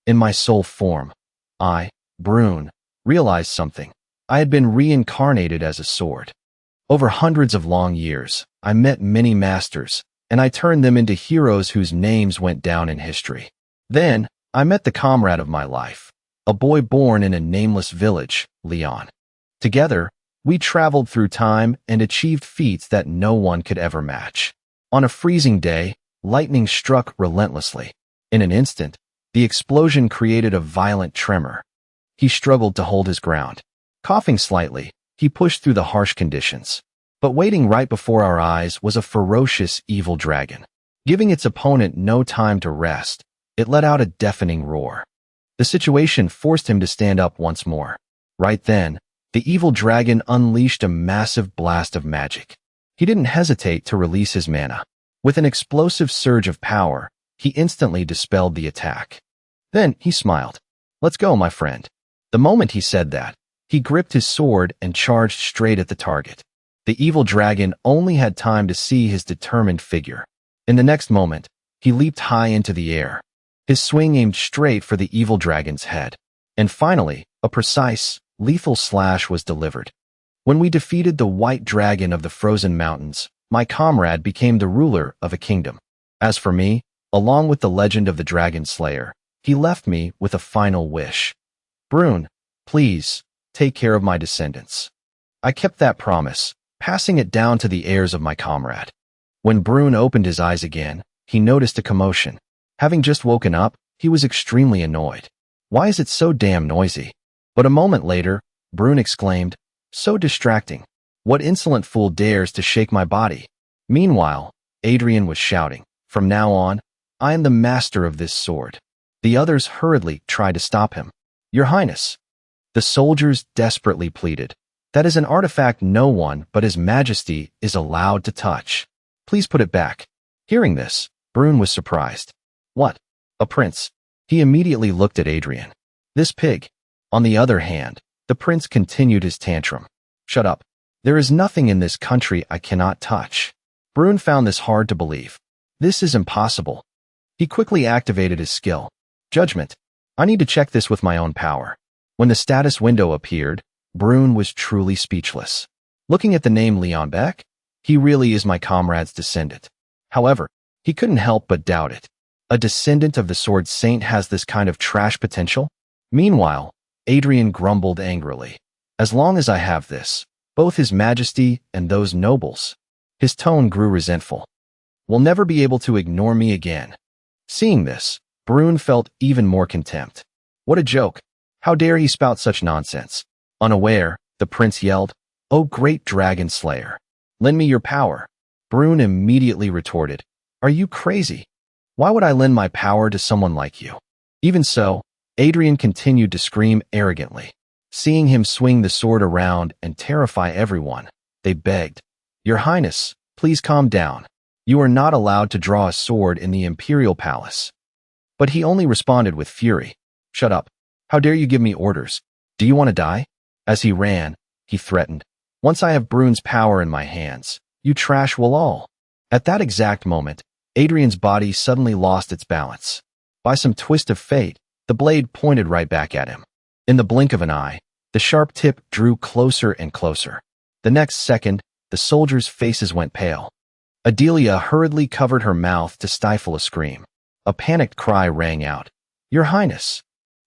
In my soul form, I, Brune, realized something. I had been reincarnated as a sword. Over hundreds of long years, I met many masters, and I turned them into heroes whose names went down in history. Then, I met the comrade of my life, a boy born in a nameless village, Leon. Together, we traveled through time and achieved feats that no one could ever match. On a freezing day, lightning struck relentlessly. In an instant, the explosion created a violent tremor. He struggled to hold his ground. Coughing slightly, he pushed through the harsh conditions. But waiting right before our eyes was a ferocious, evil dragon. Giving its opponent no time to rest, it let out a deafening roar. The situation forced him to stand up once more. Right then, the evil dragon unleashed a massive blast of magic. He didn't hesitate to release his mana. With an explosive surge of power, he instantly dispelled the attack. Then he smiled. "Let's go, my friend." The moment he said that, he gripped his sword and charged straight at the target. The evil dragon only had time to see his determined figure. In the next moment, he leaped high into the air. His swing aimed straight for the evil dragon's head. And finally, a precise, lethal slash was delivered. When we defeated the white dragon of the frozen mountains, my comrade became the ruler of a kingdom. As for me, along with the legend of the Dragon Slayer, he left me with a final wish. "Brune, please, take care of my descendants." I kept that promise, passing it down to the heirs of my comrade. When Brune opened his eyes again, he noticed a commotion. Having just woken up, he was extremely annoyed. "Why is it so damn noisy?" But a moment later, Brune exclaimed, "So distracting. What insolent fool dares to shake my body?" Meanwhile, Adrian was shouting, "From now on, I am the master of this sword." The others hurriedly tried to stop him. "Your Highness." The soldiers desperately pleaded. "That is an artifact no one but His Majesty is allowed to touch. Please put it back." Hearing this, Brune was surprised. "What? A prince?" He immediately looked at Adrian. "This pig." On the other hand, the prince continued his tantrum. "Shut up. There is nothing in this country I cannot touch." Brune found this hard to believe. "This is impossible." He quickly activated his skill. "Judgment. I need to check this with my own power." When the status window appeared, Brune was truly speechless. Looking at the name Leon Beck, he really is my comrade's descendant. However, he couldn't help but doubt it. A descendant of the Sword Saint has this kind of trash potential? Meanwhile, Adrian grumbled angrily. "As long as I have this, both His Majesty and those nobles." His tone grew resentful. "Will never be able to ignore me again." Seeing this, Brune felt even more contempt. What a joke. How dare he spout such nonsense? Unaware, the prince yelled, "Oh great dragon slayer, lend me your power." Brune immediately retorted, "Are you crazy? Why would I lend my power to someone like you?" Even so, Adrian continued to scream arrogantly. Seeing him swing the sword around and terrify everyone, they begged, "Your Highness, please calm down. You are not allowed to draw a sword in the Imperial Palace." But he only responded with fury. "Shut up. How dare you give me orders? Do you want to die?" As he ran, he threatened, "Once I have Brune's power in my hands, you trash will all." At that exact moment, Adrian's body suddenly lost its balance. By some twist of fate, the blade pointed right back at him. In the blink of an eye, the sharp tip drew closer and closer. The next second, the soldiers' faces went pale. Adilia hurriedly covered her mouth to stifle a scream. A panicked cry rang out. "Your Highness."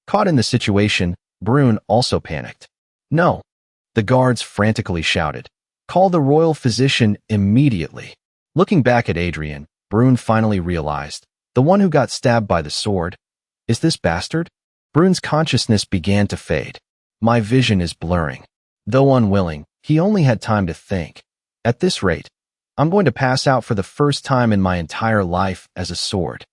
Caught in the situation, Brune also panicked. "No." The guards frantically shouted, "Call the royal physician immediately." Looking back at Adrian, Brune finally realized, the one who got stabbed by the sword. Is this bastard? Brune's consciousness began to fade. "My vision is blurring." Though unwilling, he only had time to think. "At this rate, I'm going to pass out for the first time in my entire life as a sword."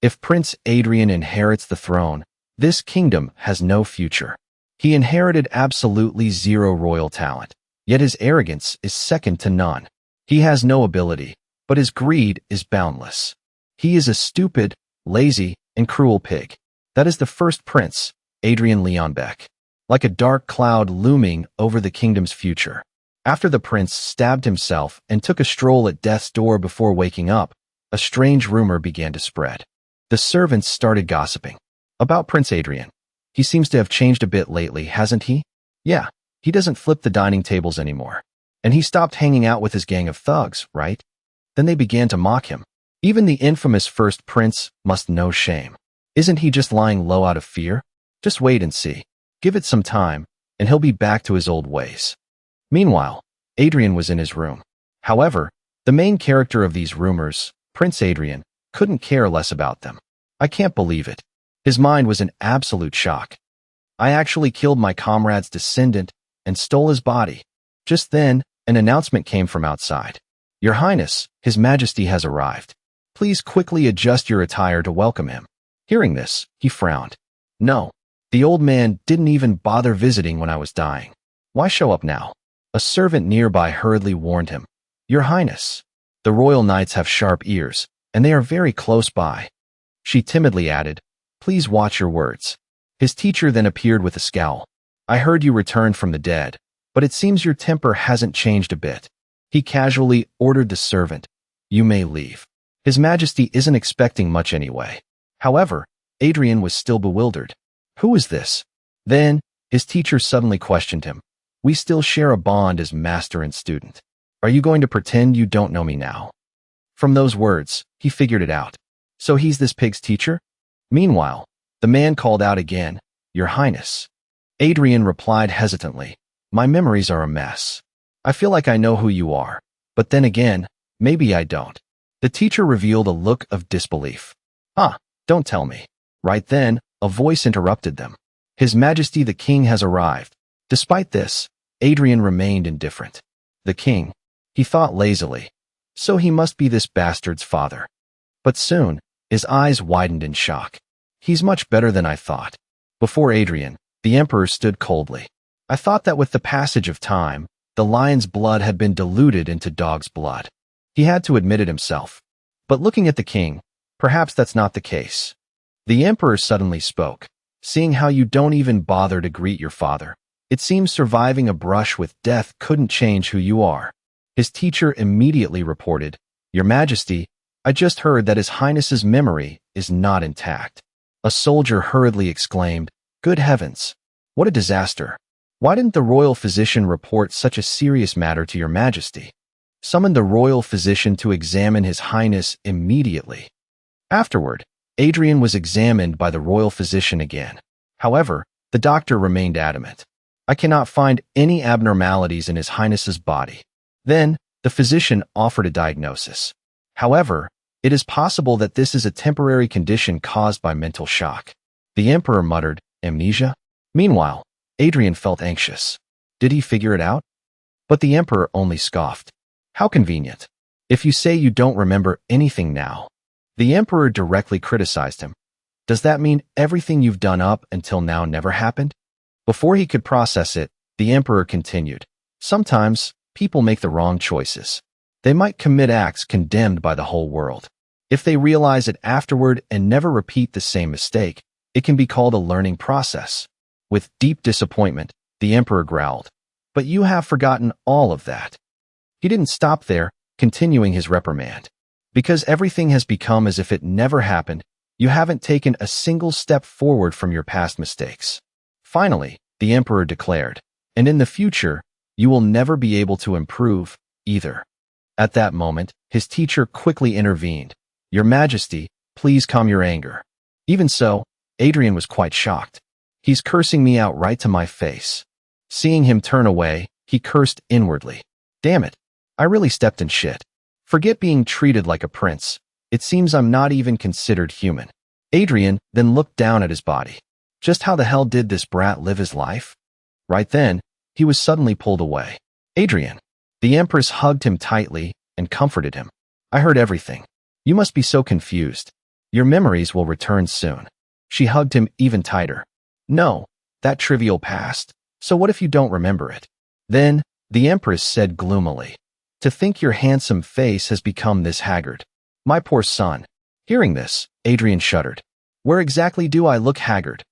If Prince Adrian inherits the throne, this kingdom has no future. He inherited absolutely zero royal talent, yet his arrogance is second to none. He has no ability, but his greed is boundless. He is a stupid, lazy, and cruel pig. That is the first prince, Adrian Leon Beck, like a dark cloud looming over the kingdom's future. After the prince stabbed himself and took a stroll at death's door before waking up, a strange rumor began to spread. The servants started gossiping. About Prince Adrian. He seems to have changed a bit lately, hasn't he? Yeah, he doesn't flip the dining tables anymore. And he stopped hanging out with his gang of thugs, right? Then they began to mock him. Even the infamous first prince must know shame. Isn't he just lying low out of fear? Just wait and see. Give it some time, and he'll be back to his old ways. Meanwhile, Adrian was in his room. However, the main character of these rumors, Prince Adrian, couldn't care less about them. I can't believe it. His mind was in absolute shock. I actually killed my comrade's descendant and stole his body. Just then, an announcement came from outside. Your Highness, His Majesty has arrived. Please quickly adjust your attire to welcome him. Hearing this, he frowned. No, the old man didn't even bother visiting when I was dying. Why show up now? A servant nearby hurriedly warned him. Your Highness, the royal knights have sharp ears, and they are very close by. She timidly added, please watch your words. His teacher then appeared with a scowl. I heard you returned from the dead, but it seems your temper hasn't changed a bit. He casually ordered the servant. You may leave. His Majesty isn't expecting much anyway. However, Adrian was still bewildered. Who is this? Then, his teacher suddenly questioned him. We still share a bond as master and student. Are you going to pretend you don't know me now? From those words, he figured it out. So he's this pig's teacher? Meanwhile, the man called out again, Your Highness. Adrian replied hesitantly, My memories are a mess. I feel like I know who you are, but then again, maybe I don't. The teacher revealed a look of disbelief. Don't tell me. Right then, a voice interrupted them. His Majesty the King has arrived. Despite this, Adrian remained indifferent. The king, he thought lazily. So he must be this bastard's father. But soon, his eyes widened in shock. He's much better than I thought. Before Adrian, the emperor stood coldly. I thought that with the passage of time, the lion's blood had been diluted into dog's blood. He had to admit it himself. But looking at the king, perhaps that's not the case. The emperor suddenly spoke. Seeing how you don't even bother to greet your father, it seems surviving a brush with death couldn't change who you are. His teacher immediately reported, Your Majesty, I just heard that His Highness's memory is not intact. A soldier hurriedly exclaimed, Good heavens! What a disaster! Why didn't the royal physician report such a serious matter to Your Majesty? Summon the royal physician to examine His Highness immediately. Afterward, Adrian was examined by the royal physician again. However, the doctor remained adamant. I cannot find any abnormalities in His Highness's body. Then, the physician offered a diagnosis. However, it is possible that this is a temporary condition caused by mental shock. The emperor muttered, Amnesia? Meanwhile, Adrian felt anxious. Did he figure it out? But the emperor only scoffed. How convenient. If you say you don't remember anything now. The emperor directly criticized him. Does that mean everything you've done up until now never happened? Before he could process it, the emperor continued. Sometimes, people make the wrong choices. They might commit acts condemned by the whole world. If they realize it afterward and never repeat the same mistake, it can be called a learning process. With deep disappointment, the emperor growled. But you have forgotten all of that. He didn't stop there, continuing his reprimand. Because everything has become as if it never happened, you haven't taken a single step forward from your past mistakes. Finally, the emperor declared, and in the future, you will never be able to improve, either. At that moment, his teacher quickly intervened. Your Majesty, please calm your anger. Even so, Adrian was quite shocked. He's cursing me out right to my face. Seeing him turn away, he cursed inwardly. Damn it, I really stepped in shit. Forget being treated like a prince. It seems I'm not even considered human. Adrian then looked down at his body. Just how the hell did this brat live his life? Right then, he was suddenly pulled away. Adrian. The empress hugged him tightly and comforted him. I heard everything. You must be so confused. Your memories will return soon. She hugged him even tighter. No, that trivial past. So what if you don't remember it? Then, the empress said gloomily. To think your handsome face has become this haggard. My poor son. Hearing this, Adrian shuddered. Where exactly do I look haggard?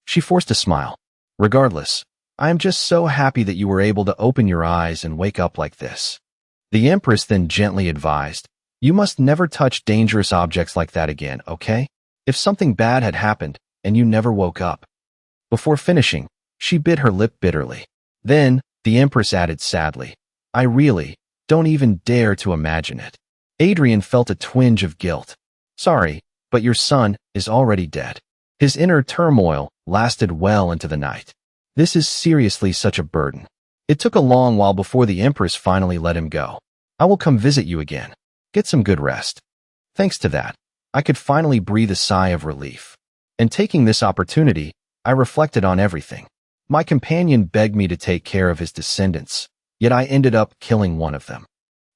She forced a smile. Regardless, I am just so happy that you were able to open your eyes and wake up like this. The empress then gently advised, you must never touch dangerous objects like that again, okay? If something bad had happened, and you never woke up." Before finishing, she bit her lip bitterly. Then, the Empress added sadly, "I really don't even dare to imagine it." Adrian felt a twinge of guilt. "Sorry, but your son is already dead." His inner turmoil lasted well into the night. This is seriously such a burden. It took a long while before the Empress finally let him go. "I will come visit you again. Get some good rest." Thanks to that, I could finally breathe a sigh of relief. And taking this opportunity, I reflected on everything. My companion begged me to take care of his descendants, yet I ended up killing one of them.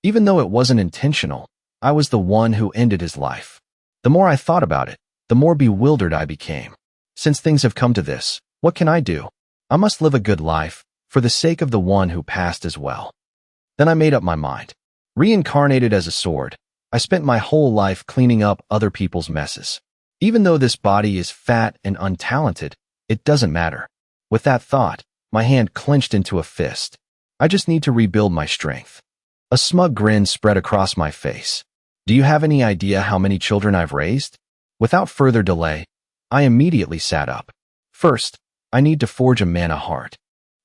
Even though it wasn't intentional, I was the one who ended his life. The more I thought about it, the more bewildered I became. Since things have come to this, what can I do? I must live a good life, for the sake of the one who passed as well. Then I made up my mind. Reincarnated as a sword, I spent my whole life cleaning up other people's messes. Even though this body is fat and untalented, it doesn't matter. With that thought, my hand clenched into a fist. I just need to rebuild my strength. A smug grin spread across my face. Do you have any idea how many children I've raised? Without further delay, I immediately sat up. First, I need to forge a mana heart.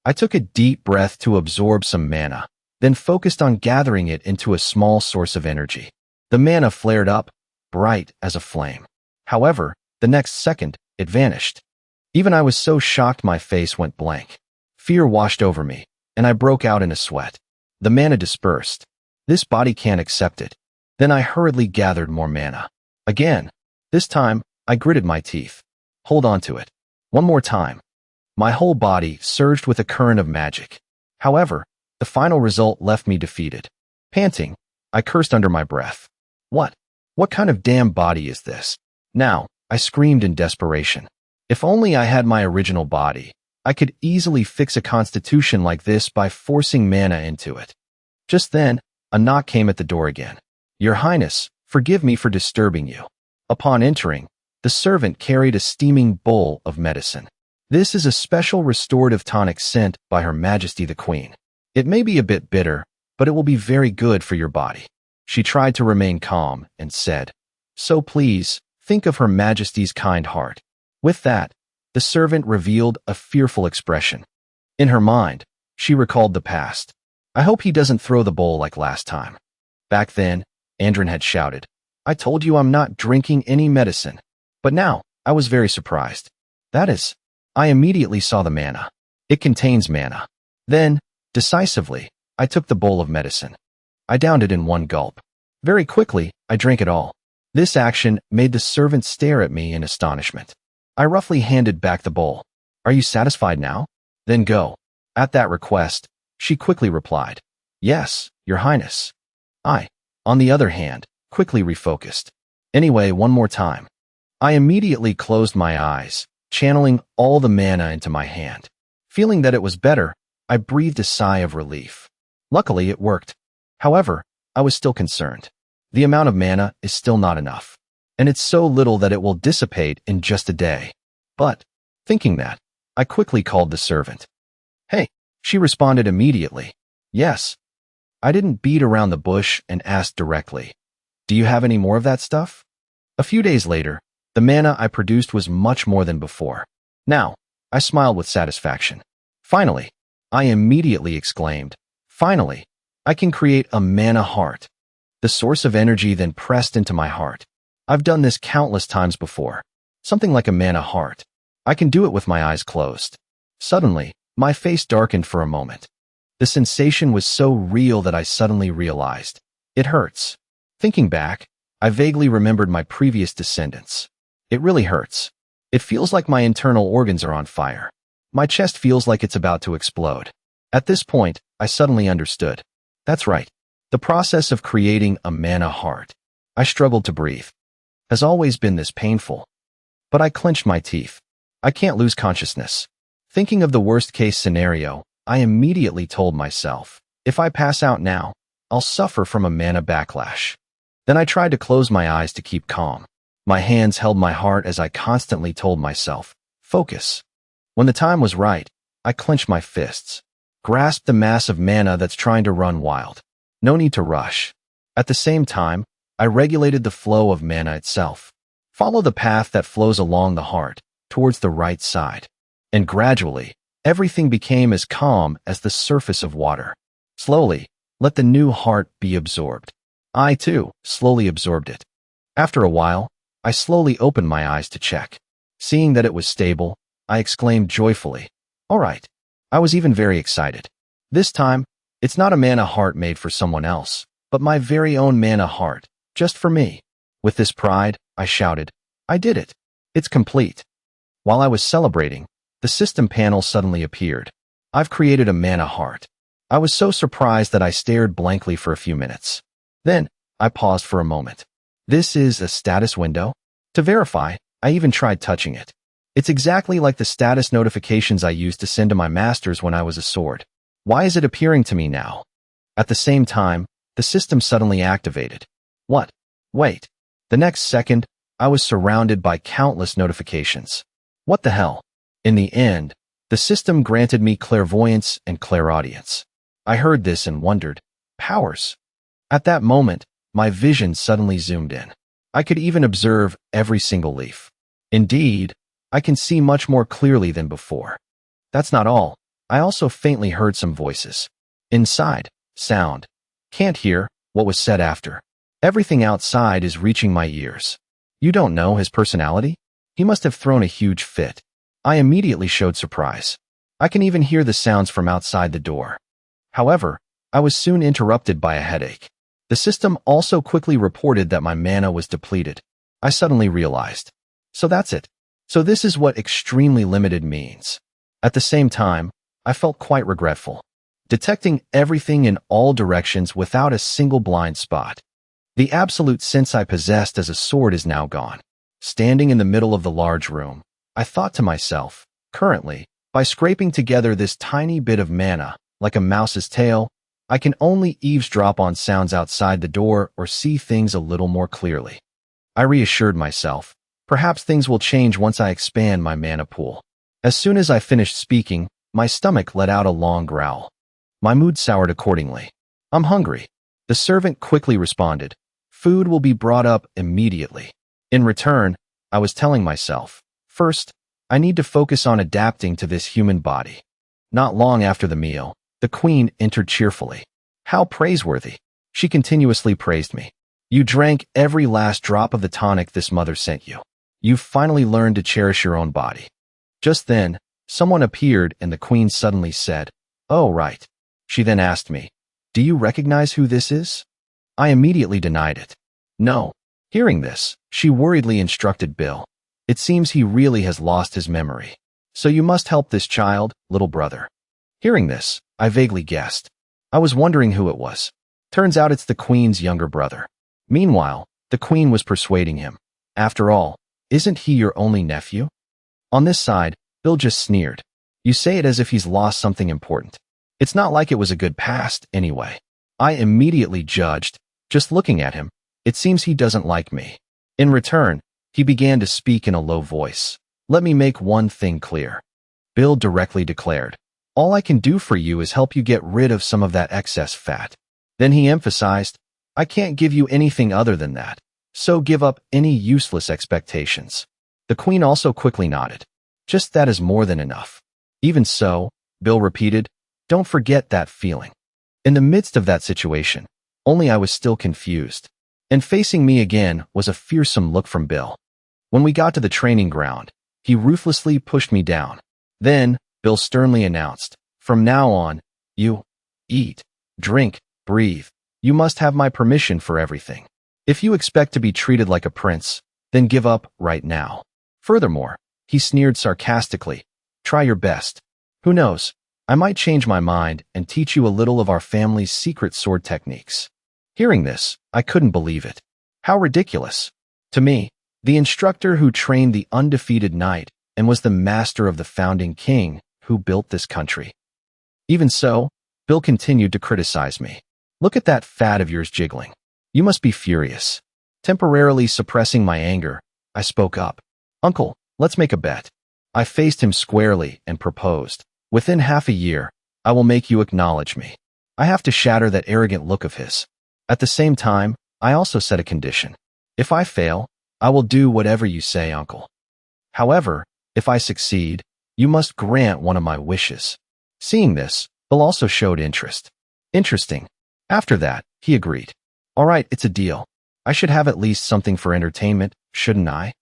I took a deep breath to absorb some mana, then focused on gathering it into a small source of energy. The mana flared up, bright as a flame. However, the next second, it vanished. Even I was so shocked my face went blank. Fear washed over me, and I broke out in a sweat. The mana dispersed. This body can't accept it. Then I hurriedly gathered more mana. Again. This time, I gritted my teeth. Hold on to it. One more time. My whole body surged with a current of magic. However, the final result left me defeated. Panting, I cursed under my breath. What kind of damn body is this? Now, I screamed in desperation. If only I had my original body, I could easily fix a constitution like this by forcing mana into it. Just then, a knock came at the door again. "Your Highness, forgive me for disturbing you." Upon entering, the servant carried a steaming bowl of medicine. "This is a special restorative tonic sent by Her Majesty the Queen. It may be a bit bitter, but it will be very good for your body." She tried to remain calm and said, "So please, think of Her Majesty's kind heart." With that, the servant revealed a fearful expression. In her mind, she recalled the past. "I hope he doesn't throw the bowl like last time." Back then, Andrin had shouted, "I told you I'm not drinking any medicine." But now, I was very surprised. That is, I immediately saw the mana. It contains mana. Then, decisively, I took the bowl of medicine. I downed it in one gulp. Very quickly, I drank it all. This action made the servant stare at me in astonishment. I roughly handed back the bowl. "Are you satisfied now? Then go." At that request, she quickly replied, "Yes, Your Highness." I, on the other hand, quickly refocused. "Anyway, one more time." I immediately closed my eyes, channeling all the mana into my hand. Feeling that it was better, I breathed a sigh of relief. Luckily, it worked. However, I was still concerned. The amount of mana is still not enough, and it's so little that it will dissipate in just a day. But, thinking that, I quickly called the servant. "Hey," she responded immediately. "Yes." I didn't beat around the bush and asked directly, "Do you have any more of that stuff?" A few days later, the mana I produced was much more than before. Now, I smiled with satisfaction. Finally, I immediately exclaimed, "Finally, I can create a mana heart." The source of energy then pressed into my heart. I've done this countless times before. Something like a mana heart. I can do it with my eyes closed. Suddenly, my face darkened for a moment. The sensation was so real that I suddenly realized. It hurts. Thinking back, I vaguely remembered my previous descendants. It really hurts. It feels like my internal organs are on fire. My chest feels like it's about to explode. At this point, I suddenly understood. That's right. The process of creating a mana heart. I struggled to breathe. Has always been this painful. But I clenched my teeth. I can't lose consciousness. Thinking of the worst-case scenario, I immediately told myself, if I pass out now, I'll suffer from a mana backlash. Then I tried to close my eyes to keep calm. My hands held my heart as I constantly told myself, focus. When the time was right, I clenched my fists, grasped the mass of mana that's trying to run wild. No need to rush. At the same time, I regulated the flow of mana itself. Follow the path that flows along the heart, towards the right side. And gradually, everything became as calm as the surface of water. Slowly, let the new heart be absorbed. I, too, slowly absorbed it. After a while, I slowly opened my eyes to check. Seeing that it was stable, I exclaimed joyfully, "All right." I was even very excited. This time, it's not a mana heart made for someone else, but my very own mana heart, just for me. With this pride, I shouted, "I did it. It's complete." While I was celebrating, the system panel suddenly appeared. "I've created a mana heart." I was so surprised that I stared blankly for a few minutes. Then, I paused for a moment. This is a status window? To verify, I even tried touching it. It's exactly like the status notifications I used to send to my masters when I was a sword. Why is it appearing to me now? At the same time, the system suddenly activated. What? Wait. The next second, I was surrounded by countless notifications. What the hell? In the end, the system granted me clairvoyance and clairaudience. I heard this and wondered, powers? At that moment, my vision suddenly zoomed in. I could even observe every single leaf. Indeed, I can see much more clearly than before. That's not all. I also faintly heard some voices. Inside, sound. Can't hear what was said after. Everything outside is reaching my ears. You don't know his personality? He must have thrown a huge fit. I immediately showed surprise. I can even hear the sounds from outside the door. However, I was soon interrupted by a headache. The system also quickly reported that my mana was depleted. I suddenly realized. So that's it. So this is what extremely limited means. At the same time, I felt quite regretful. Detecting everything in all directions without a single blind spot. The absolute sense I possessed as a sword is now gone. Standing in the middle of the large room, I thought to myself, currently, by scraping together this tiny bit of mana, like a mouse's tail, I can only eavesdrop on sounds outside the door or see things a little more clearly. I reassured myself, perhaps things will change once I expand my mana pool. As soon as I finished speaking, my stomach let out a long growl. My mood soured accordingly. I'm hungry. The servant quickly responded. Food will be brought up immediately. In return, I was telling myself, first, I need to focus on adapting to this human body. Not long after the meal, the queen entered cheerfully. How praiseworthy. She continuously praised me. You drank every last drop of the tonic this mother sent you. You've finally learned to cherish your own body. Just then, someone appeared and the queen suddenly said, "Oh, right." She then asked me, "Do you recognize who this is?" I immediately denied it. No. Hearing this, she worriedly instructed Bill. It seems he really has lost his memory. So you must help this child, little brother. Hearing this, I vaguely guessed. I was wondering who it was. Turns out it's the queen's younger brother. Meanwhile, the queen was persuading him. After all, isn't he your only nephew? On this side, Bill just sneered. You say it as if he's lost something important. It's not like it was a good past, anyway. I immediately judged. Just looking at him, it seems he doesn't like me. In return, he began to speak in a low voice. Let me make one thing clear. Bill directly declared. All I can do for you is help you get rid of some of that excess fat. Then he emphasized, I can't give you anything other than that, so give up any useless expectations. The queen also quickly nodded. Just that is more than enough. Even so, Bill repeated, don't forget that feeling. In the midst of that situation, only I was still confused. And facing me again was a fearsome look from Bill. When we got to the training ground, he ruthlessly pushed me down. Then, Bill sternly announced, from now on, you eat, drink, breathe. You must have my permission for everything. If you expect to be treated like a prince, then give up right now. Furthermore, he sneered sarcastically, try your best. Who knows, I might change my mind and teach you a little of our family's secret sword techniques. Hearing this, I couldn't believe it. How ridiculous. To me, the instructor who trained the undefeated knight and was the master of the founding king who built this country. Even so, Bill continued to criticize me. Look at that fat of yours jiggling. You must be furious. Temporarily suppressing my anger, I spoke up. Uncle, let's make a bet. I faced him squarely and proposed. Within half a year, I will make you acknowledge me. I have to shatter that arrogant look of his. At the same time, I also set a condition. If I fail, I will do whatever you say, uncle. However, If I succeed, you must grant one of my wishes. Seeing this, Bill also showed interest. Interesting. After that, he agreed. All right, it's a deal. I should have at least something for entertainment, shouldn't I?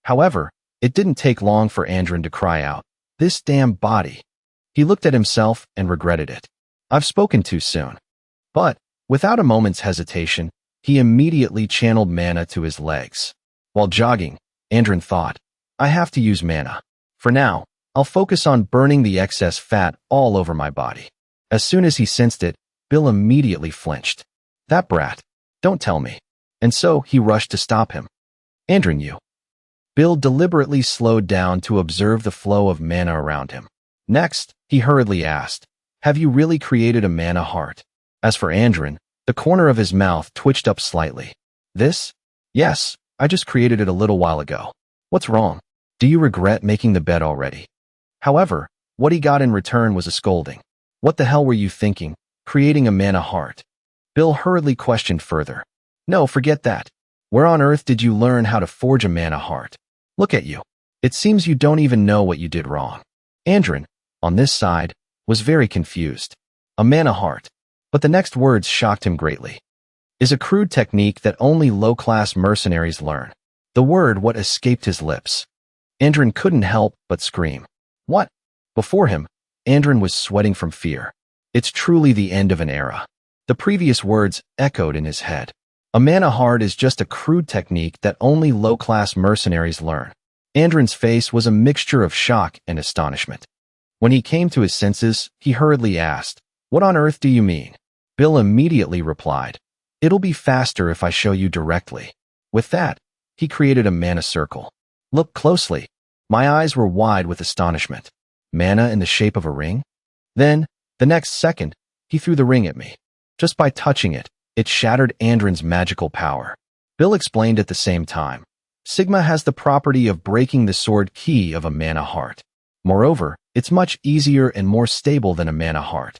However, it didn't take long for Andrin to cry out, "This damn body." He looked at himself and regretted it. I've spoken too soon. But, without a moment's hesitation, he immediately channeled mana to his legs. While jogging, Andrin thought, I have to use mana. For now, I'll focus on burning the excess fat all over my body. As soon as he sensed it, Bill immediately flinched. That brat. Don't tell me. And so he rushed to stop him. Andrin, you. Bill deliberately slowed down to observe the flow of mana around him. Next, he hurriedly asked, have you really created a mana heart? As for Andrin, the corner of his mouth twitched up slightly. This? Yes, I just created it a little while ago. What's wrong? Do you regret making the bed already? However, what he got in return was a scolding. What the hell were you thinking, creating a mana heart? Bill hurriedly questioned further. No, forget that. Where on earth did you learn how to forge a mana heart? Look at you. It seems you don't even know what you did wrong. Andrin, on this side, was very confused. A mana heart. But the next words shocked him greatly. Is a crude technique that only low-class mercenaries learn. The word what escaped his lips. Andrin couldn't help but scream. What? Before him, Andrin was sweating from fear. It's truly the end of an era. The previous words echoed in his head. A mana heart is just a crude technique that only low-class mercenaries learn. Andrin's face was a mixture of shock and astonishment. When he came to his senses, he hurriedly asked, what on earth do you mean? Bill immediately replied, it'll be faster if I show you directly. With that, he created a mana circle. Look closely. My eyes were wide with astonishment. Mana in the shape of a ring? Then, the next second, he threw the ring at me. Just by touching it, it shattered Andrin's magical power. Bill explained at the same time. Sigma has the property of breaking the sword key of a mana heart. Moreover, it's much easier and more stable than a mana heart.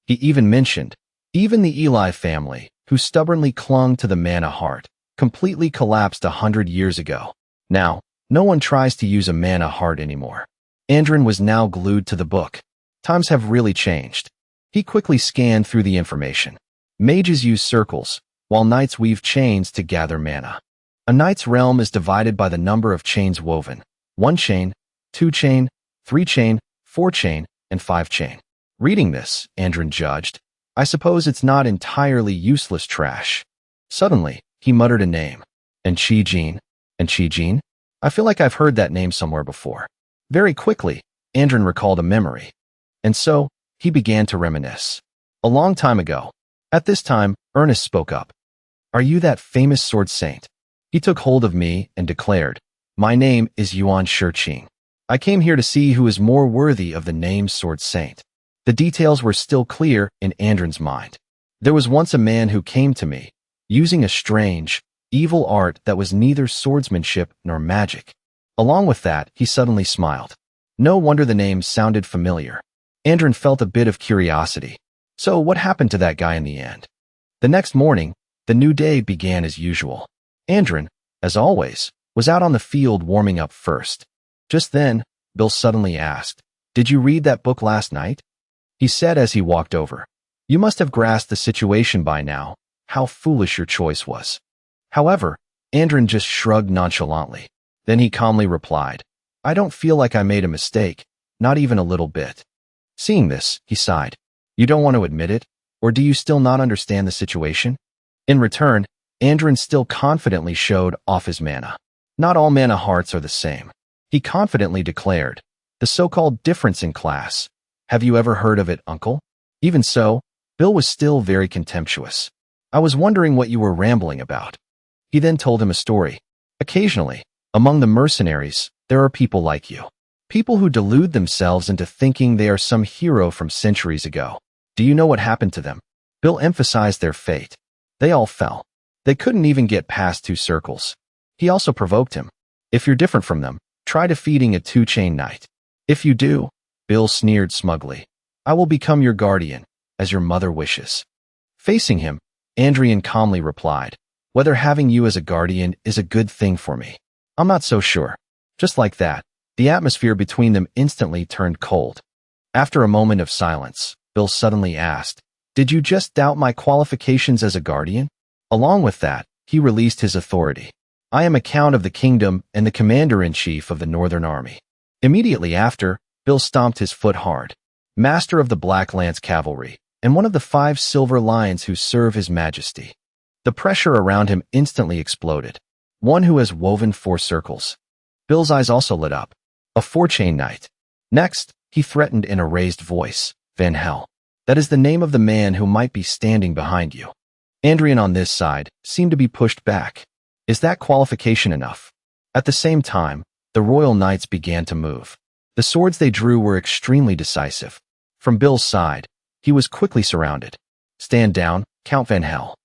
He even mentioned, even the Eli family, who stubbornly clung to the mana heart, completely collapsed 100 years ago. Now, no one tries to use a mana heart anymore. Andrin was now glued to the book. Times have really changed. He quickly scanned through the information. Mages use circles, while knights weave chains to gather mana. A knight's realm is divided by the number of chains woven. 1 chain, 2 chain, 3 chain, 4 chain, and 5 chain. Reading this, Andrin judged, I suppose it's not entirely useless trash. Suddenly, he muttered a name. Enchijin? Enchijin? I feel like I've heard that name somewhere before. Very quickly, Andrin recalled a memory. And so, he began to reminisce. A long time ago. At this time, Ernest spoke up. Are you that famous sword saint? He took hold of me and declared, my name is Yuan Shiqing. I came here to see who is more worthy of the name sword saint. The details were still clear in Andrin's mind. There was once a man who came to me, using a strange, evil art that was neither swordsmanship nor magic. Along with that, he suddenly smiled. No wonder the name sounded familiar. Andrin felt a bit of curiosity. So what happened to that guy in the end? The next morning, the new day began as usual. Andrin, as always, was out on the field warming up first. Just then, Bill suddenly asked, did you read that book last night? He said as he walked over. You must have grasped the situation by now, how foolish your choice was. However, Andrin just shrugged nonchalantly. Then he calmly replied, I don't feel like I made a mistake, not even a little bit. Seeing this, he sighed. You don't want to admit it, or do you still not understand the situation? In return, Andrin still confidently showed off his mana. Not all mana hearts are the same. He confidently declared, the so-called difference in class. Have you ever heard of it, uncle? Even so, Bill was still very contemptuous. I was wondering what you were rambling about. He then told him a story. Occasionally, among the mercenaries, there are people like you. People who delude themselves into thinking they are some hero from centuries ago. Do you know what happened to them? Bill emphasized their fate. They all fell. They couldn't even get past 2 circles. He also provoked him. If you're different from them, try defeating a 2-chain knight. If you do, Bill sneered smugly, I will become your guardian, as your mother wishes. Facing him, Andrin calmly replied, whether having you as a guardian is a good thing for me. I'm not so sure. Just like that, The atmosphere between them instantly turned cold. After a moment of silence, Bill suddenly asked, "Did you just doubt my qualifications as a guardian?" Along with that, he released his authority. "I am a count of the kingdom and the commander-in-chief of the Northern Army." Immediately after, Bill stomped his foot hard. "Master of the Black Lance Cavalry, and one of the 5 silver lions who serve his majesty." The pressure around him instantly exploded. "One who has woven 4 circles." Bill's eyes also lit up. "A 4-chain knight." Next, he threatened in a raised voice, "Van Hell. That is the name of the man who might be standing behind you." Andrian on this side seemed to be pushed back. Is that qualification enough? At the same time, the royal knights began to move. The swords they drew were extremely decisive. From Bill's side, he was quickly surrounded. "Stand down, Count Van Hell."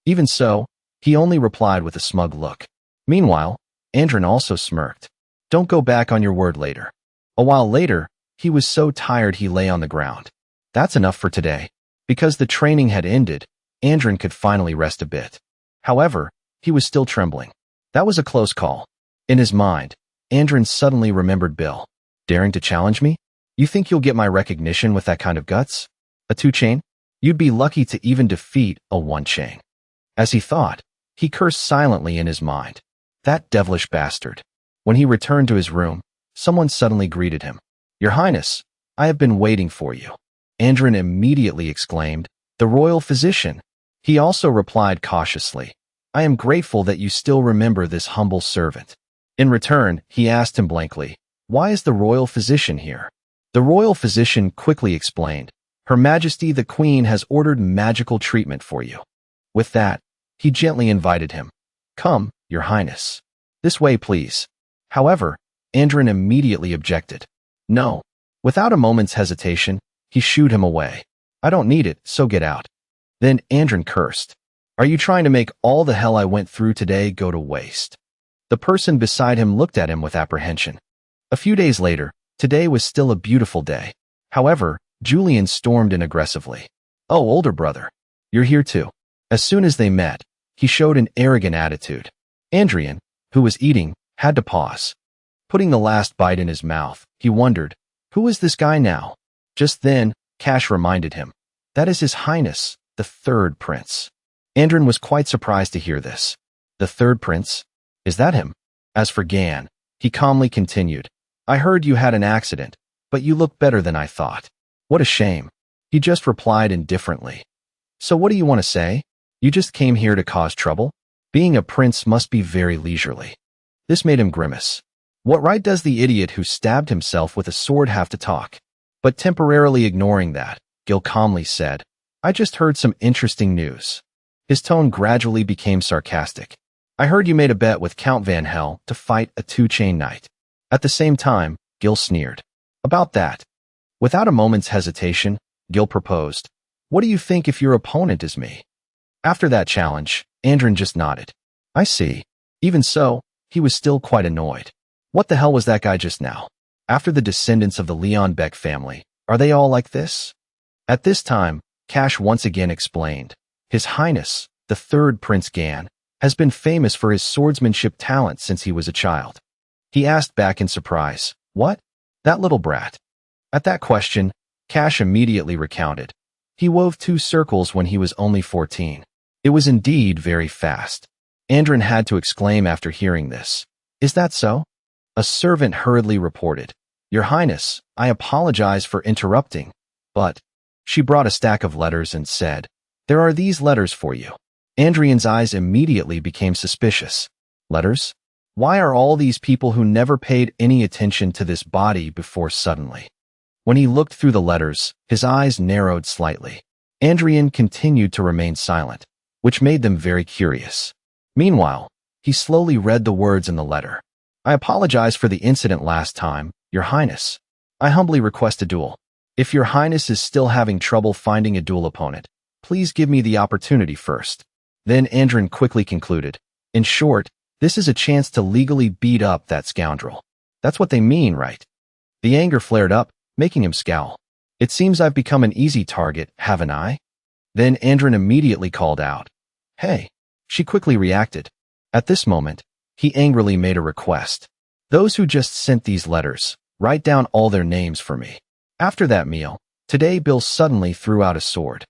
Even so, he only replied with a smug look. Meanwhile, Andrian also smirked. "Don't go back on your word later." A while later, he was so tired he lay on the ground. That's enough for today. Because the training had ended, Andrian could finally rest a bit. However, he was still trembling. That was a close call. In his mind, Andrian suddenly remembered Bill. "Daring to challenge me? You think you'll get my recognition with that kind of guts? A 2-chain? You'd be lucky to even defeat a 1-chain." As he thought, he cursed silently in his mind. That devilish bastard. When he returned to his room, someone suddenly greeted him. "Your Highness, I have been waiting for you." Andrian immediately exclaimed, "The royal physician." He also replied cautiously, "I am grateful that you still remember this humble servant." In return, he asked him blankly, "Why is the royal physician here?" The royal physician quickly explained, "Her Majesty the Queen has ordered magical treatment for you." With that, he gently invited him. "Come, Your Highness. This way, please." However, Andrian immediately objected. "No." Without a moment's hesitation, he shooed him away. "I don't need it, so get out." Then Andrian cursed. "Are you trying to make all the hell I went through today go to waste?" The person beside him looked at him with apprehension. A few days later, today was still a beautiful day. However, Julian stormed in aggressively. "Oh, older brother. You're here too." As soon as they met, he showed an arrogant attitude. Andrian, who was eating, had to pause. Putting the last bite in his mouth, he wondered, who is this guy now? Just then, Cash reminded him. "That is His Highness, the 3rd Prince." Andrian was quite surprised to hear this. "The 3rd Prince? Is that him?" As for Gan, he calmly continued, "I heard you had an accident, but you look better than I thought." "What a shame." He just replied indifferently. "So what do you want to say? You just came here to cause trouble? Being a prince must be very leisurely." This made him grimace. What right does the idiot who stabbed himself with a sword have to talk? But temporarily ignoring that, Gil calmly said, "I just heard some interesting news." His tone gradually became sarcastic. "I heard you made a bet with Count Van Hell to fight a 2-chain knight." At the same time, Gil sneered. "About that." Without a moment's hesitation, Gil proposed, "What do you think if your opponent is me?" After that challenge, Andrian just nodded. "I see." Even so, he was still quite annoyed. What the hell was that guy just now? After the descendants of the Leon Beck family, are they all like this? At this time, Cash once again explained, "His Highness, the 3rd Prince Gan, has been famous for his swordsmanship talent since he was a child." He asked back in surprise, "What? That little brat?" At that question, Cash immediately recounted. He wove 2 circles when he was only 14. It was indeed very fast. Andrian had to exclaim after hearing this. "Is that so?" A servant hurriedly reported, "Your Highness, I apologize for interrupting, but..." She brought a stack of letters and said, "There are these letters for you." Andrian's eyes immediately became suspicious. Letters? Why are all these people who never paid any attention to this body before suddenly? When he looked through the letters, his eyes narrowed slightly. Andrian continued to remain silent, which made them very curious. Meanwhile, he slowly read the words in the letter. "I apologize for the incident last time, Your Highness. I humbly request a duel. If Your Highness is still having trouble finding a duel opponent, please give me the opportunity first." Then Andrian quickly concluded, "In short, this is a chance to legally beat up that scoundrel. That's what they mean, right?" The anger flared up, making him scowl. "It seems I've become an easy target, haven't I?" Then Andrian immediately called out, "Hey!" She quickly reacted. At this moment, he angrily made a request. Those who just sent these letters, write down all their names for me. After that meal, today Bill suddenly threw out a sword.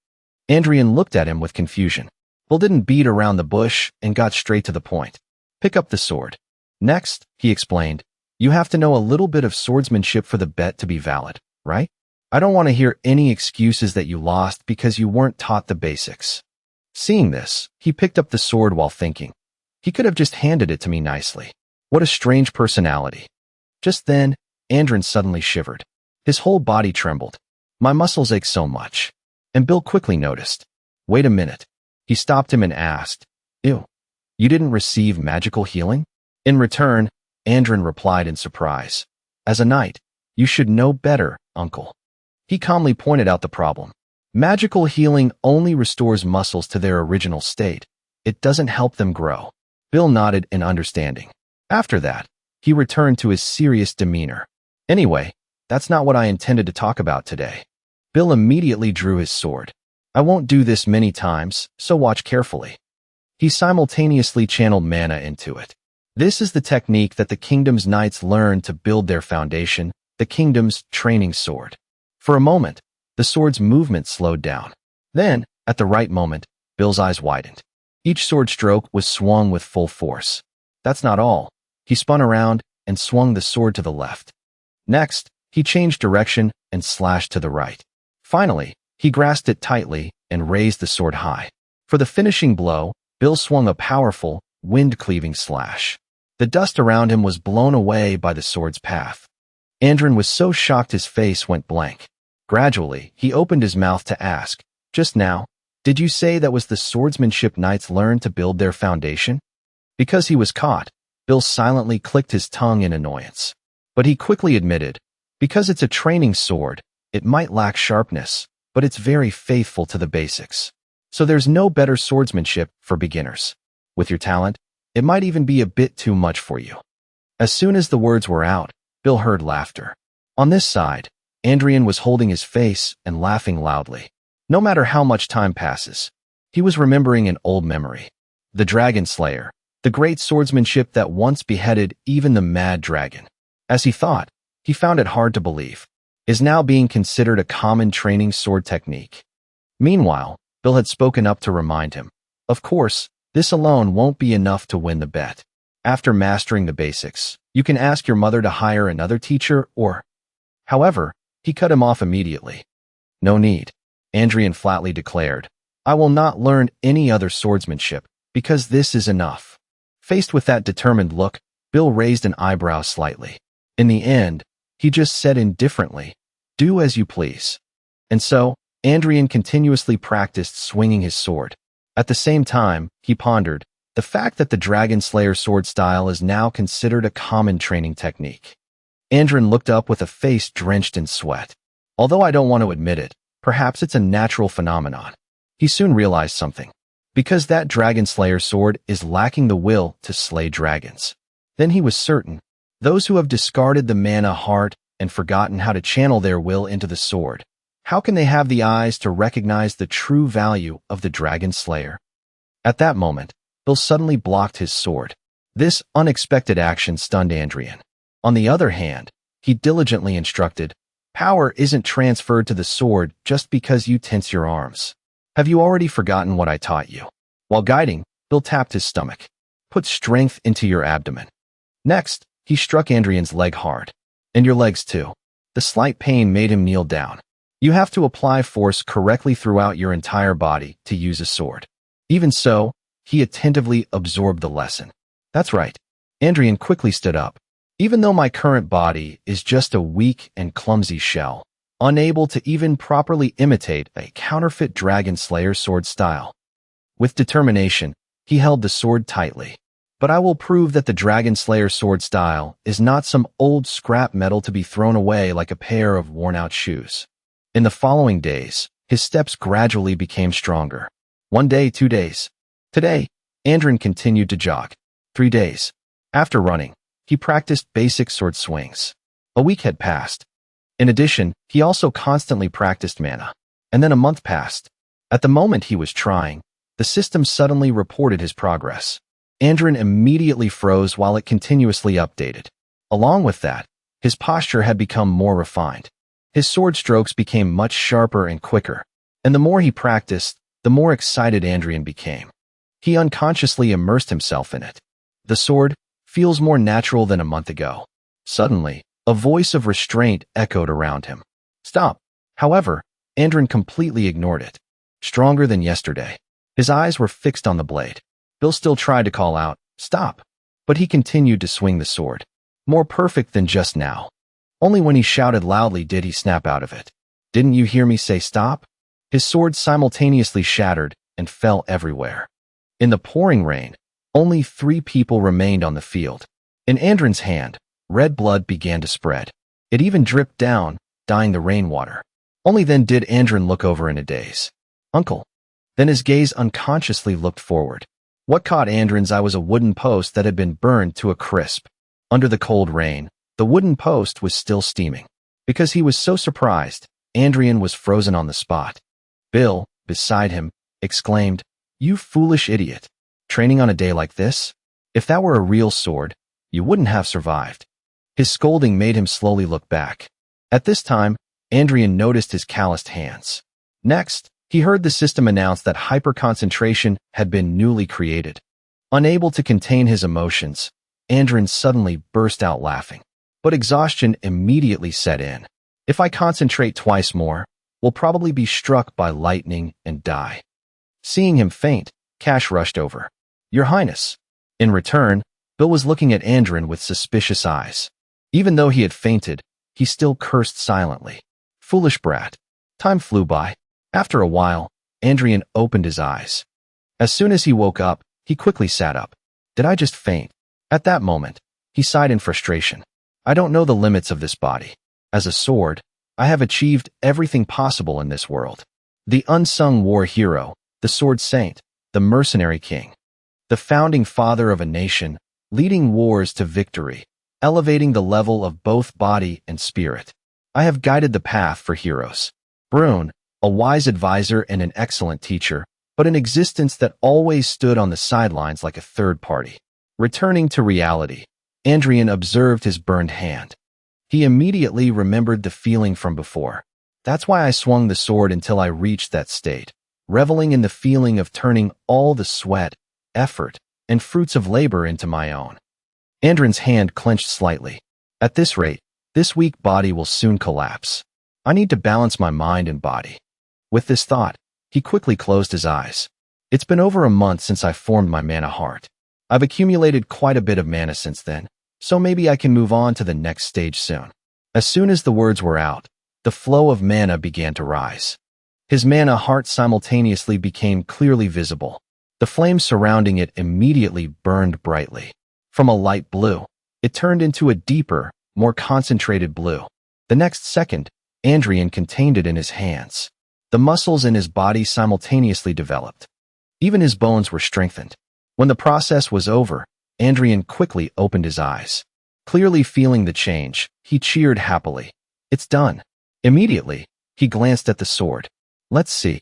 Andrian looked at him with confusion. Bill didn't beat around the bush and got straight to the point. Pick up the sword. Next, he explained, you have to know a little bit of swordsmanship for the bet to be valid, right? I don't want to hear any excuses that you lost because you weren't taught the basics. Seeing this, he picked up the sword while thinking. He could have just handed it to me nicely. What a strange personality. Just then, Andrin suddenly shivered. His whole body trembled. My muscles ache so much. And Bill quickly noticed. Wait a minute. He stopped him and asked, Ew, you didn't receive magical healing? In return, Andrin replied in surprise. As a knight, you should know better, uncle. He calmly pointed out the problem. Magical healing only restores muscles to their original state. It doesn't help them grow. Bill nodded in understanding. After that, he returned to his serious demeanor. Anyway, that's not what I intended to talk about today. Bill immediately drew his sword. I won't do this many times, so watch carefully. He simultaneously channeled mana into it. This is the technique that the kingdom's knights learn to build their foundation, the kingdom's training sword. For a moment, the sword's movement slowed down. Then, at the right moment, Bill's eyes widened. Each sword stroke was swung with full force. That's not all. He spun around and swung the sword to the left. Next, he changed direction and slashed to the right. Finally, he grasped it tightly and raised the sword high. For the finishing blow, Bill swung a powerful, wind-cleaving slash. The dust around him was blown away by the sword's path. Andrin was so shocked his face went blank. Gradually, he opened his mouth to ask, just now, did you say that was the swordsmanship knights learned to build their foundation? Because he was caught, Bill silently clicked his tongue in annoyance. But he quickly admitted, because it's a training sword, it might lack sharpness, but it's very faithful to the basics. So there's no better swordsmanship for beginners. With your talent, it might even be a bit too much for you. As soon as the words were out, Bill heard laughter. On this side, Andrian was holding his face and laughing loudly. No matter how much time passes, he was remembering an old memory. The Dragon Slayer, the great swordsmanship that once beheaded even the mad dragon. As he thought, he found it hard to believe, is now being considered a common training sword technique. Meanwhile, Bill had spoken up to remind him. Of course, this alone won't be enough to win the bet. After mastering the basics, you can ask your mother to hire another teacher or... However, he cut him off immediately. No need, Andrian flatly declared. I will not learn any other swordsmanship, because this is enough. Faced with that determined look, Bill raised an eyebrow slightly. In the end, he just said indifferently, do as you please. And so, Andrian continuously practiced swinging his sword. At the same time, he pondered, the fact that the Dragon Slayer sword style is now considered a common training technique. Andrin looked up with a face drenched in sweat. Although I don't want to admit it, perhaps it's a natural phenomenon. He soon realized something. Because that Dragon Slayer sword is lacking the will to slay dragons. Then he was certain, those who have discarded the mana heart and forgotten how to channel their will into the sword, how can they have the eyes to recognize the true value of the Dragon Slayer? At that moment, Bill suddenly blocked his sword. This unexpected action stunned Andrian. On the other hand, he diligently instructed, power isn't transferred to the sword just because you tense your arms. Have you already forgotten what I taught you? While guiding, Bill tapped his stomach. Put strength into your abdomen. Next, he struck Andrian's leg hard. And your legs too. The slight pain made him kneel down. You have to apply force correctly throughout your entire body to use a sword. Even so, he attentively absorbed the lesson. That's right. Andrian quickly stood up. Even though my current body is just a weak and clumsy shell, unable to even properly imitate a counterfeit Dragon Slayer sword style. With determination, he held the sword tightly. But I will prove that the Dragon Slayer sword style is not some old scrap metal to be thrown away like a pair of worn-out shoes. In the following days, his steps gradually became stronger. 1 day, 2 days. Today, Andrin continued to jog. 3 days. After running, he practiced basic sword swings. A week had passed. In addition, he also constantly practiced mana. And then a month passed. At the moment he was trying, the system suddenly reported his progress. Andrin immediately froze while it continuously updated. Along with that, his posture had become more refined. His sword strokes became much sharper and quicker, and the more he practiced, the more excited Andrian became. He unconsciously immersed himself in it. The sword feels more natural than a month ago. Suddenly, a voice of restraint echoed around him. Stop. However, Andrian completely ignored it. Stronger than yesterday. His eyes were fixed on the blade. Bill still tried to call out, stop, but he continued to swing the sword. More perfect than just now. Only when he shouted loudly did he snap out of it. Didn't you hear me say stop? His sword simultaneously shattered and fell everywhere. In the pouring rain, only 3 people remained on the field. In Andrin's hand, red blood began to spread. It even dripped down, dyeing the rainwater. Only then did Andrin look over in a daze. Uncle. Then his gaze unconsciously looked forward. What caught Andrin's eye was a wooden post that had been burned to a crisp. Under the cold rain, the wooden post was still steaming. Because he was so surprised, Andrian was frozen on the spot. Bill, beside him, exclaimed, You foolish idiot. Training on a day like this? If that were a real sword, you wouldn't have survived. His scolding made him slowly look back. At this time, Andrian noticed his calloused hands. Next, he heard the system announce that hyper-concentration had been newly created. Unable to contain his emotions, Andrian suddenly burst out laughing. But exhaustion immediately set in. If I concentrate twice more, we'll probably be struck by lightning and die. Seeing him faint, Cash rushed over. Your Highness. In return, Bill was looking at Andrian with suspicious eyes. Even though he had fainted, he still cursed silently. Foolish brat. Time flew by. After a while, Andrian opened his eyes. As soon as he woke up, he quickly sat up. Did I just faint? At that moment, he sighed in frustration. I don't know the limits of this body. As a sword, I have achieved everything possible in this world. The unsung war hero, the sword saint, the mercenary king. The founding father of a nation, leading wars to victory, elevating the level of both body and spirit. I have guided the path for heroes. Brune, a wise advisor and an excellent teacher, but an existence that always stood on the sidelines like a third party. Returning to reality, Andrian observed his burned hand. He immediately remembered the feeling from before. That's why I swung the sword until I reached that state, reveling in the feeling of turning all the sweat, effort, and fruits of labor into my own. Andrin's hand clenched slightly. At this rate, this weak body will soon collapse. I need to balance my mind and body. With this thought, he quickly closed his eyes. It's been over a month since I formed my mana heart. I've accumulated quite a bit of mana since then, so maybe I can move on to the next stage soon. As soon as the words were out, the flow of mana began to rise. His mana heart simultaneously became clearly visible. The flame surrounding it immediately burned brightly. From a light blue, it turned into a deeper, more concentrated blue. The next second, Andrian contained it in his hands. The muscles in his body simultaneously developed. Even his bones were strengthened. When the process was over, Andrian quickly opened his eyes. Clearly feeling the change, he cheered happily. It's done. Immediately, he glanced at the sword. Let's see.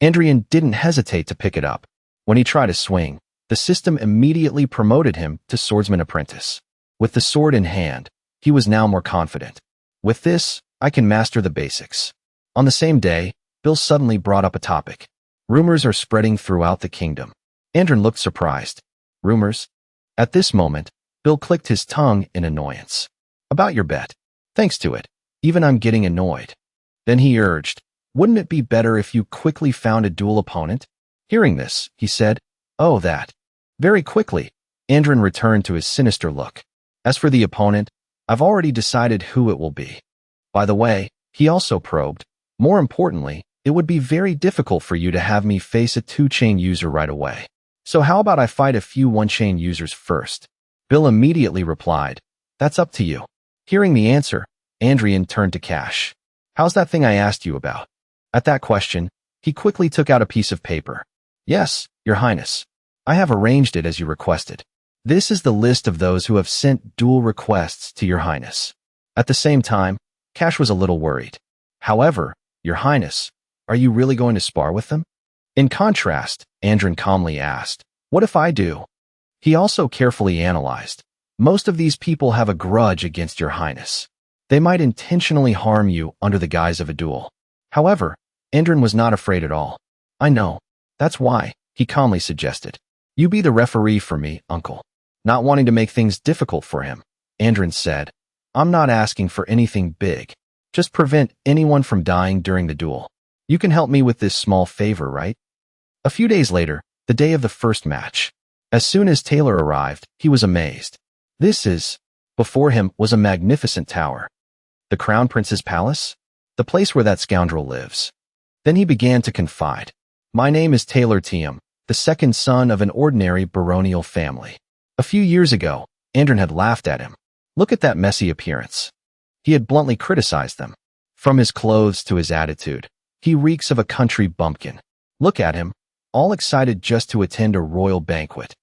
Andrian didn't hesitate to pick it up. When he tried to swing, the system immediately promoted him to swordsman apprentice. With the sword in hand, he was now more confident. With this, I can master the basics. On the same day, Bill suddenly brought up a topic. Rumors are spreading throughout the kingdom. Andrian looked surprised. Rumors? At this moment, Bill clicked his tongue in annoyance. About your bet. Thanks to it, even I'm getting annoyed. Then he urged, wouldn't it be better if you quickly found a duel opponent? Hearing this, he said, oh that. Very quickly, Andrian returned to his sinister look. As for the opponent, I've already decided who it will be. By the way, he also probed, more importantly, it would be very difficult for you to have me face a 2-chain user right away. So how about I fight a few 1-chain users first? Bill immediately replied, that's up to you. Hearing the answer, Andrian turned to Cash. How's that thing I asked you about? At that question, he quickly took out a piece of paper. Yes, Your Highness. I have arranged it as you requested. This is the list of those who have sent duel requests to Your Highness. At the same time, Cash was a little worried. However, Your Highness, are you really going to spar with them? In contrast, Andrian calmly asked, what if I do? He also carefully analyzed. Most of these people have a grudge against your highness. They might intentionally harm you under the guise of a duel. However, Endrin was not afraid at all. I know. That's why, he calmly suggested. You be the referee for me, uncle. Not wanting to make things difficult for him, Endrin said, I'm not asking for anything big. Just prevent anyone from dying during the duel. You can help me with this small favor, right? A few days later, the day of the first match. As soon as Taylor arrived, he was amazed. Before him was a magnificent tower. The Crown Prince's palace? The place where that scoundrel lives. Then he began to confide. My name is Taylor Tiam, the second son of an ordinary baronial family. A few years ago, Andrin had laughed at him. Look at that messy appearance. He had bluntly criticized them. From his clothes to his attitude, he reeks of a country bumpkin. Look at him, all excited just to attend a royal banquet.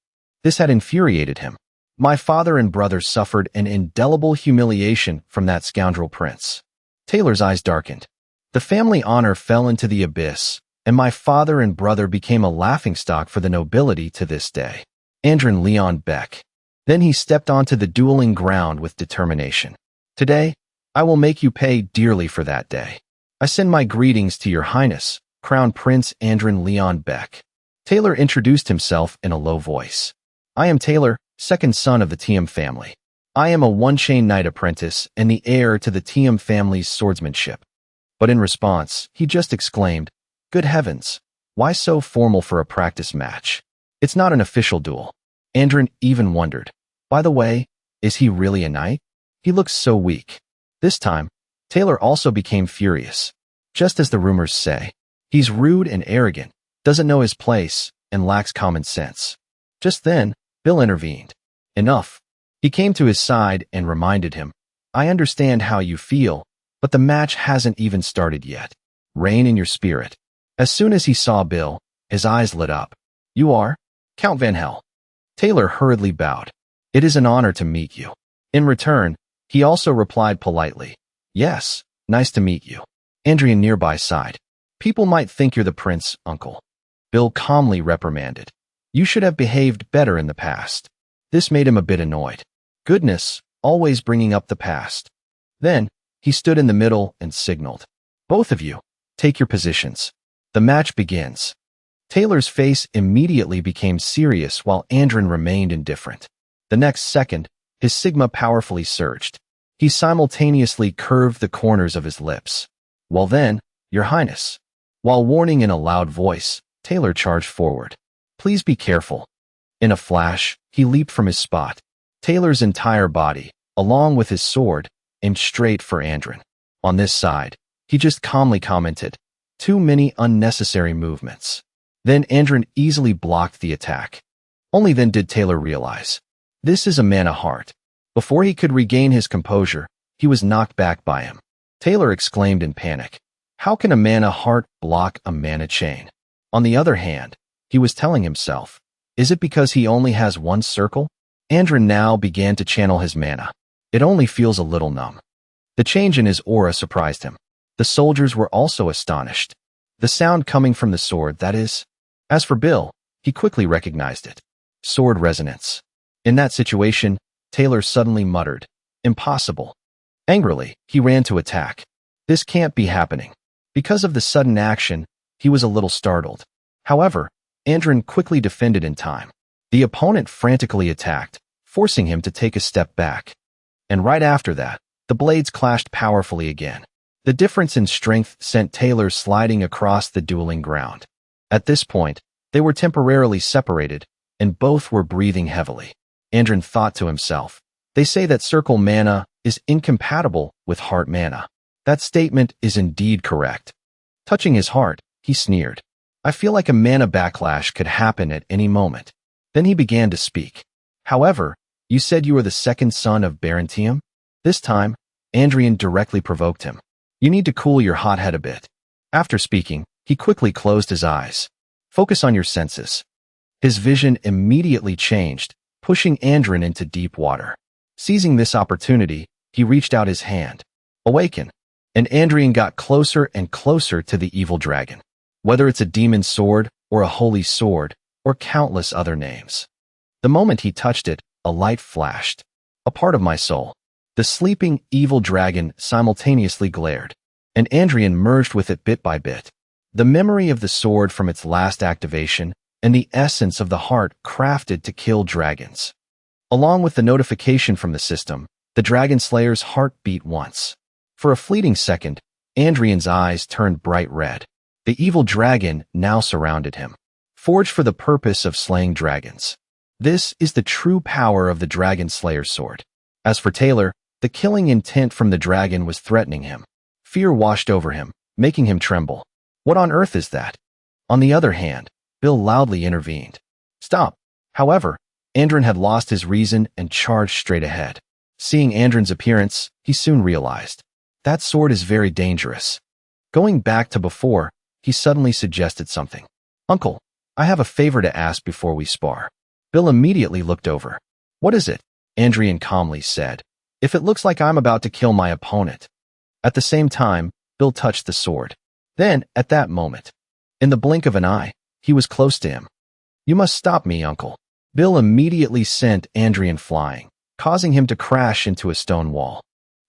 This had infuriated him. My father and brother suffered an indelible humiliation from that scoundrel prince. Taylor's eyes darkened. The family honor fell into the abyss, and my father and brother became a laughingstock for the nobility to this day. Andrin Leon Beck. Then he stepped onto the dueling ground with determination. Today, I will make you pay dearly for that day. I send my greetings to your highness, Crown Prince Andrin Leon Beck. Taylor introduced himself in a low voice. I am Taylor, second son of the Tiam family. I am a one-chain knight apprentice and the heir to the Tiam family's swordsmanship. But in response, he just exclaimed, Good heavens, why so formal for a practice match? It's not an official duel. Andrin even wondered, by the way, is he really a knight? He looks so weak. This time, Taylor also became furious. Just as the rumors say, he's rude and arrogant, doesn't know his place, and lacks common sense. Just then, Bill intervened. Enough. He came to his side and reminded him, I understand how you feel, but the match hasn't even started yet. Rein in your spirit. As soon as he saw Bill, his eyes lit up. You are? Count Van Hel. Taylor hurriedly bowed. It is an honor to meet you. In return, he also replied politely, Yes, nice to meet you. Andrian nearby sighed. People might think you're the prince, uncle. Bill calmly reprimanded. You should have behaved better in the past. This made him a bit annoyed. Goodness, always bringing up the past. Then, he stood in the middle and signaled. Both of you, take your positions. The match begins. Taylor's face immediately became serious while Andrin remained indifferent. The next second, his sigma powerfully surged. He simultaneously curved the corners of his lips. Well then, your highness. While warning in a loud voice, Taylor charged forward. Please be careful. In a flash, he leaped from his spot. Taylor's entire body, along with his sword, aimed straight for Andrin. On this side, he just calmly commented, Too many unnecessary movements. Then Andrin easily blocked the attack. Only then did Taylor realize. This is a mana heart. Before he could regain his composure, he was knocked back by him. Taylor exclaimed in panic. How can a mana heart block a mana chain? On the other hand, he was telling himself, is it because he only has one circle? Andrin now began to channel his mana. It only feels a little numb. The change in his aura surprised him. The soldiers were also astonished. The sound coming from the sword, that is. As for Bill, he quickly recognized it. Sword resonance. In that situation, Taylor suddenly muttered, Impossible. Angrily, he ran to attack. This can't be happening. Because of the sudden action, he was a little startled. However, Andrin quickly defended in time. The opponent frantically attacked, forcing him to take a step back. And right after that, the blades clashed powerfully again. The difference in strength sent Taylor sliding across the dueling ground. At this point, they were temporarily separated, and both were breathing heavily. Andrin thought to himself, They say that circle mana is incompatible with heart mana. That statement is indeed correct. Touching his heart, he sneered. I feel like a mana backlash could happen at any moment. Then he began to speak. However, you said you were the second son of Baron Tiam? This time, Andrian directly provoked him. You need to cool your hot head a bit. After speaking, he quickly closed his eyes. Focus on your senses. His vision immediately changed, pushing Andrin into deep water. Seizing this opportunity, he reached out his hand. Awaken. And Andrian got closer and closer to the evil dragon. Whether it's a demon sword, or a holy sword, or countless other names. The moment he touched it, a light flashed. a part of my soul. The sleeping, evil dragon simultaneously glared, and Andrian merged with it bit by bit. The memory of the sword from its last activation, and the essence of the heart crafted to kill dragons. Along with the notification from the system, the Dragon Slayer's heart beat once. For a fleeting second, Andrian's eyes turned bright red. The evil dragon now surrounded him, forged for the purpose of slaying dragons. This is the true power of the Dragon Slayer's sword. As for Taylor, the killing intent from the dragon was threatening him. Fear washed over him, making him tremble. What on earth is that? On the other hand, Bill loudly intervened. Stop. However, Andrin had lost his reason and charged straight ahead. Seeing Andrin's appearance, he soon realized. That sword is very dangerous. Going back to before, he suddenly suggested something. Uncle, I have a favor to ask before we spar. Bill immediately looked over. What is it? Andrian calmly said. If it looks like I'm about to kill my opponent. At the same time, Bill touched the sword. Then, at that moment, in the blink of an eye, he was close to him. You must stop me, Uncle. Bill immediately sent Andrian flying, causing him to crash into a stone wall.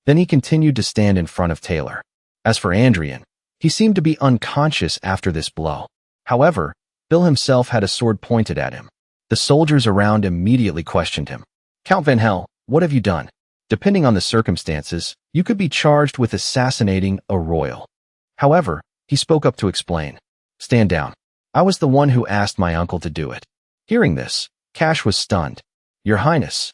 Then he continued to stand in front of Taylor. As for Andrian, he seemed to be unconscious after this blow. However, Bill himself had a sword pointed at him. The soldiers around immediately questioned him. Count Van Hel, what have you done? Depending on the circumstances, you could be charged with assassinating a royal. However, he spoke up to explain. Stand down. I was the one who asked my uncle to do it. Hearing this, Cash was stunned. Your Highness.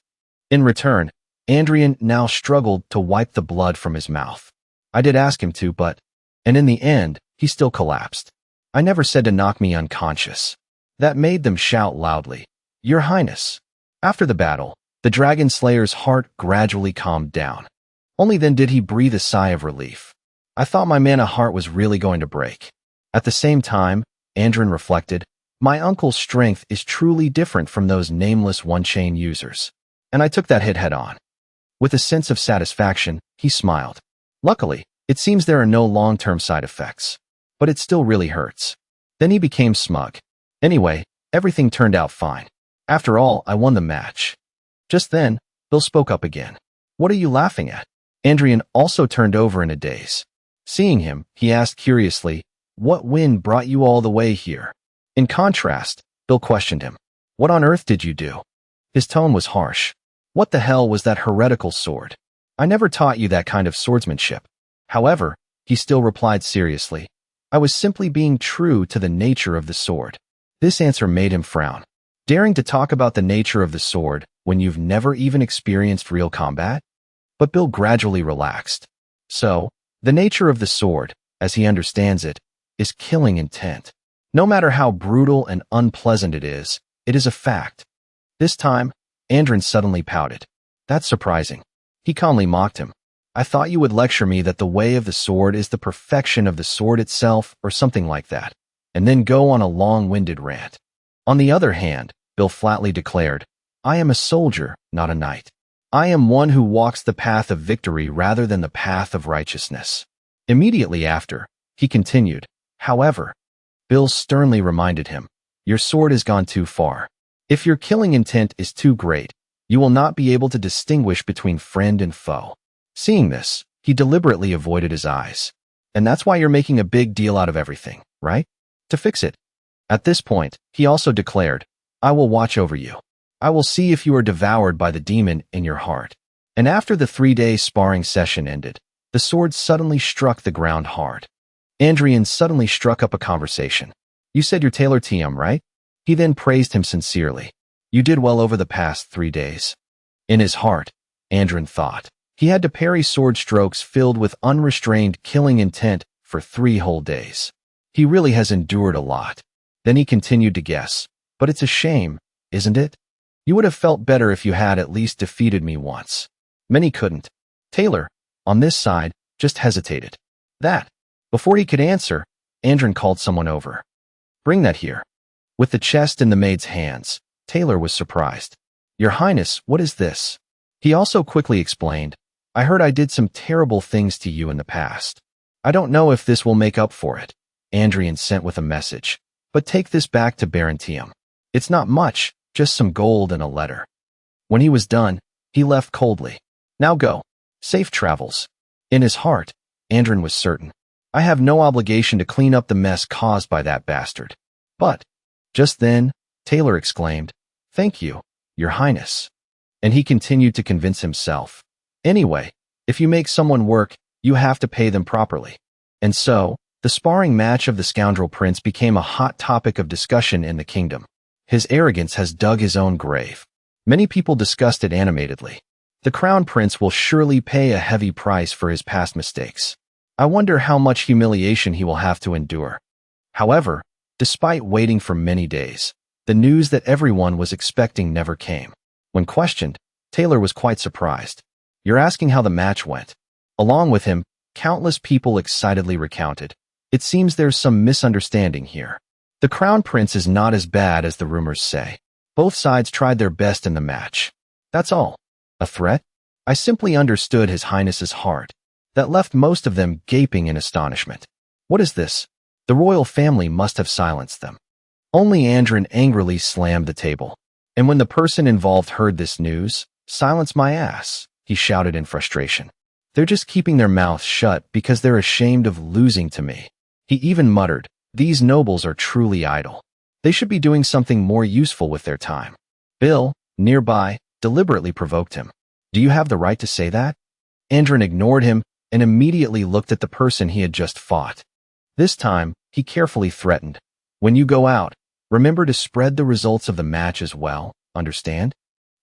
In return, Andrian now struggled to wipe the blood from his mouth. I did ask him to, but... And in the end, he still collapsed. I never said to knock me unconscious. That made them shout loudly. Your Highness. After the battle, the Dragon Slayer's heart gradually calmed down. Only then did he breathe a sigh of relief. I thought my mana heart was really going to break. At the same time, Andrin reflected, my uncle's strength is truly different from those nameless one-chain users. And I took that hit head-on. With a sense of satisfaction, he smiled. Luckily, it seems there are no long-term side effects. But it still really hurts. Then he became smug. Anyway, everything turned out fine. After all, I won the match. Just then, Bill spoke up again. What are you laughing at? Andrian also turned over in a daze. Seeing him, he asked curiously, what wind brought you all the way here? In contrast, Bill questioned him. What on earth did you do? His tone was harsh. What the hell was that heretical sword? I never taught you that kind of swordsmanship. However, he still replied seriously. I was simply being true to the nature of the sword. This answer made him frown. Daring to talk about the nature of the sword when you've never even experienced real combat? But Bill gradually relaxed. So, the nature of the sword, as he understands it, is killing intent. No matter how brutal and unpleasant it is a fact. This time, Andrin suddenly pouted. That's surprising. He calmly mocked him. I thought you would lecture me that the way of the sword is the perfection of the sword itself or something like that, and then go on a long-winded rant. On the other hand, Bill flatly declared, I am a soldier, not a knight. I am one who walks the path of victory rather than the path of righteousness. Immediately after, he continued, however, Bill sternly reminded him, your sword has gone too far. If your killing intent is too great, you will not be able to distinguish between friend and foe. Seeing this, he deliberately avoided his eyes. And that's why you're making a big deal out of everything, right? To fix it. At this point, he also declared, I will watch over you. I will see if you are devoured by the demon in your heart. And after the 3-day sparring session ended, the sword suddenly struck the ground hard. Andrian suddenly struck up a conversation. You said you're Taylor TM, right? He then praised him sincerely. You did well over the past 3 days. In his heart, Andrin thought. He had to parry sword strokes filled with unrestrained killing intent for 3 whole days. He really has endured a lot. Then he continued to guess. But it's a shame, isn't it? You would have felt better if you had at least defeated me once. Many couldn't. Taylor, on this side, just hesitated. That. Before he could answer, Andrin called someone over. Bring that here. With the chest in the maid's hands, Taylor was surprised. Your Highness, what is this? He also quickly explained, I heard I did some terrible things to you in the past. I don't know if this will make up for it. Andrian sent with a message. But take this back to Baron Tiam. It's not much, just some gold and a letter. When he was done, He left coldly. Now go. Safe travels. In his heart, Andrin was certain. I have no obligation to clean up the mess caused by that bastard. But, just then, Taylor exclaimed, "Thank you, Your Highness." And he continued to convince himself. Anyway, if you make someone work, you have to pay them properly. And so, the sparring match of the scoundrel prince became a hot topic of discussion in the kingdom. His arrogance has dug his own grave. Many people discussed it animatedly. The crown prince will surely pay a heavy price for his past mistakes. I wonder how much humiliation he will have to endure. However, despite waiting for many days, the news that everyone was expecting never came. When questioned, Taylor was quite surprised. "You're asking how the match went?" Along with him, countless people excitedly recounted. "It seems there's some misunderstanding here. The crown prince is not as bad as the rumors say. Both sides tried their best in the match. That's all." A threat? I simply understood His Highness's heart. That left most of them gaping in astonishment. What is this? The royal family must have silenced them. Only Andrin angrily slammed the table. And when the person involved heard this news, "Silence my ass," he shouted in frustration. "They're just keeping their mouths shut because they're ashamed of losing to me." He even muttered, "These nobles are truly idle. They should be doing something more useful with their time." Bill, nearby, deliberately provoked him. "Do you have the right to say that?" Andrin ignored him and immediately looked at the person he had just fought. This time, he carefully threatened, "When you go out, remember to spread the results of the match as well, understand?"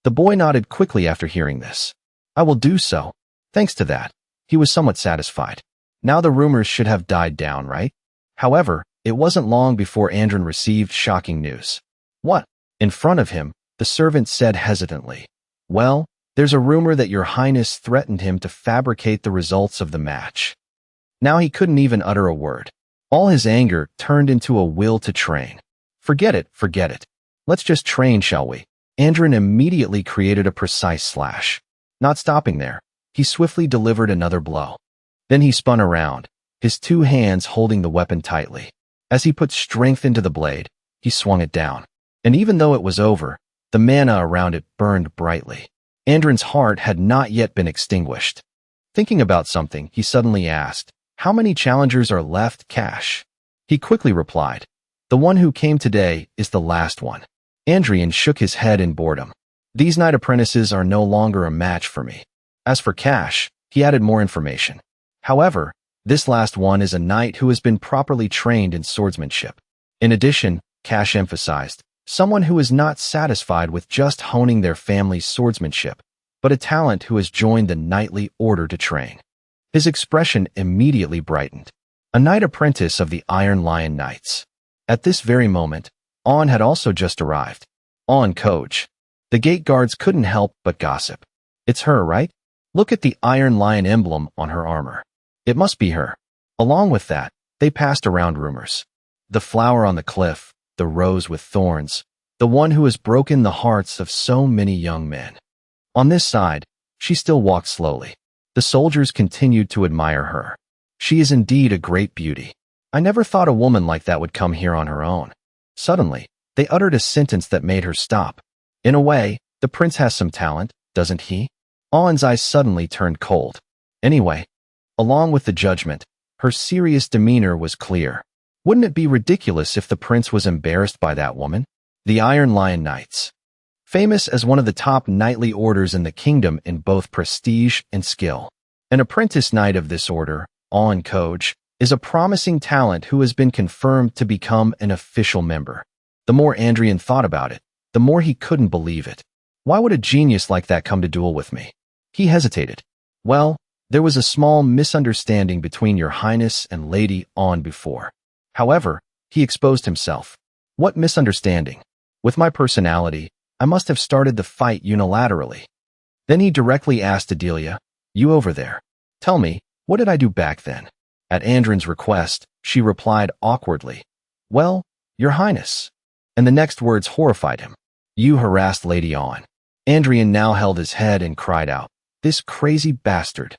The boy nodded quickly after hearing this. "I will do so." Thanks to that, he was somewhat satisfied. Now the rumors should have died down, right? However, it wasn't long before Andrin received shocking news. "What?" In front of him, the servant said hesitantly, "Well, there's a rumor that Your Highness threatened him to fabricate the results of the match." Now he couldn't even utter a word. All his anger turned into a will to train. Forget it. Let's just train, shall we?" Andrin immediately created a precise slash. Not stopping there, he swiftly delivered another blow. Then he spun around, his two hands holding the weapon tightly. As he put strength into the blade, he swung it down. And even though it was over, the mana around it burned brightly. Andrin's heart had not yet been extinguished. Thinking about something, he suddenly asked, "How many challengers are left, Cash?" He quickly replied, "The one who came today is the last one." Andrian shook his head in boredom. "These knight apprentices are no longer a match for me." As for Cash, he added more information. "However, this last one is a knight who has been properly trained in swordsmanship." In addition, Cash emphasized, someone who is not satisfied with just honing their family's swordsmanship, but a talent who has joined the knightly order to train. His expression immediately brightened. A knight apprentice of the Iron Lion Knights. At this very moment, On had also just arrived. On, coach. The gate guards couldn't help but gossip. "It's her, right? Look at the Iron Lion emblem on her armor. It must be her." Along with that, they passed around rumors. The flower on the cliff, the rose with thorns, the one who has broken the hearts of so many young men. On this side, she still walked slowly. The soldiers continued to admire her. "She is indeed a great beauty. I never thought a woman like that would come here on her own." Suddenly, they uttered a sentence that made her stop. "In a way, the prince has some talent, doesn't he?" On's eyes suddenly turned cold. Anyway, along with the judgment, her serious demeanor was clear. Wouldn't it be ridiculous if the prince was embarrassed by that woman? The Iron Lion Knights. Famous as one of the top knightly orders in the kingdom in both prestige and skill. An apprentice knight of this order, On Coach, is a promising talent who has been confirmed to become an official member. The more Andrian thought about it, the more he couldn't believe it. Why would a genius like that come to duel with me? He hesitated. "Well, there was a small misunderstanding between Your Highness and Lady On before." However, he exposed himself. "What misunderstanding? With my personality, I must have started the fight unilaterally." Then he directly asked Adilia, "You over there, tell me, what did I do back then?" At Andrin's request, she replied awkwardly, "Well, Your Highness." And the next words horrified him. "You harassed Lady On." Andrian now held his head and cried out, "This crazy bastard."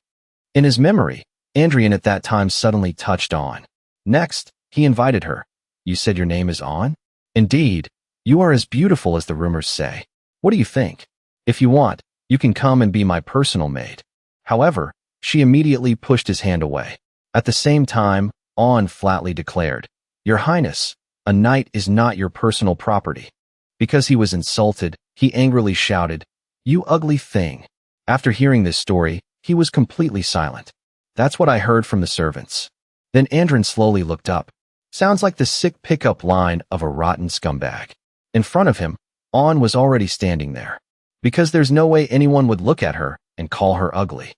In his memory, Andrian at that time suddenly touched On. Next, he invited her. "You said your name is On? Indeed, you are as beautiful as the rumors say. What do you think? If you want, You can come and be my personal maid. However, she immediately pushed his hand away. At the same time, On flatly declared, Your Highness, a knight is not your personal property. Because he was insulted, he angrily shouted, You ugly thing. After hearing this story, he was completely silent. That's what I heard from the servants. Then Andrin slowly looked up. Sounds like the sick pickup line of a rotten scumbag. In front of him, On was already standing there. Because there's no way anyone would look at her and call her ugly.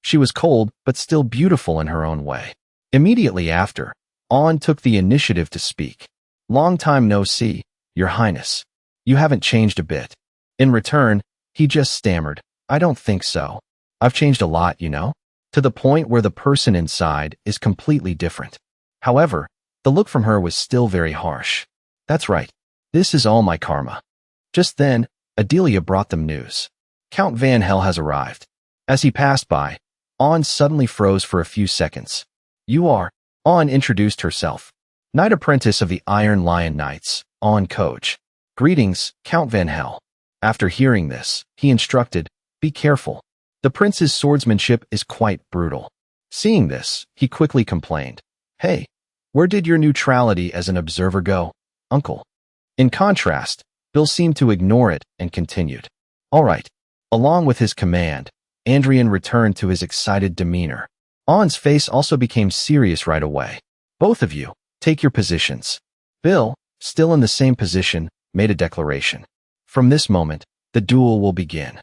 She was cold, but still beautiful in her own way. Immediately after, On took the initiative to speak. Long time no see, Your Highness. You haven't changed a bit. In return, he just stammered, I don't think so. I've changed a lot, you know? To the point where the person inside is completely different. However, the look from her was still very harsh. That's right. This is all my karma. Just then, Adilia brought them news. Count Van Hel has arrived. As he passed by, On suddenly froze for a few seconds. You are, On introduced herself. Knight Apprentice of the Iron Lion Knights, On Coach. Greetings, Count Van Hel. After hearing this, he instructed, Be careful. The prince's swordsmanship is quite brutal. Seeing this, he quickly complained, Hey, where did your neutrality as an observer go, uncle? In contrast, Bill seemed to ignore it and continued. All right. Along with his command, Andrian returned to his excited demeanor. On's face also became serious right away. Both of you, take your positions. Bill, still in the same position, made a declaration. From this moment, the duel will begin.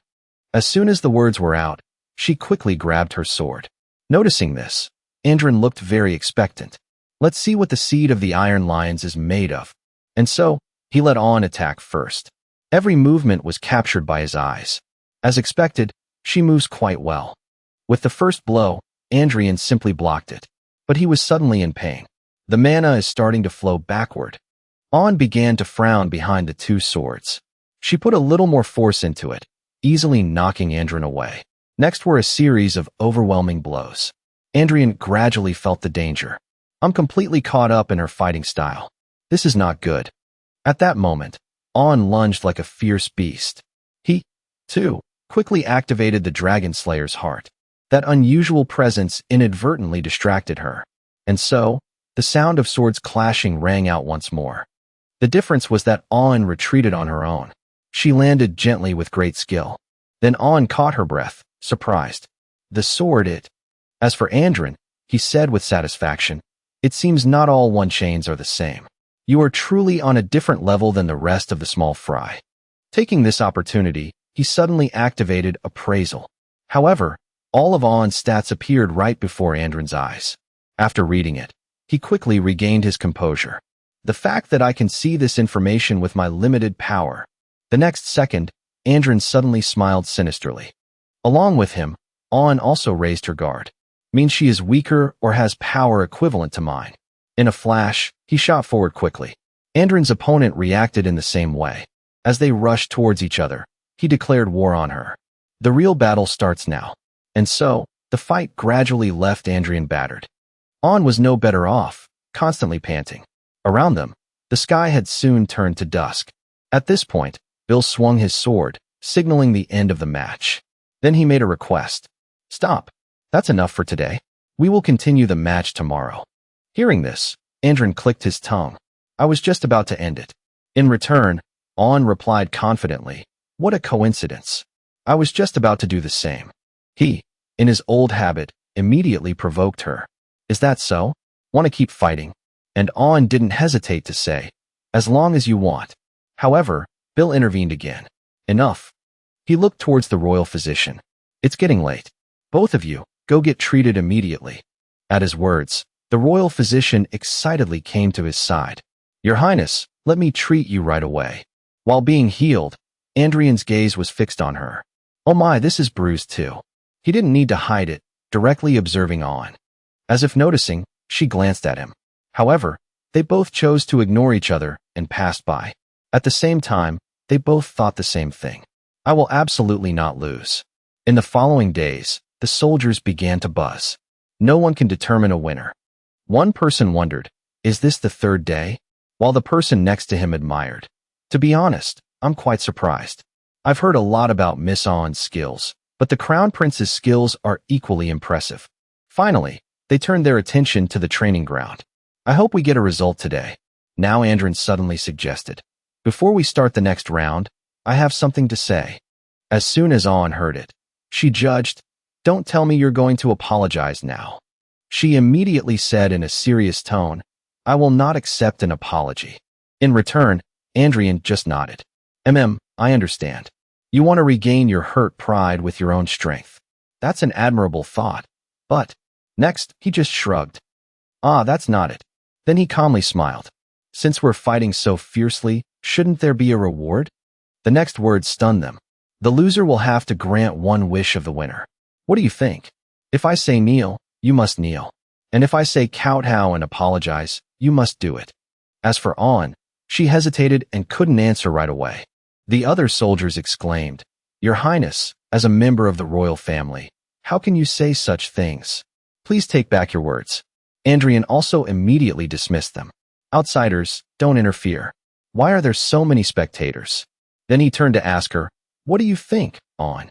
As soon as the words were out, she quickly grabbed her sword. Noticing this, Andrin looked very expectant. Let's see what the seed of the Iron Lions is made of. And so, he let On attack first. Every movement was captured by his eyes. As expected, she moves quite well. With the first blow, Andrian simply blocked it. But he was suddenly in pain. The mana is starting to flow backward. On began to frown behind the two swords. She put a little more force into it, easily knocking Andrin away. Next were a series of overwhelming blows. Andrian gradually felt the danger. I'm completely caught up in her fighting style. This is not good. At that moment, On lunged like a fierce beast. He, too, quickly activated the Dragon Slayer's heart. That unusual presence inadvertently distracted her. And so, the sound of swords clashing rang out once more. The difference was that On retreated on her own. She landed gently with great skill. Then On caught her breath, surprised. The sword it. As for Andrin, he said with satisfaction, It seems not all one chains are the same. You are truly on a different level than the rest of the small fry. Taking this opportunity, he suddenly activated Appraisal. However, all of On's stats appeared right before Andrin's eyes. After reading it, he quickly regained his composure. The fact that I can see this information with my limited power. The next second, Andrin suddenly smiled sinisterly. Along with him, On also raised her guard. Means she is weaker or has power equivalent to mine. In a flash, he shot forward quickly. Andrin's opponent reacted in the same way. As they rushed towards each other, he declared war on her. The real battle starts now. And so, the fight gradually left Andrian battered. On was no better off, constantly panting. Around them, the sky had soon turned to dusk. At this point, Bill swung his sword, signaling the end of the match. Then he made a request. Stop. That's enough for today. We will continue the match tomorrow. Hearing this, Andrin clicked his tongue. I was just about to end it. In return, On replied confidently, What a coincidence. I was just about to do the same. He, in his old habit, immediately provoked her. Is that so? Want to keep fighting? And On didn't hesitate to say, As long as you want. However, Bill intervened again. Enough. He looked towards the royal physician. It's getting late. Both of you, go get treated immediately. At his words, the royal physician excitedly came to his side. Your Highness, let me treat you right away. While being healed, Andrian's gaze was fixed on her. Oh my, this is bruised too. He didn't need to hide it, directly observing On. As if noticing, she glanced at him. However, they both chose to ignore each other and passed by. At the same time, they both thought the same thing. I will absolutely not lose. In the following days, the soldiers began to buzz. No one can determine a winner. One person wondered, is this the third day? While the person next to him admired. To be honest, I'm quite surprised. I've heard a lot about Miss On's skills, but the Crown Prince's skills are equally impressive. Finally, they turned their attention to the training ground. I hope we get a result today. Now Andrin suddenly suggested. Before we start the next round, I have something to say. As soon as On heard it, she judged, "Don't tell me you're going to apologize now." She immediately said in a serious tone, "I will not accept an apology." In return, Andrian just nodded. I understand. You want to regain your hurt pride with your own strength. That's an admirable thought. But, next, he just shrugged. That's not it. Then he calmly smiled. Since we're fighting so fiercely, shouldn't there be a reward? The next word stunned them. The loser will have to grant one wish of the winner. What do you think? If I say kneel, you must kneel. And if I say kowtow and apologize, you must do it. As for On, she hesitated and couldn't answer right away. The other soldiers exclaimed, "Your Highness, as a member of the royal family, how can you say such things? Please take back your words." Andrian also immediately dismissed them. "Outsiders, don't interfere. Why are there so many spectators?" Then he turned to ask her, "What do you think, On?"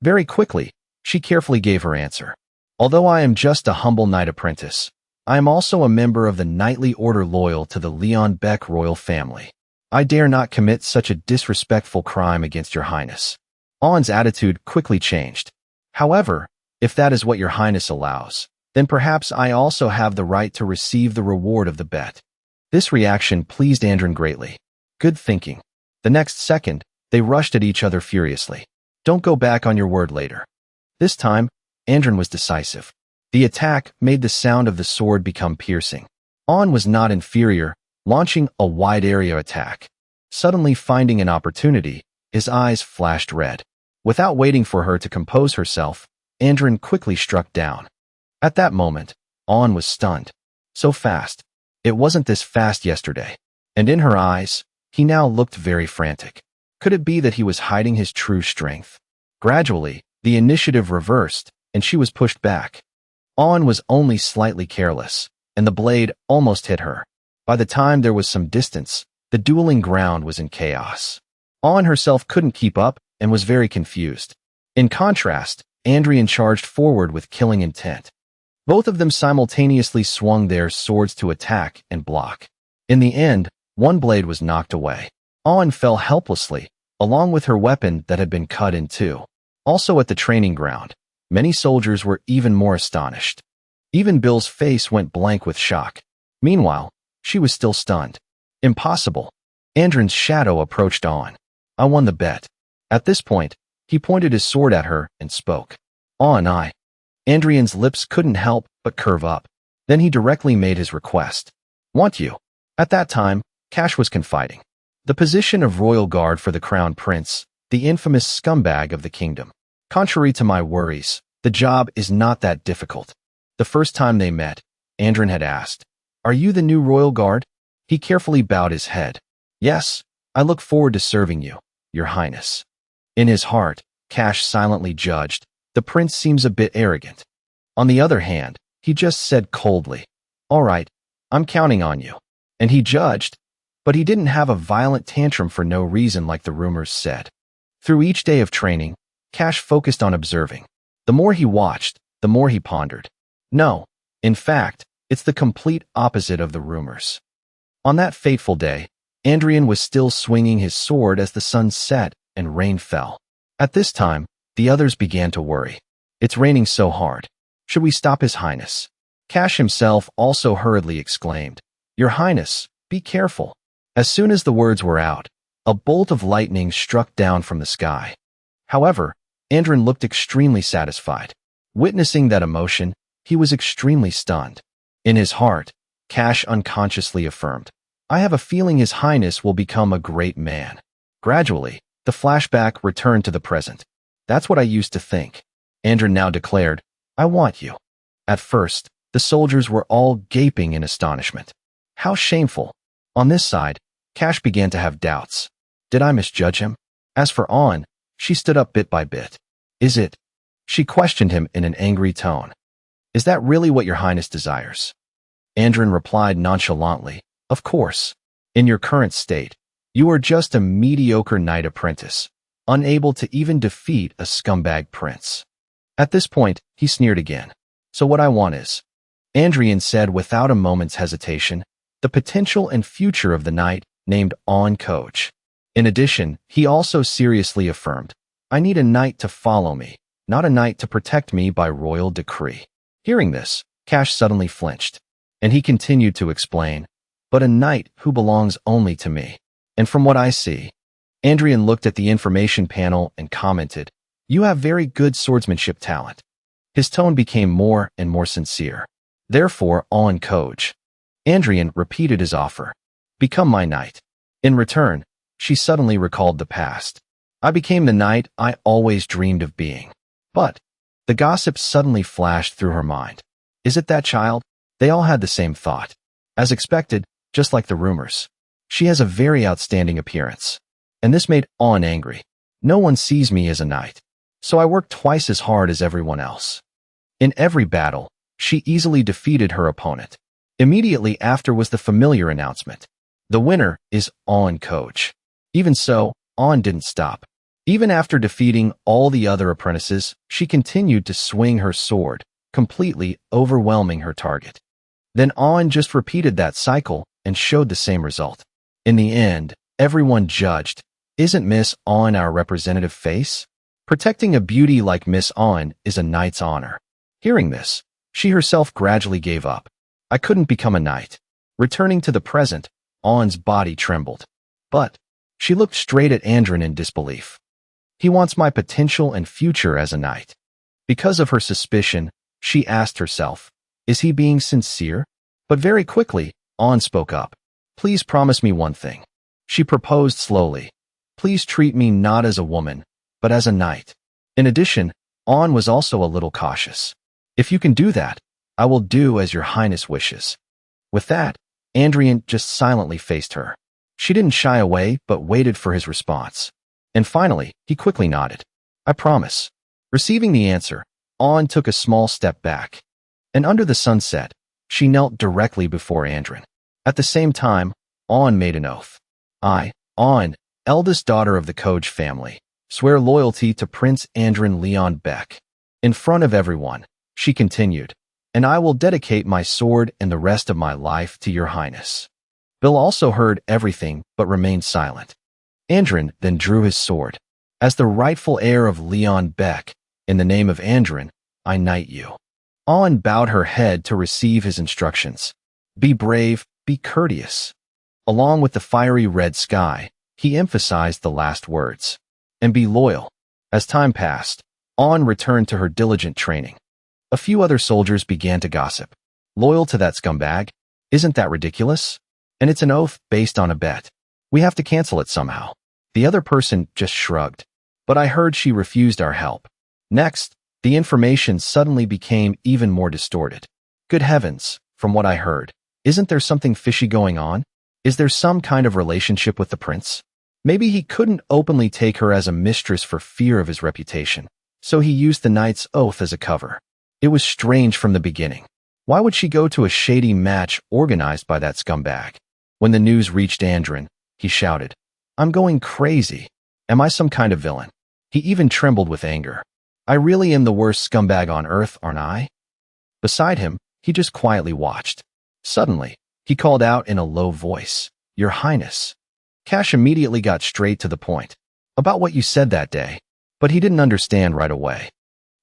Very quickly, she carefully gave her answer. "Although I am just a humble knight apprentice, I am also a member of the knightly order loyal to the Leon Beck royal family. I dare not commit such a disrespectful crime against your Highness." On's attitude quickly changed. "However, if that is what your Highness allows, then perhaps I also have the right to receive the reward of the bet." This reaction pleased Andrin greatly. Good thinking. The next second, they rushed at each other furiously. "Don't go back on your word later." This time, Andrin was decisive. The attack made the sound of the sword become piercing. On was not inferior, launching a wide-area attack. Suddenly finding an opportunity, his eyes flashed red. Without waiting for her to compose herself, Andrin quickly struck down. At that moment, On was stunned. So fast. It wasn't this fast yesterday. And in her eyes, he now looked very frantic. Could it be that he was hiding his true strength? Gradually, the initiative reversed, and she was pushed back. On was only slightly careless, and the blade almost hit her. By the time there was some distance, the dueling ground was in chaos. On herself couldn't keep up and was very confused. In contrast, Andrian charged forward with killing intent. Both of them simultaneously swung their swords to attack and block. In the end, one blade was knocked away. On fell helplessly, along with her weapon that had been cut in two. Also at the training ground, many soldiers were even more astonished. Even Bill's face went blank with shock. Meanwhile, she was still stunned. Impossible. Andrin's shadow approached On. "I won the bet." At this point, he pointed his sword at her and spoke. "On, I." Andrian's lips couldn't help but curve up. Then he directly made his request. "Want you?" At that time, Cash was confiding. The position of royal guard for the crown prince, the infamous scumbag of the kingdom. Contrary to my worries, the job is not that difficult. The first time they met, Andrin had asked, "Are you the new royal guard?" He carefully bowed his head. "Yes, I look forward to serving you, your Highness." In his heart, Cash silently judged, the prince seems a bit arrogant. On the other hand, he just said coldly, "All right, I'm counting on you." And he judged, but he didn't have a violent tantrum for no reason like the rumors said. Through each day of training, Cash focused on observing. The more he watched, the more he pondered. No, in fact, it's the complete opposite of the rumors. On that fateful day, Andrian was still swinging his sword as the sun set and rain fell. At this time, the others began to worry. "It's raining so hard. Should we stop His Highness?" Cash himself also hurriedly exclaimed, "Your Highness, be careful." As soon as the words were out, a bolt of lightning struck down from the sky. However, Andrin looked extremely satisfied. Witnessing that emotion, he was extremely stunned. In his heart, Cash unconsciously affirmed, "I have a feeling His Highness will become a great man." Gradually, the flashback returned to the present. "That's what I used to think." Andrin now declared, "I want you." At first, the soldiers were all gaping in astonishment. How shameful. On this side, Cash began to have doubts. Did I misjudge him? As for On, she stood up bit by bit. "Is it?" She questioned him in an angry tone. "Is that really what your Highness desires?" Andrin replied nonchalantly, "Of course. In your current state, you are just a mediocre knight apprentice, unable to even defeat a scumbag prince. At this point, he sneered again. So what I want is, Andrian said without a moment's hesitation, the potential and future of the knight named Coach. In addition, he also seriously affirmed, I need a knight to follow me, not a knight to protect me by royal decree. Hearing this, Cash suddenly flinched, and he continued to explain, but a knight who belongs only to me. And from what I see, Andrian looked at the information panel and commented, you have very good swordsmanship talent. His tone became more and more sincere. Therefore, Coach. Andrian repeated his offer. Become my knight. In return, she suddenly recalled the past. I became the knight I always dreamed of being. But the gossip suddenly flashed through her mind. Is it that child? They all had the same thought. As expected, just like the rumors. She has a very outstanding appearance. And this made angry. No one sees me as a knight. So I work twice as hard as everyone else. In every battle, she easily defeated her opponent. Immediately after was the familiar announcement. The winner is Coach. Even so, didn't stop. Even after defeating all the other apprentices, she continued to swing her sword, completely overwhelming her target. Then just repeated that cycle and showed the same result. In the end, everyone judged, isn't Miss our representative face? Protecting a beauty like Miss is a knight's honor. Hearing this, she herself gradually gave up. I couldn't become a knight. Returning to the present, On's body trembled. But she looked straight at Andrin in disbelief. He wants my potential and future as a knight. Because of her suspicion, she asked herself, is he being sincere? But very quickly, spoke up. Please promise me one thing. She proposed slowly. Please treat me not as a woman, but as a knight. In addition, was also a little cautious. If you can do that, I will do as your highness wishes. With that, Andrian just silently faced her. She didn't shy away but waited for his response. And finally, he quickly nodded. I promise. Receiving the answer, took a small step back. And under the sunset, she knelt directly before Andrin. At the same time, made an oath. I, eldest daughter of the Koj family, swear loyalty to Prince Andrin Leon Beck. In front of everyone, she continued, and I will dedicate my sword and the rest of my life to your highness. Bill also heard everything but remained silent. Andrin then drew his sword. As the rightful heir of Leon Beck, in the name of Andrin, I knight you. Bowed her head to receive his instructions. Be brave, be courteous. Along with the fiery red sky, he emphasized the last words. And be loyal. As time passed, returned to her diligent training. A few other soldiers began to gossip. Loyal to that scumbag? Isn't that ridiculous? And it's an oath based on a bet. We have to cancel it somehow. The other person just shrugged. But I heard she refused our help. Next, the information suddenly became even more distorted. Good heavens, from what I heard, isn't there something fishy going on? Is there some kind of relationship with the prince? Maybe he couldn't openly take her as a mistress for fear of his reputation, so he used the knight's oath as a cover. It was strange from the beginning. Why would she go to a shady match organized by that scumbag? When the news reached Andrin, he shouted, I'm going crazy. Am I some kind of villain? He even trembled with anger. I really am the worst scumbag on earth, aren't I? Beside him, he just quietly watched. Suddenly, he called out in a low voice, Your Highness. Cash immediately got straight to the point. About what you said that day. But he didn't understand right away.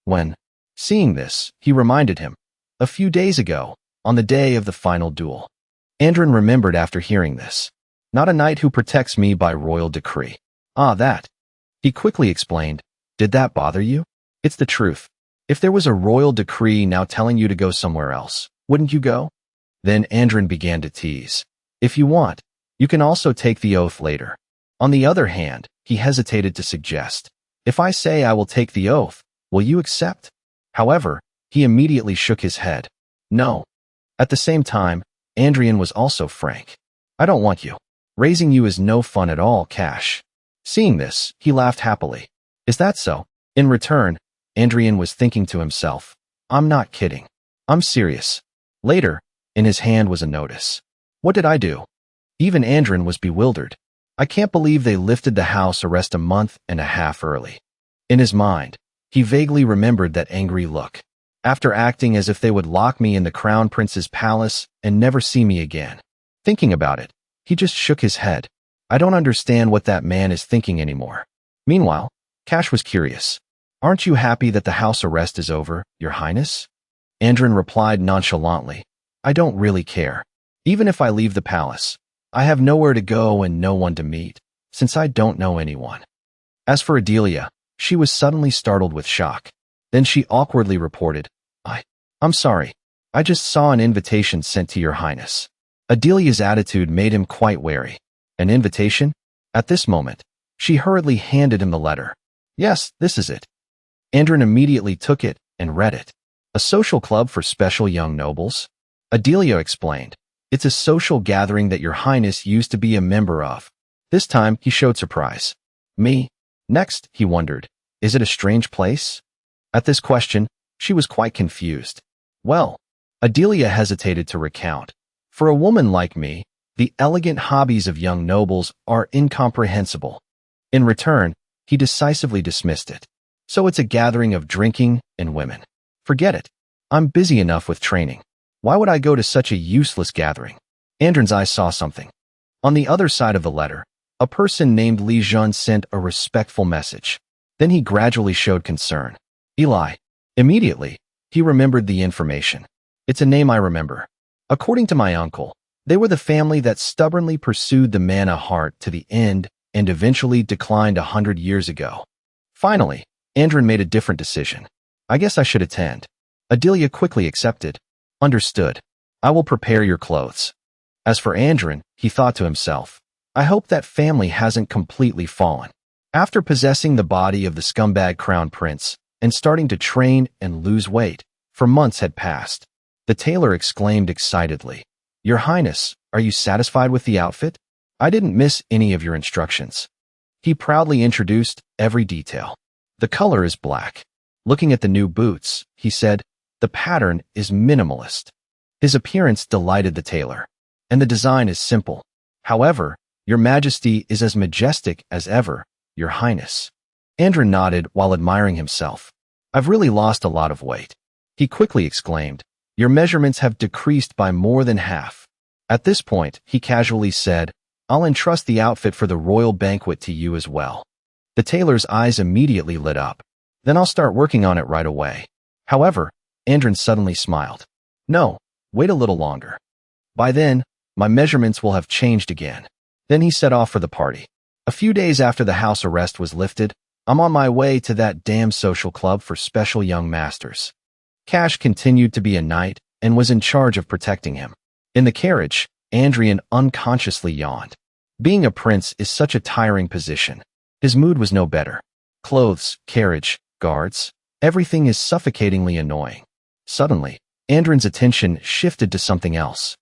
When, seeing this, he reminded him. A few days ago, on the day of the final duel. Andrin remembered after hearing this. Not a knight who protects me by royal decree. That. He quickly explained. Did that bother you? It's the truth. If there was a royal decree now telling you to go somewhere else, wouldn't you go? Then Andrin began to tease. If you want, you can also take the oath later. On the other hand, he hesitated to suggest. If I say I will take the oath, will you accept? However, he immediately shook his head. No. At the same time, Andrian was also frank. I don't want you. Raising you is no fun at all, Cash. Seeing this, he laughed happily. Is that so? In return, Andrian was thinking to himself, I'm not kidding. I'm serious. Later, in his hand was a notice. What did I do? Even Andrin was bewildered. I can't believe they lifted the house arrest a month and a half early. In his mind, he vaguely remembered that angry look. After acting as if they would lock me in the crown prince's palace and never see me again. Thinking about it, he just shook his head. I don't understand what that man is thinking anymore. Meanwhile, Cash was curious. Aren't you happy that the house arrest is over, Your Highness? Andrin replied nonchalantly. I don't really care. Even if I leave the palace, I have nowhere to go and no one to meet, since I don't know anyone. As for Adilia, she was suddenly startled with shock. Then she awkwardly reported, I'm sorry. I just saw an invitation sent to Your Highness. Adelia's attitude made him quite wary. An invitation? At this moment, she hurriedly handed him the letter. Yes, this is it. Andrin immediately took it and read it. A social club for special young nobles? Adilia explained. It's a social gathering that Your Highness used to be a member of. This time, he showed surprise. Me? Next, he wondered. Is it a strange place? At this question, she was quite confused. Well, Adilia hesitated to recount. For a woman like me, the elegant hobbies of young nobles are incomprehensible. In return, he decisively dismissed it. So it's a gathering of drinking and women. Forget it. I'm busy enough with training. Why would I go to such a useless gathering? Andrin's eyes saw something. On the other side of the letter, a person named Li Jun sent a respectful message. Then he gradually showed concern. Eli. Immediately, he remembered the information. It's a name I remember. According to my uncle, they were the family that stubbornly pursued the mana heart to the end and eventually declined 100 years ago. Finally, Andrin made a different decision. I guess I should attend. Adilia quickly accepted. Understood. I will prepare your clothes. As for Andrin, he thought to himself, I hope that family hasn't completely fallen. After possessing the body of the scumbag crown prince and starting to train and lose weight, for months had passed. The tailor exclaimed excitedly, Your Highness, are you satisfied with the outfit? I didn't miss any of your instructions. He proudly introduced every detail. The color is black. Looking at the new boots, he said, the pattern is minimalist. His appearance delighted the tailor. And the design is simple. However, Your Majesty is as majestic as ever, Your Highness. Andrin nodded while admiring himself. I've really lost a lot of weight. He quickly exclaimed, Your measurements have decreased by more than half. At this point, he casually said, I'll entrust the outfit for the royal banquet to you as well. The tailor's eyes immediately lit up. Then I'll start working on it right away. However, Andrin suddenly smiled. No, wait a little longer. By then, my measurements will have changed again. Then he set off for the party. A few days after the house arrest was lifted, I'm on my way to that damn social club for special young masters. Cash continued to be a knight and was in charge of protecting him. In the carriage, Andrian unconsciously yawned. Being a prince is such a tiring position. His mood was no better. Clothes, carriage, guards, everything is suffocatingly annoying. Suddenly, Andrin's attention shifted to something else.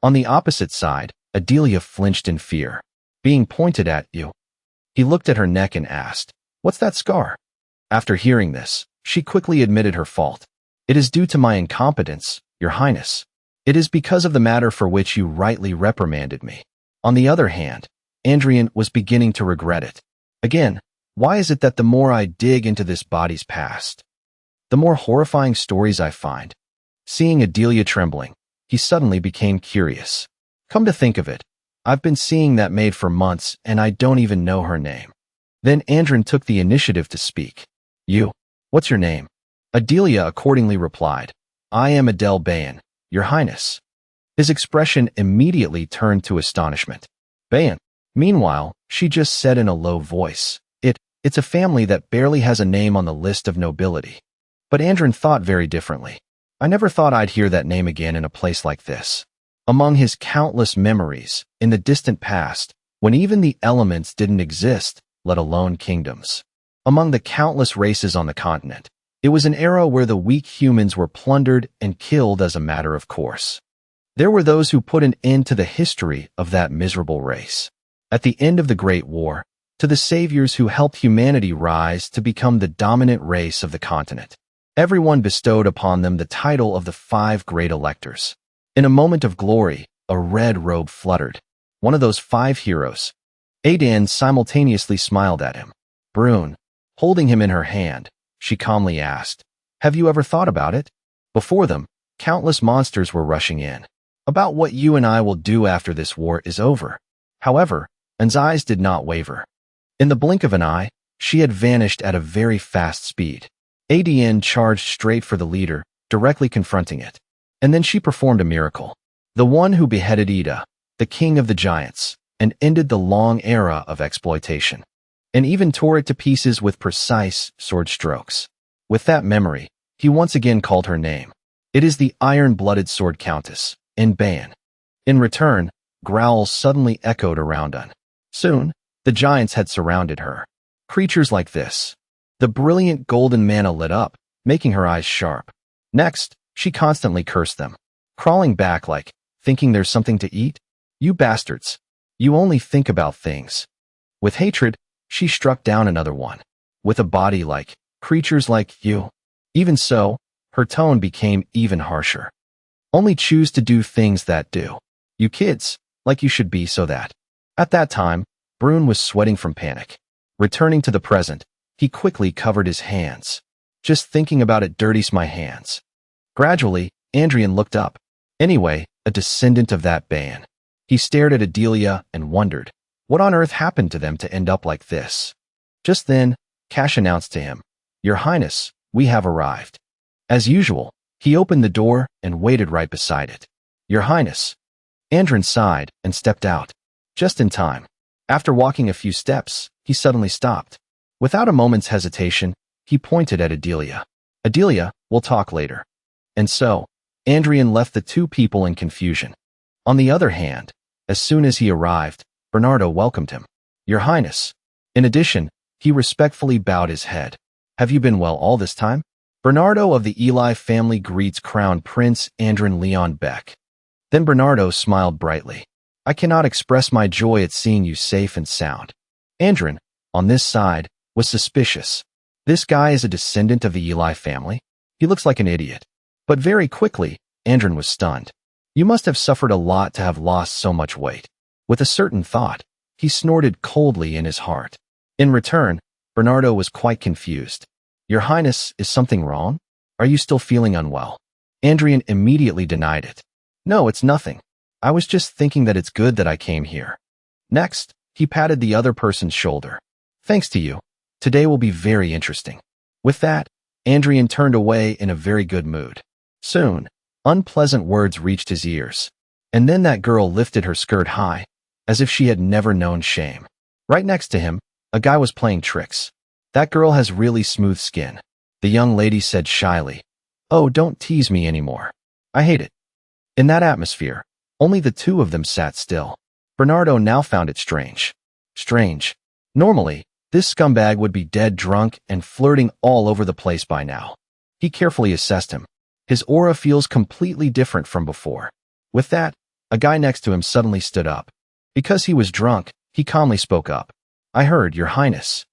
On the opposite side, Adilia flinched in fear. Being pointed at you. He looked at her neck and asked, What's that scar? After hearing this, she quickly admitted her fault. It is due to my incompetence, Your Highness. It is because of the matter for which you rightly reprimanded me. On the other hand, Andrian was beginning to regret it. Again, why is it that the more I dig into this body's past, the more horrifying stories I find? Seeing Adilia trembling, he suddenly became curious. Come to think of it, I've been seeing that maid for months and I don't even know her name. Then Andrin took the initiative to speak. You, what's your name? Adilia accordingly replied, I am Adele Bayan, Your Highness. His expression immediately turned to astonishment. Bayan. Meanwhile, she just said in a low voice, It's a family that barely has a name on the list of nobility. But Andrin thought very differently. I never thought I'd hear that name again in a place like this. Among his countless memories, in the distant past, when even the elements didn't exist, let alone kingdoms. Among the countless races on the continent, it was an era where the weak humans were plundered and killed as a matter of course. There were those who put an end to the history of that miserable race. At the end of the Great War, to the saviors who helped humanity rise to become the dominant race of the continent. Everyone bestowed upon them the title of the 5 great electors. In a moment of glory, a red robe fluttered. One of those 5 heroes. Adan simultaneously smiled at him. Brune, holding him in her hand, she calmly asked, "Have you ever thought about it?" Before them, countless monsters were rushing in. "About what you and I will do after this war is over." However, An's eyes did not waver. In the blink of an eye, she had vanished at a very fast speed. Adn charged straight for the leader, directly confronting it. And then she performed a miracle. The one who beheaded Ida, the king of the giants, and ended the long era of exploitation. And even tore it to pieces with precise sword strokes. With that memory, he once again called her name. It is the iron-blooded sword countess, Ban. In return, growls suddenly echoed around An. Soon, the giants had surrounded her. Creatures like this. The brilliant golden mana lit up, making her eyes sharp. Next, she constantly cursed them, crawling back like, "Thinking there's something to eat? You bastards. You only think about things." With hatred, she struck down another one. With a body like, "Creatures like you." Even so, her tone became even harsher. "Only choose to do things that do. You kids, like you should be so that." At that time, Brune was sweating from panic. Returning to the present, he quickly covered his hands. "Just thinking about it dirties my hands." Gradually, Andrian looked up. Anyway, a descendant of that ban. He stared at Adilia and wondered, what on earth happened to them to end up like this? Just then, Cash announced to him, "Your Highness, we have arrived." As usual, he opened the door and waited right beside it. "Your Highness." Andrian sighed and stepped out. Just in time. After walking a few steps, he suddenly stopped. Without a moment's hesitation, he pointed at Adilia. "Adilia, we'll talk later." And so, Andrian left the two people in confusion. On the other hand, as soon as he arrived, Bernardo welcomed him. "Your Highness." In addition, he respectfully bowed his head. "Have you been well all this time?" Bernardo of the Eli family greets Crown Prince Andrian Leon Beck. Then Bernardo smiled brightly. "I cannot express my joy at seeing you safe and sound." Andrian, on this side, was suspicious. This guy is a descendant of the Eli family? He looks like an idiot. But very quickly, Andrian was stunned. "You must have suffered a lot to have lost so much weight." With a certain thought, he snorted coldly in his heart. In return, Bernardo was quite confused. "Your Highness, is something wrong? Are you still feeling unwell?" Andrian immediately denied it. "No, it's nothing. I was just thinking that it's good that I came here." Next, he patted the other person's shoulder. "Thanks to you. Today will be very interesting." With that, Andrian turned away in a very good mood. Soon, unpleasant words reached his ears. And then that girl lifted her skirt high, as if she had never known shame. Right next to him, a guy was playing tricks. "That girl has really smooth skin," the young lady said shyly. "Oh, don't tease me anymore. I hate it." In that atmosphere, only the two of them sat still. Bernardo now found it strange. Strange. Normally, this scumbag would be dead drunk and flirting all over the place by now. He carefully assessed him. His aura feels completely different from before. With that, a guy next to him suddenly stood up. Because he was drunk, he calmly spoke up. "I heard, Your Highness."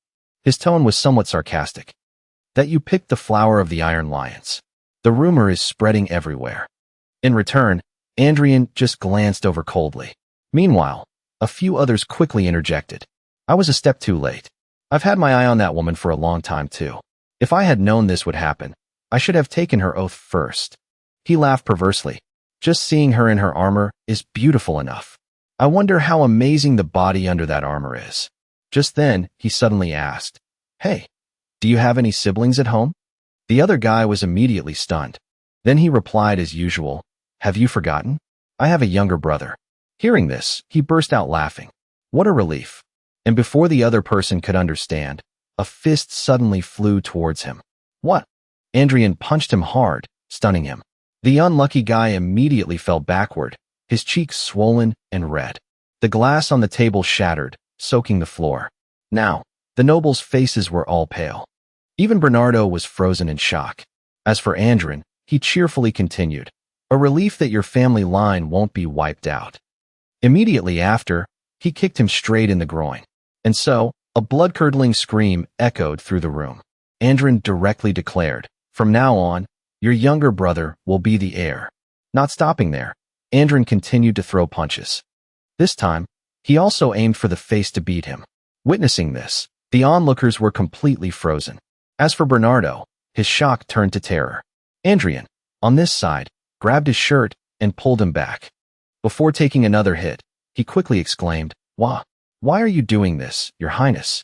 His tone was somewhat sarcastic. "That you picked the flower of the Iron Lions. The rumor is spreading everywhere." In return, Andrian just glanced over coldly. Meanwhile, a few others quickly interjected. "I was a step too late. I've had my eye on that woman for a long time too. If I had known this would happen, I should have taken her oath first." He laughed perversely. "Just seeing her in her armor is beautiful enough. I wonder how amazing the body under that armor is." Just then, he suddenly asked, "Hey, do you have any siblings at home?" The other guy was immediately stunned. Then he replied as usual, "Have you forgotten? I have a younger brother." Hearing this, he burst out laughing. What a relief. And before the other person could understand, a fist suddenly flew towards him. "What?" Andrian punched him hard, stunning him. The unlucky guy immediately fell backward, his cheeks swollen and red. The glass on the table shattered, soaking the floor. Now, the nobles' faces were all pale. Even Bernardo was frozen in shock. As for Andrian, he cheerfully continued, "A relief that your family line won't be wiped out." Immediately after, he kicked him straight in the groin. And so, a blood-curdling scream echoed through the room. Andrian directly declared, "From now on, your younger brother will be the heir." Not stopping there, Andrian continued to throw punches. This time, He also aimed for the face to beat him. Witnessing this, the onlookers were completely frozen. As for Bernardo, his shock turned to terror. Andrian, on this side, grabbed his shirt and pulled him back. Before taking another hit, he quickly exclaimed, Why are you doing this, Your Highness?"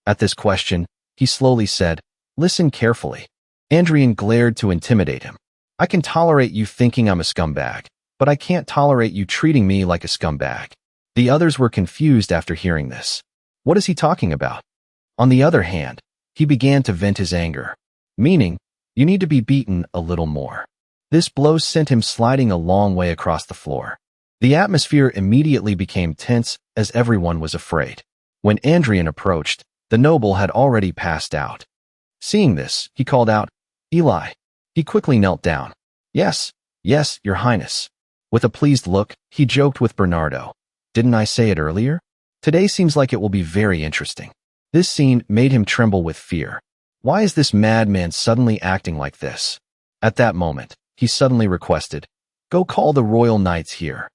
At this question, he slowly said, "Listen carefully." Andrian glared to intimidate him. "I can tolerate you thinking I'm a scumbag, but I can't tolerate you treating me like a scumbag." The others were confused after hearing this. What is he talking about? On the other hand, he began to vent his anger, meaning, "You need to be beaten a little more." This blow sent him sliding a long way across the floor. The atmosphere immediately became tense as everyone was afraid. When Andrian approached, the noble had already passed out. Seeing this, he called out, "Eli." He quickly knelt down. Yes, Your Highness." With a pleased look, he joked with Bernardo. "Didn't I say it earlier? Today seems like it will be very interesting." This scene made him tremble with fear. Why is this madman suddenly acting like this? At that moment, he suddenly requested, "Go call the royal knights here."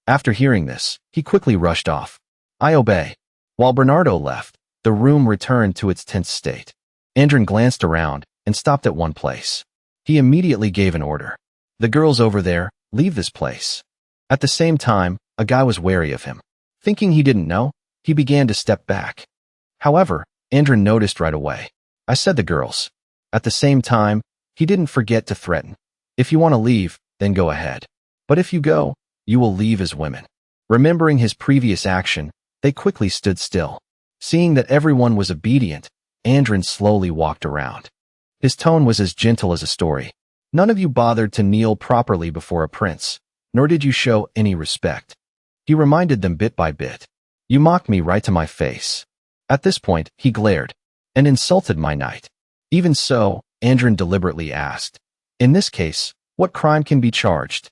After hearing this, he quickly rushed off. "I obey." While Bernardo left, the room returned to its tense state. Andrian glanced around and stopped at one place. He immediately gave an order. "The girls over there, leave this place." At the same time, a guy was wary of him. Thinking he didn't know, he began to step back. However, Andrian noticed right away. "I said the girls." At the same time, he didn't forget to threaten. "If you want to leave, then go ahead. But if you go, you will leave as women." Remembering his previous action, they quickly stood still. Seeing that everyone was obedient, Andrian slowly walked around. His tone was as gentle as a story. "None of you bothered to kneel properly before a prince, nor did you show any respect." He reminded them bit by bit. "You mocked me right to my face." At this point, he glared and insulted my knight. Even so, Andrian deliberately asked, "In this case, what crime can be charged?"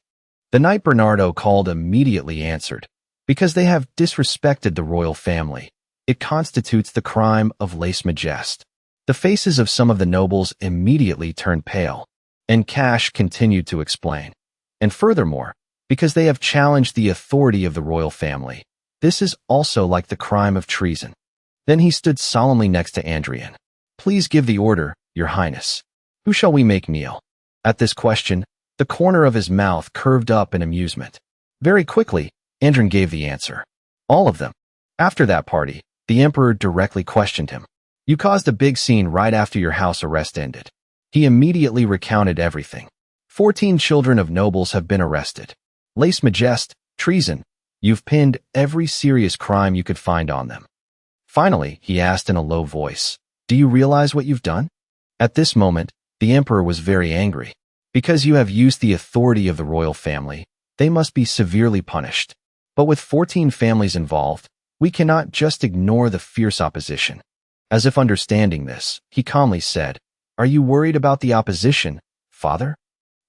The knight Bernardo called immediately answered, "Because they have disrespected the royal family. It constitutes the crime of lèse majesté." The faces of some of the nobles immediately turned pale, and Cash continued to explain. "And furthermore, because they have challenged the authority of the royal family, this is also like the crime of treason." Then he stood solemnly next to Andrian. "Please give the order, Your Highness. Who shall we make kneel?" At this question, the corner of his mouth curved up in amusement. Very quickly, Andrian gave the answer. "All of them." After that party, the emperor directly questioned him. "You caused a big scene right after your house arrest ended." He immediately recounted everything. 14 children of nobles have been arrested. Lèse majesté, treason. You've pinned every serious crime you could find on them. Finally, he asked in a low voice, "Do you realize what you've done?" At this moment, the emperor was very angry. "Because you have used the authority of the royal family, they must be severely punished. But with 14 families involved, we cannot just ignore the fierce opposition." As if understanding this, he calmly said, "Are you worried about the opposition, father?"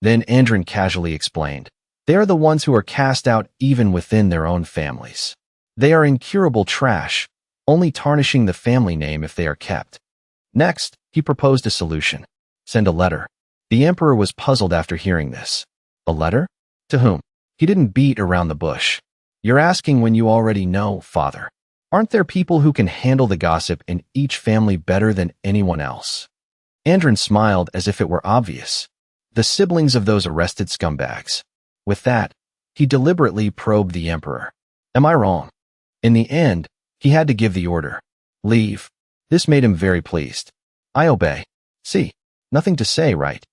Then Andrian casually explained, "They are the ones who are cast out even within their own families. They are incurable trash, only tarnishing the family name if they are kept." Next, he proposed a solution. Send a letter. The emperor was puzzled after hearing this. A letter? To whom? He didn't beat around the bush. "You're asking when you already know, father. Aren't there people who can handle the gossip in each family better than anyone else?" Andrian smiled as if it were obvious. The siblings of those arrested scumbags. With that, he deliberately probed the emperor. "Am I wrong?" In the end, he had to give the order. "Leave." This made him very pleased. "I obey." See, nothing to say, right?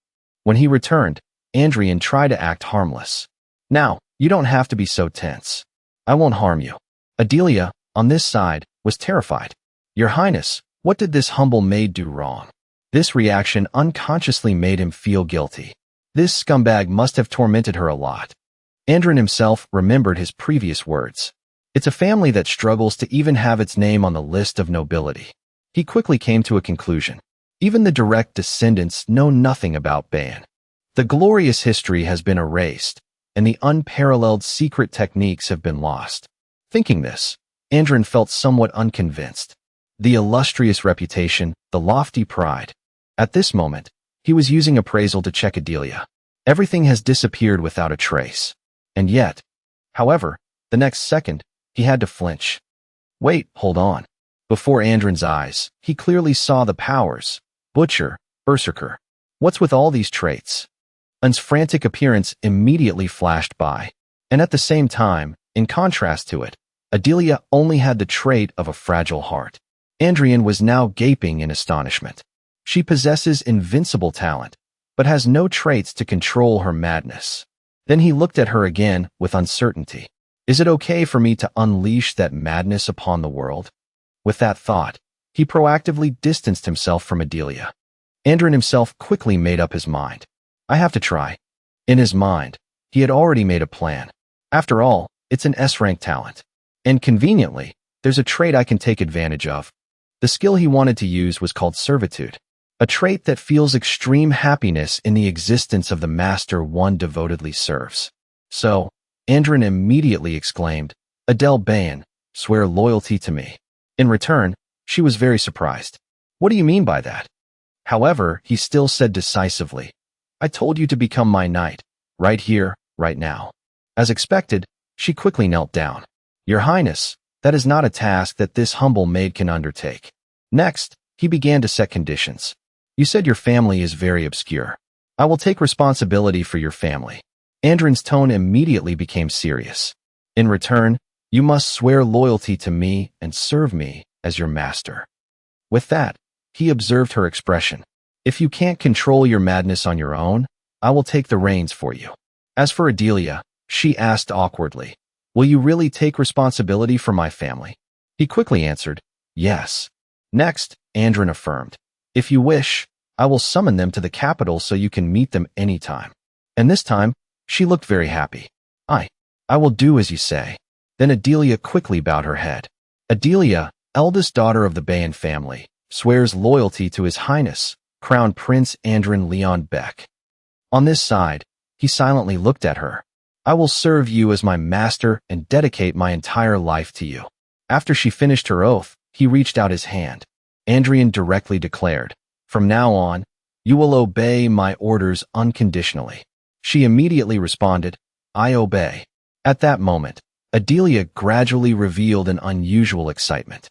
When he returned, Andrian tried to act harmless. "Now, you don't have to be so tense. I won't harm you." Adilia, on this side, was terrified. "Your Highness, what did this humble maid do wrong?" This reaction unconsciously made him feel guilty. This scumbag must have tormented her a lot. Andrian himself remembered his previous words. It's a family that struggles to even have its name on the list of nobility. He quickly came to a conclusion. Even the direct descendants know nothing about Ban. The glorious history has been erased, and the unparalleled secret techniques have been lost. Thinking this, Andrian felt somewhat unconvinced. The illustrious reputation, the lofty pride. At this moment, he was using appraisal to check Adilia. Everything has disappeared without a trace. And yet, however, the next second, He had to flinch. Wait, hold on. Before Andrin's eyes, he clearly saw the powers. Butcher, Berserker. What's with all these traits? An's frantic appearance immediately flashed by. And at the same time, in contrast to it, Adilia only had the trait of a fragile heart. Andrian was now gaping in astonishment. She possesses invincible talent, but has no traits to control her madness. Then he looked at her again with uncertainty. Is it okay for me to unleash that madness upon the world? With that thought, he proactively distanced himself from Adilia. Andrin himself quickly made up his mind. I have to try. In his mind, he had already made a plan. After all, it's an S-rank talent. And conveniently, there's a trait I can take advantage of. The skill he wanted to use was called servitude, a trait that feels extreme happiness in the existence of the master one devotedly serves. So, Andrin immediately exclaimed, Adele Bayan, swear loyalty to me. In return, she was very surprised. What do you mean by that? However, he still said decisively, I told you to become my knight, right here, right now. As expected, she quickly knelt down. Your Highness, that is not a task that this humble maid can undertake. Next, he began to set conditions. You said your family is very obscure. I will take responsibility for your family. Andrin's tone immediately became serious. In return, you must swear loyalty to me and serve me as your master. With that, he observed her expression. If you can't control your madness on your own, I will take the reins for you. As for Adilia, she asked awkwardly, will you really take responsibility for my family? He quickly answered, yes. Next, Andrin affirmed, if you wish, I will summon them to the capital so you can meet them anytime. And this time, she looked very happy. I will do as you say. Then Adilia quickly bowed her head. Adilia, eldest daughter of the Bayan family, swears loyalty to His Highness, Crown Prince Andrin Leon Beck. On this side, he silently looked at her. I will serve you as my master and dedicate my entire life to you. After she finished her oath, he reached out his hand. Andrian directly declared, from now on, you will obey my orders unconditionally. She immediately responded, I obey. At that moment, Adilia gradually revealed an unusual excitement.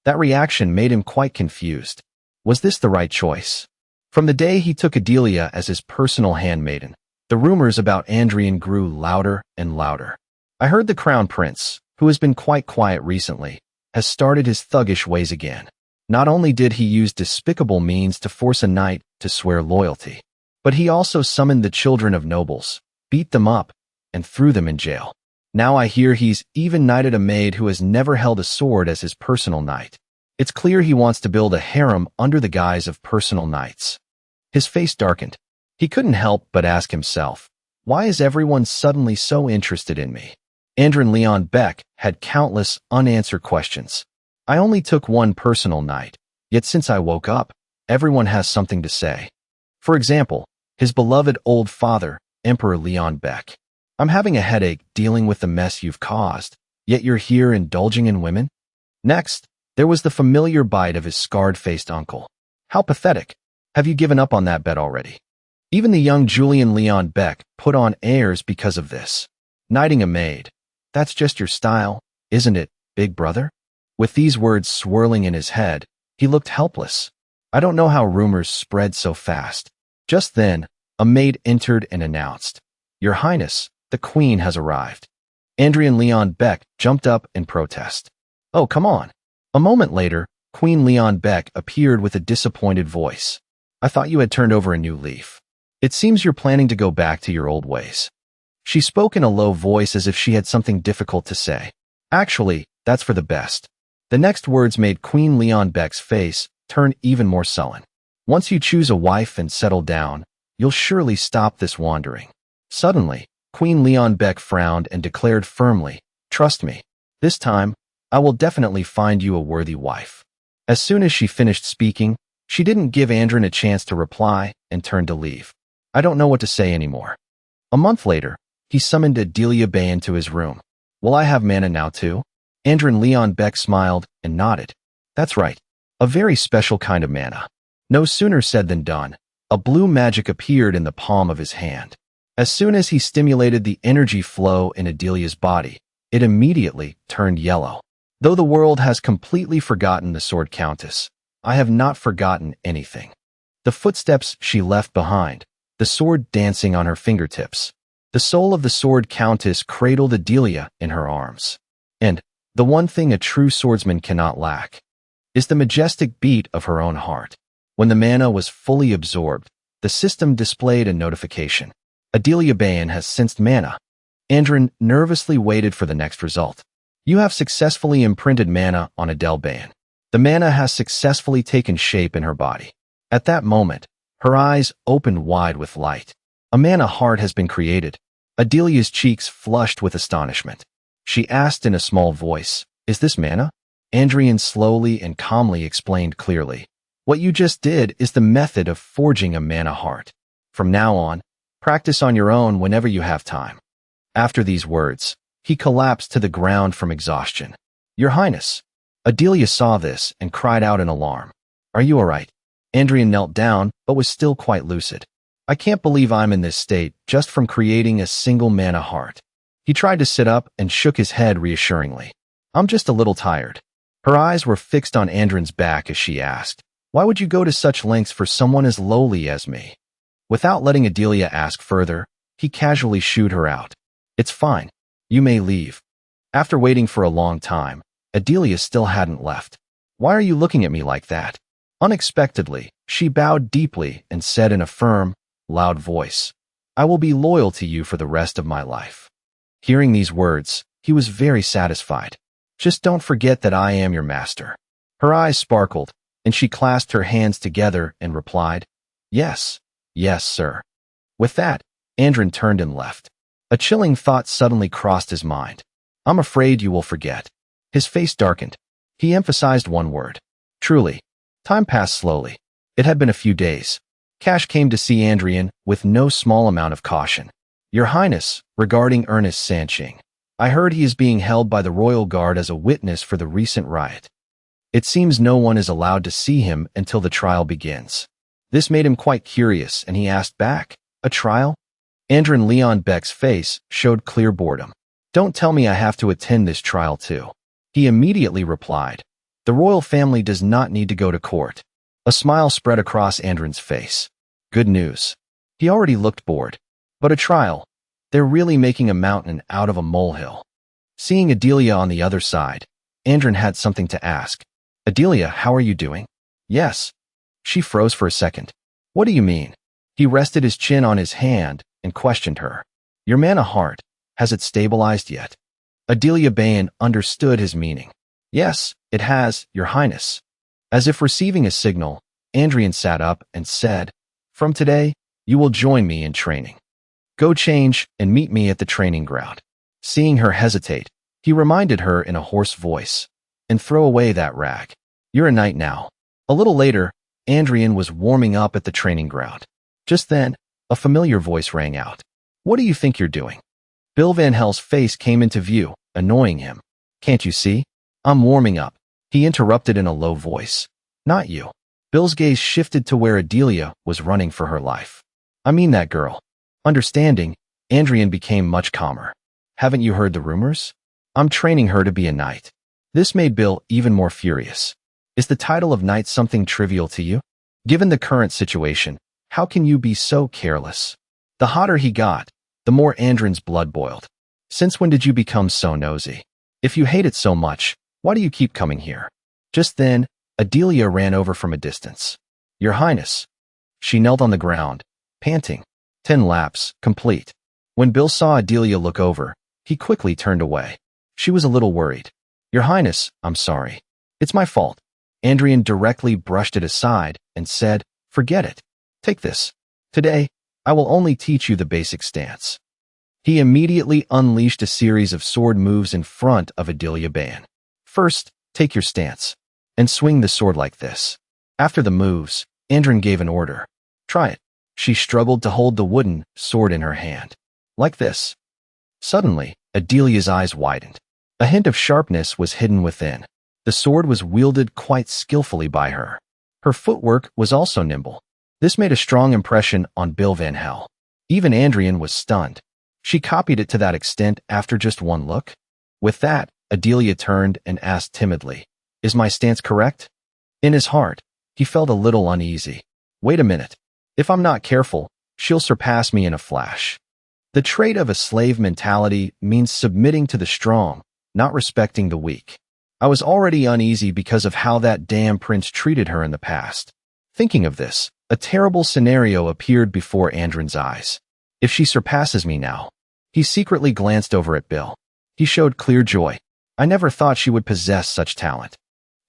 That reaction made him quite confused. Was this the right choice? From the day he took Adilia as his personal handmaiden, the rumors about Andrian grew louder and louder. I heard the Crown Prince, who has been quite quiet recently, has started his thuggish ways again. Not only did he use despicable means to force a knight to swear loyalty, but he also summoned the children of nobles, beat them up, and threw them in jail. Now I hear he's even knighted a maid who has never held a sword as his personal knight. It's clear he wants to build a harem under the guise of personal knights. His face darkened. He couldn't help but ask himself, why is everyone suddenly so interested in me? Andrin Leon Beck had countless unanswered questions. I only took one personal knight, yet since I woke up, everyone has something to say. For example, his beloved old father, Emperor Leon Beck. I'm having a headache dealing with the mess you've caused, yet you're here indulging in women? Next, there was the familiar bite of his scarred-faced uncle. How pathetic. Have you given up on that bet already? Even the young Julian Leon Beck put on airs because of this. Knighting a maid. That's just your style, isn't it, big brother? With these words swirling in his head, he looked helpless. I don't know how rumors spread so fast. Just then, a maid entered and announced, Your Highness, the Queen has arrived. Andrian Leon Beck jumped up in protest. Oh, come on. A moment later, Queen Leon Beck appeared with a disappointed voice. I thought you had turned over a new leaf. It seems you're planning to go back to your old ways. She spoke in a low voice as if she had something difficult to say. Actually, that's for the best. The next words made Queen Leon Beck's face turn even more sullen. Once you choose a wife and settle down, you'll surely stop this wandering. Suddenly, Queen Leon Beck frowned and declared firmly, Trust me, this time, I will definitely find you a worthy wife. As soon as she finished speaking, she didn't give Andrin a chance to reply and turned to leave. I don't know what to say anymore. A month later, he summoned Adilia Bayan to his room. Will I have mana now too? Andrin Leon Beck smiled and nodded. That's right. A very special kind of mana. No sooner said than done. A blue magic appeared in the palm of his hand. As soon as he stimulated the energy flow in Adilia's body, it immediately turned yellow. Though the world has completely forgotten the sword countess, I have not forgotten anything. The footsteps she left behind, the sword dancing on her fingertips. The soul of the sword countess cradled Adilia in her arms. And the one thing a true swordsman cannot lack is the majestic beat of her own heart. When the mana was fully absorbed, the system displayed a notification. Adilia Bayan has sensed mana. Andrin nervously waited for the next result. You have successfully imprinted mana on Adele Bayan. The mana has successfully taken shape in her body. At that moment, her eyes opened wide with light. A mana heart has been created. Adelia's cheeks flushed with astonishment. She asked in a small voice, "Is this mana?" Andrian slowly and calmly explained clearly. "What you just did is the method of forging a mana heart. From now on, practice on your own whenever you have time." After these words, he collapsed to the ground from exhaustion. "Your Highness." Adilia saw this and cried out in alarm. "Are you all right?" Andrian knelt down, but was still quite lucid. "I can't believe I'm in this state just from creating a single mana heart." He tried to sit up and shook his head reassuringly. "I'm just a little tired." Her eyes were fixed on Andrin's back as she asked, "Why would you go to such lengths for someone as lowly as me?" Without letting Adilia ask further, he casually shooed her out. "It's fine. You may leave." After waiting for a long time, Adilia still hadn't left. "Why are you looking at me like that?" Unexpectedly, she bowed deeply and said in a firm, loud voice, "I will be loyal to you for the rest of my life." Hearing these words, he was very satisfied. "Just don't forget that I am your master." Her eyes sparkled, and she clasped her hands together and replied, "Yes, yes, sir." With that, Andrin turned and left. A chilling thought suddenly crossed his mind. "I'm afraid you will forget." His face darkened. He emphasized one word. Truly. Time passed slowly. It had been a few days. Cash came to see Andrian with no small amount of caution. "Your Highness, regarding Ernest Sanching, I heard he is being held by the Royal Guard as a witness for the recent riot. It seems no one is allowed to see him until the trial begins." This made him quite curious, and he asked back, "A trial?" Andrin Leon Beck's face showed clear boredom. "Don't tell me I have to attend this trial too." He immediately replied, "The royal family does not need to go to court." A smile spread across Andrin's face. Good news. He already looked bored. But a trial? They're really making a mountain out of a molehill. Seeing Adilia on the other side, Andrin had something to ask. "Adilia, how are you doing?" "Yes." She froze for a second. "What do you mean?" He rested his chin on his hand and questioned her. "Your mana heart, has it stabilized yet?" Adilia Bayan understood his meaning. "Yes, it has, Your Highness." As if receiving a signal, Andrian sat up and said, "From today, you will join me in training. Go change and meet me at the training ground." Seeing her hesitate, he reminded her in a hoarse voice, "And throw away that rag. You're a knight now." A little later, Andrian was warming up at the training ground. Just then, a familiar voice rang out. "What do you think you're doing?" Bill Van Hell's face came into view, annoying him. "Can't you see? I'm warming up." He interrupted in a low voice. "Not you." Bill's gaze shifted to where Adilia was running for her life. "I mean that girl." Understanding, Andrian became much calmer. "Haven't you heard the rumors? I'm training her to be a knight." This made Bill even more furious. "Is the title of knight something trivial to you? Given the current situation, how can you be so careless?" The hotter he got, the more Andrin's blood boiled. "Since when did you become so nosy? If you hate it so much, why do you keep coming here?" Just then, Adilia ran over from a distance. "Your Highness." She knelt on the ground, panting. 10 laps, complete. When Bill saw Adilia look over, he quickly turned away. She was a little worried. "Your Highness, I'm sorry. It's my fault." Andrian directly brushed it aside and said, "Forget it. Take this. Today, I will only teach you the basic stance." He immediately unleashed a series of sword moves in front of Adilia Bayan. "First, take your stance, and swing the sword like this." After the moves, Andrin gave an order. "Try it." She struggled to hold the wooden sword in her hand. "Like this." Suddenly, Adelia's eyes widened. A hint of sharpness was hidden within. The sword was wielded quite skillfully by her. Her footwork was also nimble. This made a strong impression on Bill Van Hell. Even Andrian was stunned. She copied it to that extent after just one look? With that, Adilia turned and asked timidly, "Is my stance correct?" In his heart, he felt a little uneasy. Wait a minute. If I'm not careful, she'll surpass me in a flash. The trait of a slave mentality means submitting to the strong, not respecting the weak. I was already uneasy because of how that damn prince treated her in the past. Thinking of this, a terrible scenario appeared before Andrin's eyes. If she surpasses me now. He secretly glanced over at Bill. He showed clear joy. I never thought she would possess such talent.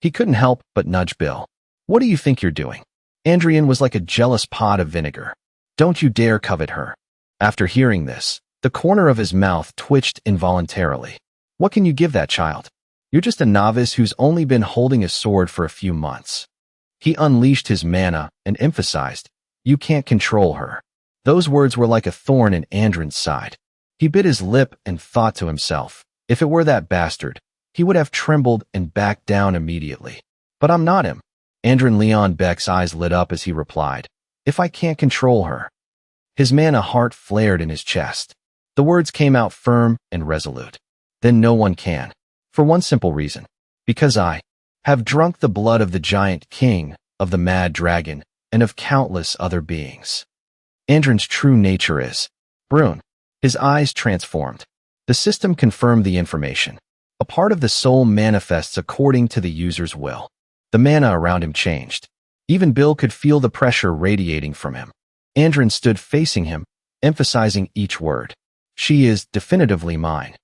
He couldn't help but nudge Bill. What do you think you're doing? Andrian was like a jealous pot of vinegar. Don't you dare covet her. After hearing this, the corner of his mouth twitched involuntarily. What can you give that child? You're just a novice who's only been holding a sword for a few months. He unleashed his mana and emphasized, you can't control her. Those words were like a thorn in Andrin's side. He bit his lip and thought to himself, if it were that bastard, he would have trembled and backed down immediately. But I'm not him. Andrin Leon Beck's eyes lit up as he replied, if I can't control her. His mana heart flared in his chest. The words came out firm and resolute. Then no one can. For one simple reason. Because I have drunk the blood of the giant king, of the mad dragon, and of countless other beings. Andrin's true nature is Brune. His eyes transformed. The system confirmed the information. A part of the soul manifests according to the user's will. The mana around him changed. Even Bill could feel the pressure radiating from him. Andrin stood facing him, emphasizing each word. She is definitively mine.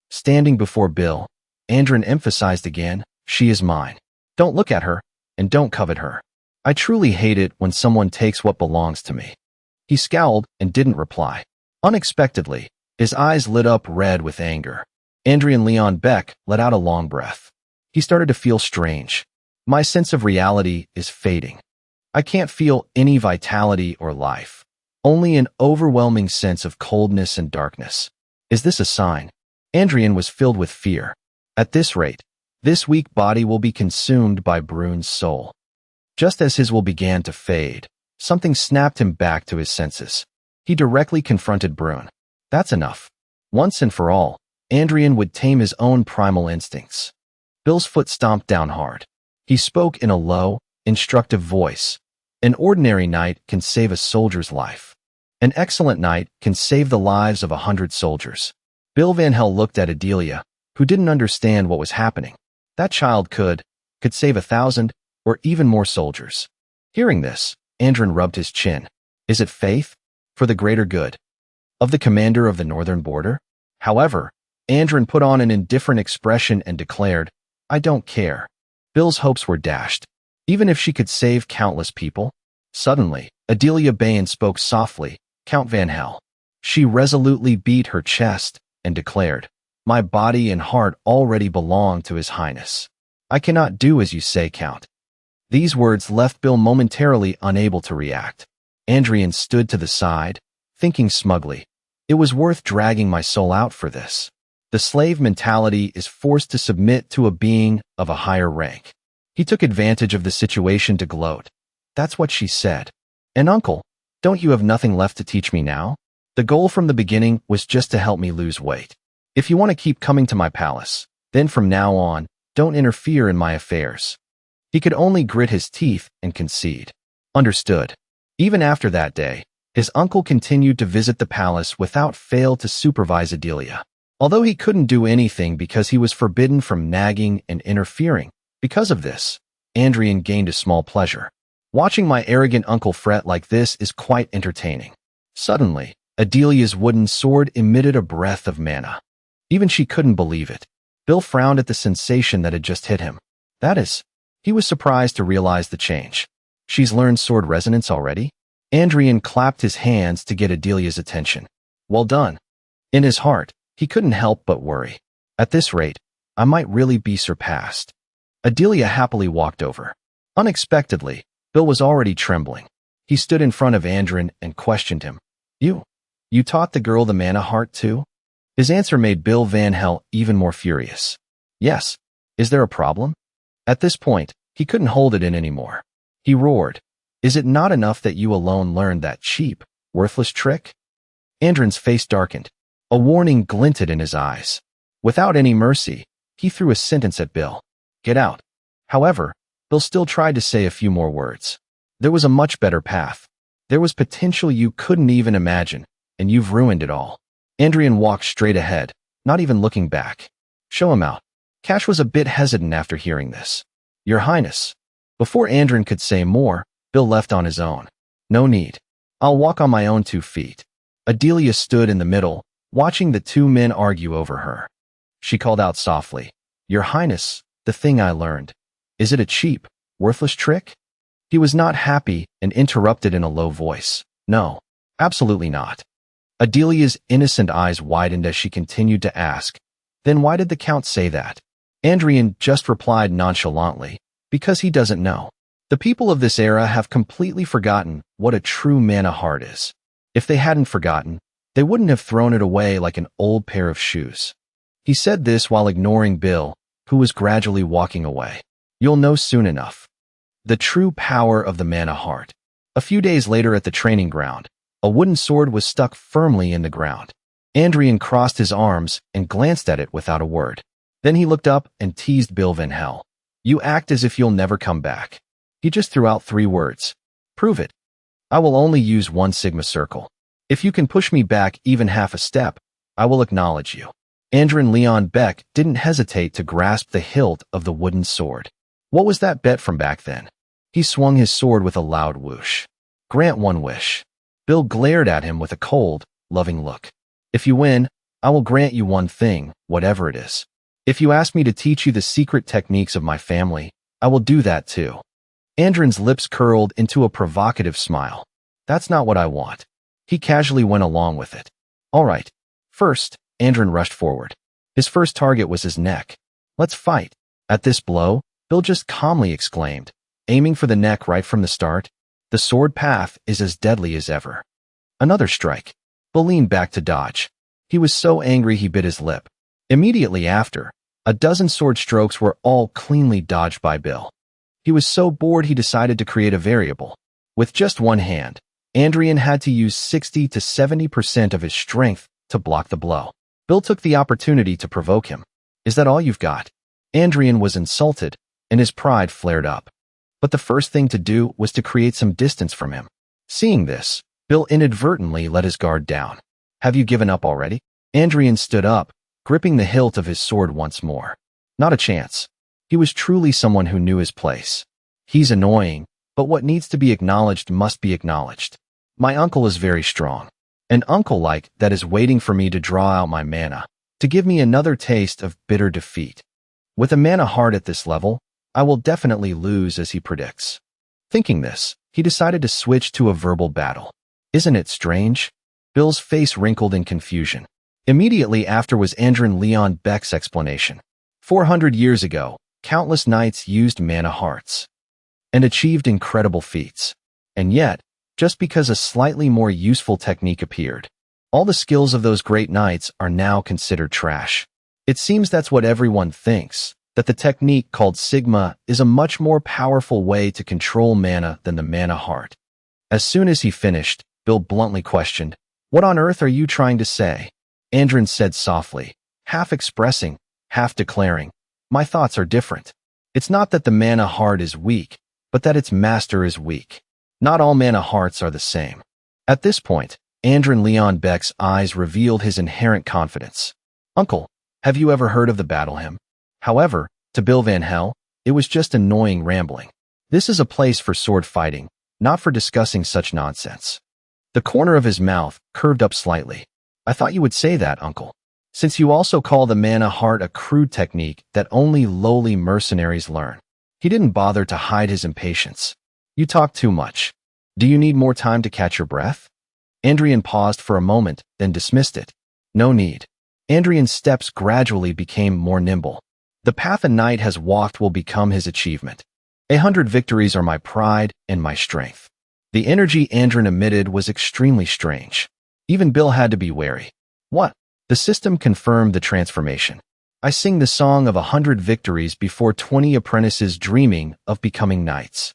Standing before Bill, Andrin emphasized again, she is mine. Don't look at her, and don't covet her. I truly hate it when someone takes what belongs to me. He scowled and didn't reply. Unexpectedly, his eyes lit up red with anger. Andrian Leon Beck let out a long breath. He started to feel strange. My sense of reality is fading. I can't feel any vitality or life. Only an overwhelming sense of coldness and darkness. Is this a sign? Andrian was filled with fear. At this rate, this weak body will be consumed by Brune's soul. Just as his will began to fade, something snapped him back to his senses. He directly confronted Brune. That's enough. Once and for all, Andrian would tame his own primal instincts. Bill's foot stomped down hard. He spoke in a low, instructive voice. An ordinary knight can save a soldier's life. An excellent knight can save the lives of 100 soldiers. Bill Van Hel looked at Adilia, who didn't understand what was happening. That child could save 1,000 or even more soldiers. Hearing this, Andrin rubbed his chin. Is it faith? For the greater good of the commander of the northern border? However, Andrin put on an indifferent expression and declared, I don't care. Bill's hopes were dashed. Even if she could save countless people? Suddenly, Adilia Bain spoke softly, Count Van Hel. She resolutely beat her chest and declared, my body and heart already belong to His Highness. I cannot do as you say, Count. These words left Bill momentarily unable to react. Andrian stood to the side, thinking smugly, it was worth dragging my soul out for this. The slave mentality is forced to submit to a being of a higher rank. He took advantage of the situation to gloat. That's what she said. And uncle, don't you have nothing left to teach me now? The goal from the beginning was just to help me lose weight. If you want to keep coming to my palace, then from now on, don't interfere in my affairs. He could only grit his teeth and concede. Understood. Even after that day, his uncle continued to visit the palace without fail to supervise Adilia. Although he couldn't do anything because he was forbidden from nagging and interfering, because of this, Andrian gained a small pleasure. Watching my arrogant uncle fret like this is quite entertaining. Suddenly, Adelia's wooden sword emitted a breath of mana. Even she couldn't believe it. Bill frowned at the sensation that had just hit him. That is, he was surprised to realize the change. She's learned sword resonance already? Andrian clapped his hands to get Adelia's attention. Well done. In his heart, he couldn't help but worry. At this rate, I might really be surpassed. Adilia happily walked over. Unexpectedly, Bill was already trembling. He stood in front of Andrin and questioned him. You taught the girl the mana heart too? His answer made Bill Van Hel even more furious. Yes. Is there a problem? At this point, he couldn't hold it in anymore. He roared. Is it not enough that you alone learned that cheap, worthless trick? Andrin's face darkened. A warning glinted in his eyes. Without any mercy, he threw a sentence at Bill. Get out. However, Bill still tried to say a few more words. There was a much better path. There was potential you couldn't even imagine, and you've ruined it all. Andrian walked straight ahead, not even looking back. Show him out. Cash was a bit hesitant after hearing this. Your Highness. Before Andrian could say more, Bill left on his own. No need. I'll walk on my own 2 feet. Adilia stood in the middle, watching the 2 men argue over her. She called out softly, Your Highness, the thing I learned. Is it a cheap, worthless trick? He was not happy and interrupted in a low voice. No, absolutely not. Adelia's innocent eyes widened as she continued to ask, Then why did the Count say that? Andrian just replied nonchalantly, Because he doesn't know. The people of this era have completely forgotten what a true mana heart is. If they hadn't forgotten, they wouldn't have thrown it away like an old pair of shoes. He said this while ignoring Bill, who was gradually walking away. You'll know soon enough. The true power of the mana heart. A few days later at the training ground, a wooden sword was stuck firmly in the ground. Andrian crossed his arms and glanced at it without a word. Then he looked up and teased Bill Van Hell. You act as if you'll never come back. He just threw out 3 words. Prove it. I will only use 1 Sigma circle. If you can push me back even half a step, I will acknowledge you. Andrian Leon Beck didn't hesitate to grasp the hilt of the wooden sword. What was that bet from back then? He swung his sword with a loud whoosh. Grant 1 wish. Bill glared at him with a cold, loving look. If you win, I will grant you 1 thing, whatever it is. If you ask me to teach you the secret techniques of my family, I will do that too. Andrian's lips curled into a provocative smile. That's not what I want. He casually went along with it. All right. First, Andrian rushed forward. His first target was his neck. Let's fight. At this blow, Bill just calmly exclaimed, aiming for the neck right from the start. The sword path is as deadly as ever. Another strike. Bill leaned back to dodge. He was so angry he bit his lip. Immediately after, a dozen sword strokes were all cleanly dodged by Bill. He was so bored he decided to create a variable. With just 1 hand, Andrian had to use 60 to 70% of his strength to block the blow. Bill took the opportunity to provoke him. Is that all you've got? Andrian was insulted, and his pride flared up. But the first thing to do was to create some distance from him. Seeing this, Bill inadvertently let his guard down. Have you given up already? Andrian stood up, gripping the hilt of his sword once more. Not a chance. He was truly someone who knew his place. He's annoying, but what needs to be acknowledged must be acknowledged. My uncle is very strong. An uncle like that is waiting for me to draw out my mana, to give me another taste of bitter defeat. With a mana heart at this level, I will definitely lose as he predicts. Thinking this, he decided to switch to a verbal battle. Isn't it strange? Bill's face wrinkled in confusion. Immediately after was Andrian Leon Beck's explanation. 400 years ago, countless knights used mana hearts and achieved incredible feats. And yet, just because a slightly more useful technique appeared, all the skills of those great knights are now considered trash. It seems that's what everyone thinks, that the technique called Sigma is a much more powerful way to control mana than the mana heart. As soon as he finished, Bill bluntly questioned, What on earth are you trying to say? Andrian said softly, half expressing, half declaring, My thoughts are different. It's not that the mana heart is weak, but that its master is weak. Not all mana hearts are the same. At this point, Andrian Leon Beck's eyes revealed his inherent confidence. Uncle, have you ever heard of the battle hymn? However, to Bill Van Hell, it was just annoying rambling. This is a place for sword fighting, not for discussing such nonsense. The corner of his mouth curved up slightly. I thought you would say that, Uncle. Since you also call the mana heart a crude technique that only lowly mercenaries learn. He didn't bother to hide his impatience. You talk too much. Do you need more time to catch your breath? Andrian paused for a moment, then dismissed it. No need. Andrian's steps gradually became more nimble. The path a knight has walked will become his achievement. 100 victories are my pride and my strength. The energy Andrian emitted was extremely strange. Even Bill had to be wary. What? The system confirmed the transformation. I sing the song of 100 victories before 20 apprentices dreaming of becoming knights.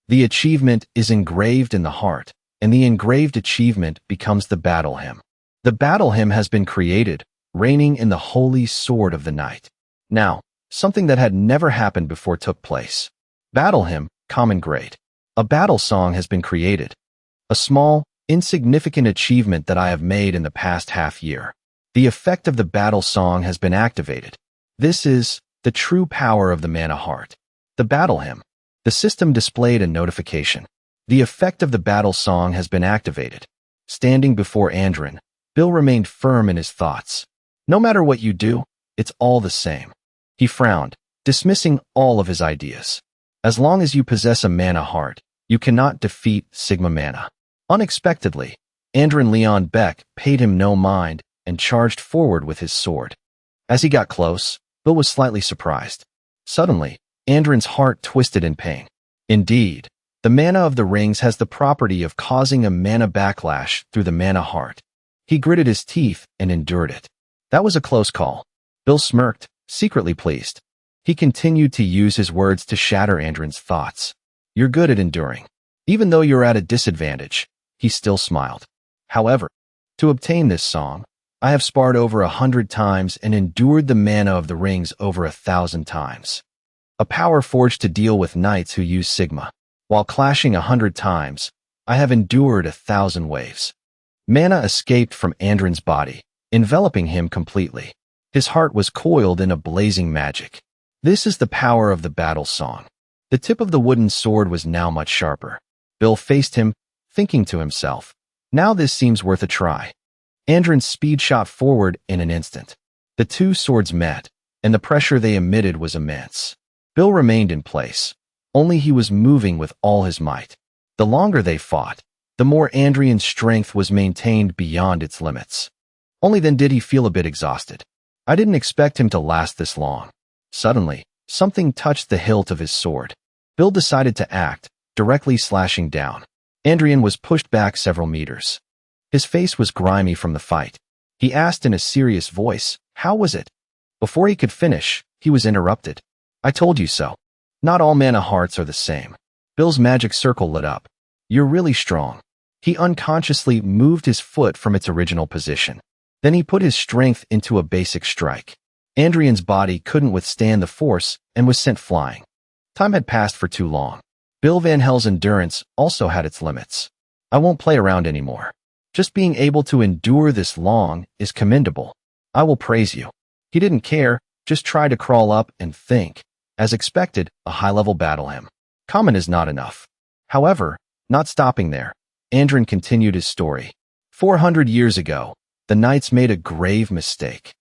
The achievement is engraved in the heart, and the engraved achievement becomes the battle hymn. The battle hymn has been created, reigning in the holy sword of the night. Now, something that had never happened before took place. Battle hymn, common grade. A battle song has been created. A small, insignificant achievement that I have made in the past half year. The effect of the battle song has been activated. This is the true power of the mana heart. The battle hymn. The system displayed a notification. The effect of the battle song has been activated. Standing before Andrin, Bill remained firm in his thoughts. No matter what you do, it's all the same. He frowned, dismissing all of his ideas. As long as you possess a mana heart, you cannot defeat Sigma mana. Unexpectedly, Andrin Leon Beck paid him no mind and charged forward with his sword. As he got close, Bill was slightly surprised. Suddenly, Andrin's heart twisted in pain. Indeed, the mana of the rings has the property of causing a mana backlash through the mana heart. He gritted his teeth and endured it. That was a close call. Bill smirked, secretly pleased. He continued to use his words to shatter Andrin's thoughts. You're good at enduring. Even though you're at a disadvantage, he still smiled. However, to obtain this song, I have sparred over 100 times and endured the mana of the rings over 1,000 times. A power forged to deal with knights who use Sigma. While clashing 100 times, I have endured 1,000 waves. Mana escaped from Andrin's body, enveloping him completely. His heart was coiled in a blazing magic. This is the power of the battle song. The tip of the wooden sword was now much sharper. Bill faced him, thinking to himself, now this seems worth a try. Andrin's speed shot forward in an instant. The two swords met, and the pressure they emitted was immense. Bill remained in place, only he was moving with all his might. The longer they fought, the more Andrian's strength was maintained beyond its limits. Only then did he feel a bit exhausted. I didn't expect him to last this long. Suddenly, something touched the hilt of his sword. Bill decided to act, directly slashing down. Andrian was pushed back several meters. His face was grimy from the fight. He asked in a serious voice, how was it? Before he could finish, he was interrupted. I told you so. Not all mana hearts are the same. Bill's magic circle lit up. You're really strong. He unconsciously moved his foot from its original position. Then he put his strength into a basic strike. Andrian's body couldn't withstand the force and was sent flying. Time had passed for too long. Bill Van Hell's endurance also had its limits. I won't play around anymore. Just being able to endure this long is commendable. I will praise you. He didn't care, just try to crawl up and think. As expected, a high-level battle hymn. Common is not enough. However, not stopping there, Andrin continued his story. 400 years ago, the knights made a grave mistake.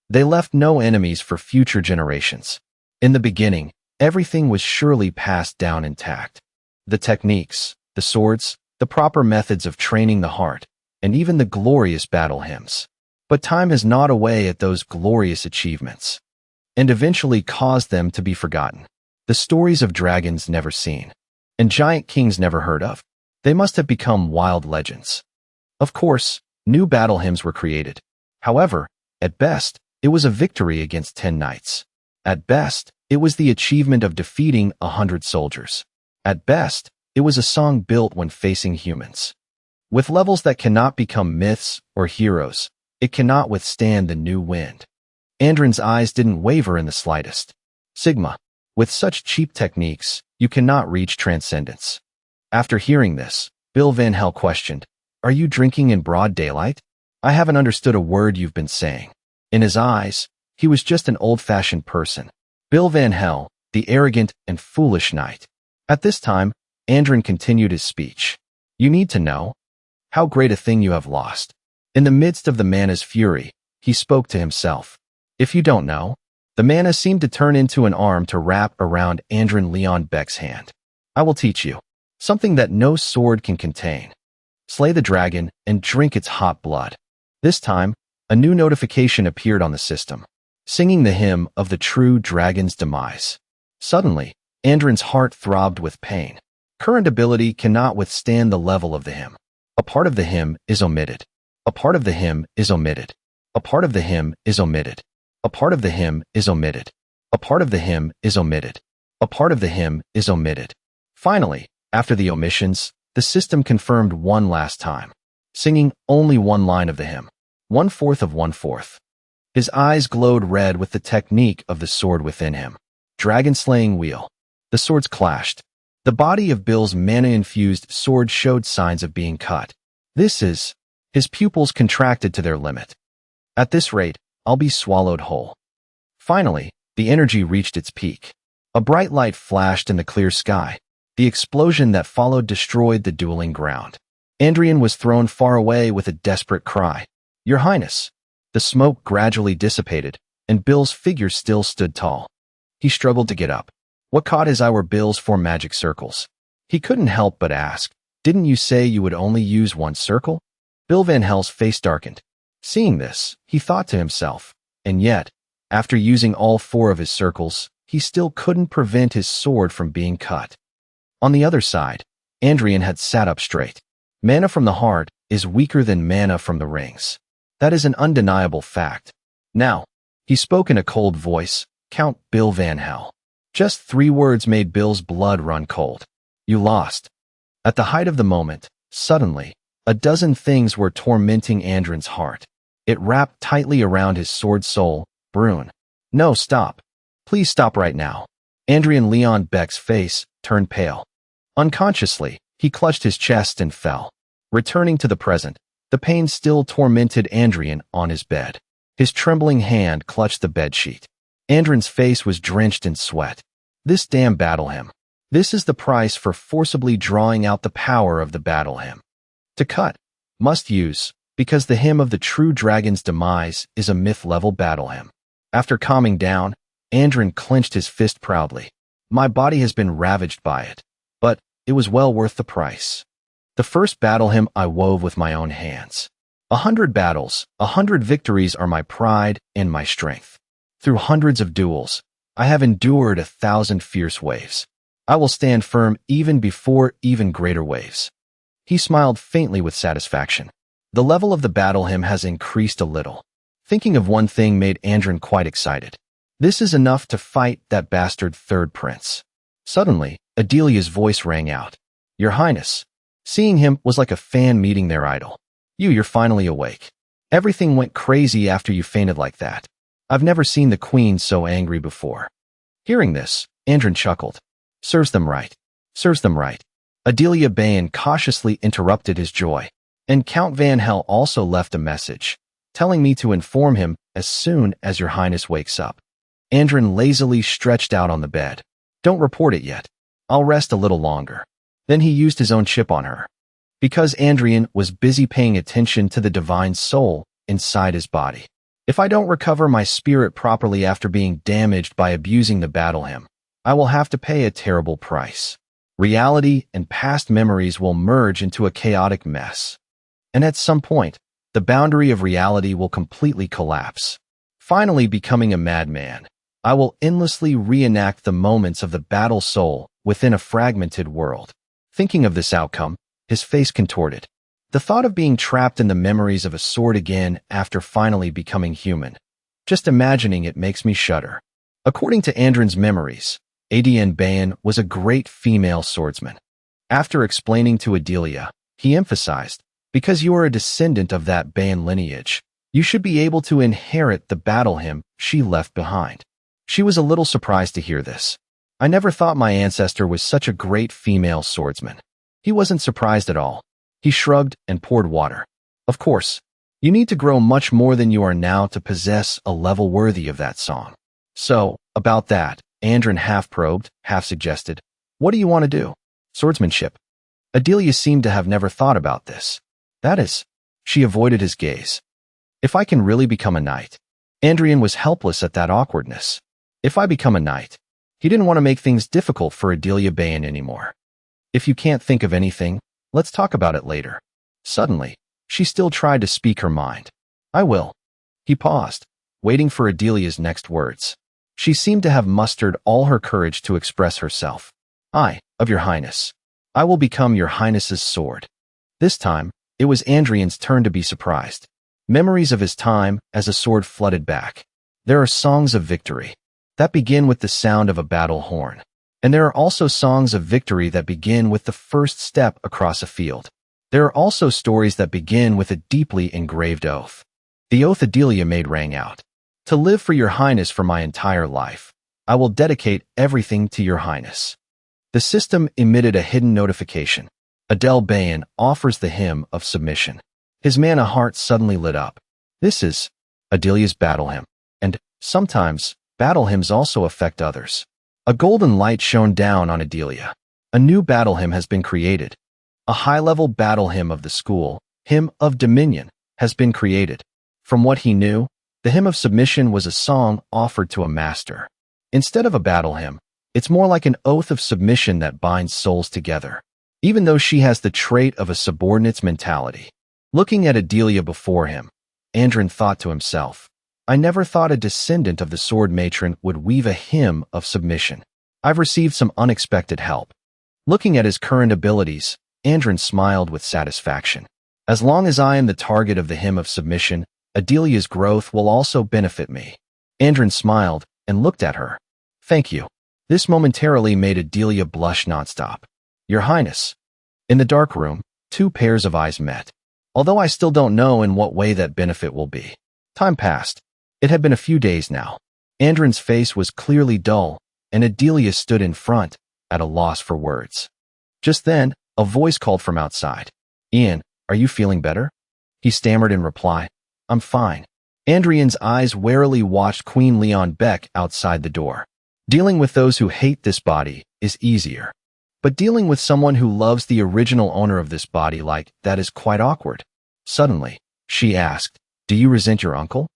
They left no enemies for future generations. In the beginning, everything was surely passed down intact. The techniques, the swords, the proper methods of training the heart, and even the glorious battle hymns. But time has gnawed away at those glorious achievements, and eventually caused them to be forgotten. The stories of dragons never seen, and giant kings never heard of. They must have become wild legends. Of course, new battle hymns were created. However, at best, it was a victory against 10 knights. At best, it was the achievement of defeating 100 soldiers. At best, it was a song built when facing humans. With levels that cannot become myths or heroes, it cannot withstand the new wind. Andrin's eyes didn't waver in the slightest. Sigma, with such cheap techniques, you cannot reach transcendence. After hearing this, Bill Van Hell questioned, are you drinking in broad daylight? I haven't understood a word you've been saying. In his eyes, he was just an old-fashioned person. Bill Van Hell, the arrogant and foolish knight. At this time, Andrin continued his speech. You need to know how great a thing you have lost. In the midst of the mana's fury, he spoke to himself. If you don't know, the mana seemed to turn into an arm to wrap around Andrin Leon Beck's hand. I will teach you something that no sword can contain. Slay the dragon and drink its hot blood. This time, a new notification appeared on the system, singing the hymn of the true dragon's demise. Suddenly, Andrin's heart throbbed with pain. Current ability cannot withstand the level of the hymn. A part of the hymn is omitted. A part of the hymn is omitted. A part of the hymn is omitted. A part of the hymn is omitted. A part of the hymn is omitted. A part of the hymn is omitted. Finally, after the omissions, the system confirmed one last time, singing only one line of the hymn. 1/4 of 1/4. His eyes glowed red with the technique of the sword within him. Dragon-slaying wheel. The swords clashed. The body of Bill's mana-infused sword showed signs of being cut. His pupils contracted to their limit. At this rate, I'll be swallowed whole. Finally, the energy reached its peak. A bright light flashed in the clear sky. The explosion that followed destroyed the dueling ground. Andrian was thrown far away with a desperate cry. "Your Highness!" The smoke gradually dissipated, and Bill's figure still stood tall. He struggled to get up. What caught his eye were Bill's 4 magic circles. He couldn't help but ask, "Didn't you say you would only use 1 circle?" Bill Van Hell's face darkened. Seeing this, he thought to himself, and yet, after using all 4 of his circles, he still couldn't prevent his sword from being cut. On the other side, Andrian had sat up straight. Mana from the heart is weaker than mana from the rings. That is an undeniable fact. Now, he spoke in a cold voice, "Count Bill Van Hell." Just 3 words made Bill's blood run cold. "You lost." At the height of the moment, suddenly, a dozen things were tormenting Andrian's heart. It wrapped tightly around his sword soul. "Brune. No, stop. Please stop right now." Andrian Leon Beck's face turned pale. Unconsciously, he clutched his chest and fell. Returning to the present, the pain still tormented Andrian on his bed. His trembling hand clutched the bedsheet. Andrian's face was drenched in sweat. This damn battle hymn. This is the price for forcibly drawing out the power of the battle hymn. To cut, must use, because the hymn of the true dragon's demise is a myth-level battle hymn. After calming down, Andrian clenched his fist proudly. My body has been ravaged by it, but it was well worth the price. The first battle hymn I wove with my own hands. 100 battles, 100 victories are my pride and my strength. Through hundreds of duels, I have endured 1,000 fierce waves. I will stand firm even before even greater waves. He smiled faintly with satisfaction. The level of the battle hymn has increased a little. Thinking of one thing made Andrian quite excited. This is enough to fight that bastard third prince. Suddenly, Adelia's voice rang out. "Your Highness." Seeing him was like a fan meeting their idol. You're finally awake. Everything went crazy after you fainted like that. I've never seen the queen so angry before. Hearing this, Andrian chuckled. Serves them right. Serves them right. Adilia Bayan cautiously interrupted his joy, and Count Van Hell also left a message, telling me to inform him as soon as your Highness wakes up. Andrian lazily stretched out on the bed. Don't report it yet. I'll rest a little longer. Then he used his own chip on her. Because Andrian was busy paying attention to the divine soul inside his body. If I don't recover my spirit properly after being damaged by abusing the battle hymn, I will have to pay a terrible price. Reality and past memories will merge into a chaotic mess. And at some point, the boundary of reality will completely collapse. Finally becoming a madman, I will endlessly reenact the moments of the battle soul within a fragmented world. Thinking of this outcome, his face contorted. The thought of being trapped in the memories of a sword again after finally becoming human. Just imagining it makes me shudder. According to Andrian's memories, Adn Bayan was a great female swordsman. After explaining to Adilia, he emphasized, because you are a descendant of that Bayan lineage, you should be able to inherit the battle hymn she left behind. She was a little surprised to hear this. I never thought my ancestor was such a great female swordsman. He wasn't surprised at all. He shrugged and poured water. Of course, you need to grow much more than you are now to possess a level worthy of that song. So, about that, Andrian half probed, half suggested. What do you want to do? Swordsmanship. Adilia seemed to have never thought about this. That is, she avoided his gaze. If I can really become a knight. Andrian was helpless at that awkwardness. If I become a knight. He didn't want to make things difficult for Adilia Bayan anymore. If you can't think of anything, let's talk about it later. Suddenly, she still tried to speak her mind. I will. He paused, waiting for Adelia's next words. She seemed to have mustered all her courage to express herself. Of your Highness. I will become your Highness's sword. This time, it was Andrian's turn to be surprised. Memories of his time as a sword flooded back. There are songs of victory that begin with the sound of a battle horn. And there are also songs of victory that begin with the first step across a field. There are also stories that begin with a deeply engraved oath. The oath Adilia made rang out. To live for your highness for my entire life. I will dedicate everything to your highness. The system emitted a hidden notification. Adel Bayan offers the hymn of submission. His mana heart suddenly lit up. This is Adilia's battle hymn. And, sometimes, battle hymns also affect others. A golden light shone down on Adilia. A new battle hymn has been created. A high-level battle hymn of the school, Hymn of Dominion, has been created. From what he knew, the hymn of submission was a song offered to a master. Instead of a battle hymn, it's more like an oath of submission that binds souls together. Even though she has the trait of a subordinate's mentality. Looking at Adilia before him, Andrin thought to himself, I never thought a descendant of the sword matron would weave a hymn of submission. I've received some unexpected help. Looking at his current abilities, Andrin smiled with satisfaction. As long as I am the target of the hymn of submission, Adilia's growth will also benefit me. Andrin smiled and looked at her. Thank you. This momentarily made Adilia blush nonstop. Your Highness. In the dark room, two pairs of eyes met. Although I still don't know in what way that benefit will be. Time passed. It had been a few days now. Andrin's face was clearly dull, and Adilia stood in front, at a loss for words. Just then, a voice called from outside. Ian, are you feeling better? He stammered in reply. I'm fine. Andrian's eyes warily watched Queen Leon Beck outside the door. Dealing with those who hate this body is easier. But dealing with someone who loves the original owner of this body like that is quite awkward. Suddenly, she asked, Do you resent your uncle?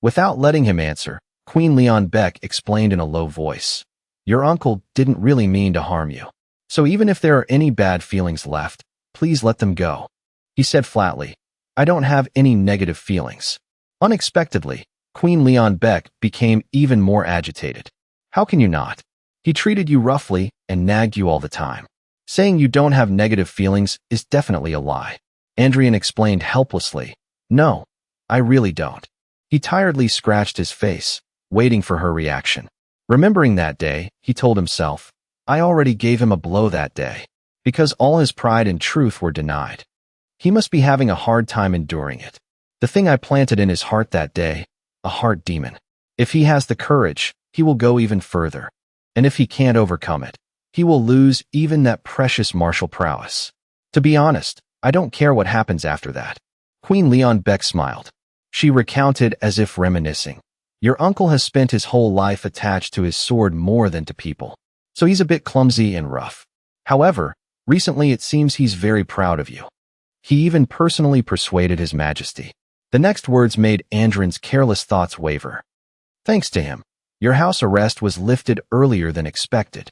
Without letting him answer, Queen Leon Beck explained in a low voice. Your uncle didn't really mean to harm you. So even if there are any bad feelings left, please let them go. He said flatly, I don't have any negative feelings. Unexpectedly, Queen Leon Beck became even more agitated. How can you not? He treated you roughly and nagged you all the time. Saying you don't have negative feelings is definitely a lie. Andrian explained helplessly. No, I really don't. He tiredly scratched his face, waiting for her reaction. Remembering that day, he told himself, I already gave him a blow that day, because all his pride and truth were denied. He must be having a hard time enduring it. The thing I planted in his heart that day, a heart demon. If he has the courage, he will go even further. And if he can't overcome it, he will lose even that precious martial prowess. To be honest, I don't care what happens after that. Queen Leon Beck smiled. She recounted as if reminiscing. Your uncle has spent his whole life attached to his sword more than to people. So he's a bit clumsy and rough. However, recently it seems he's very proud of you. He even personally persuaded His Majesty. The next words made Andrin's careless thoughts waver. Thanks to him, your house arrest was lifted earlier than expected.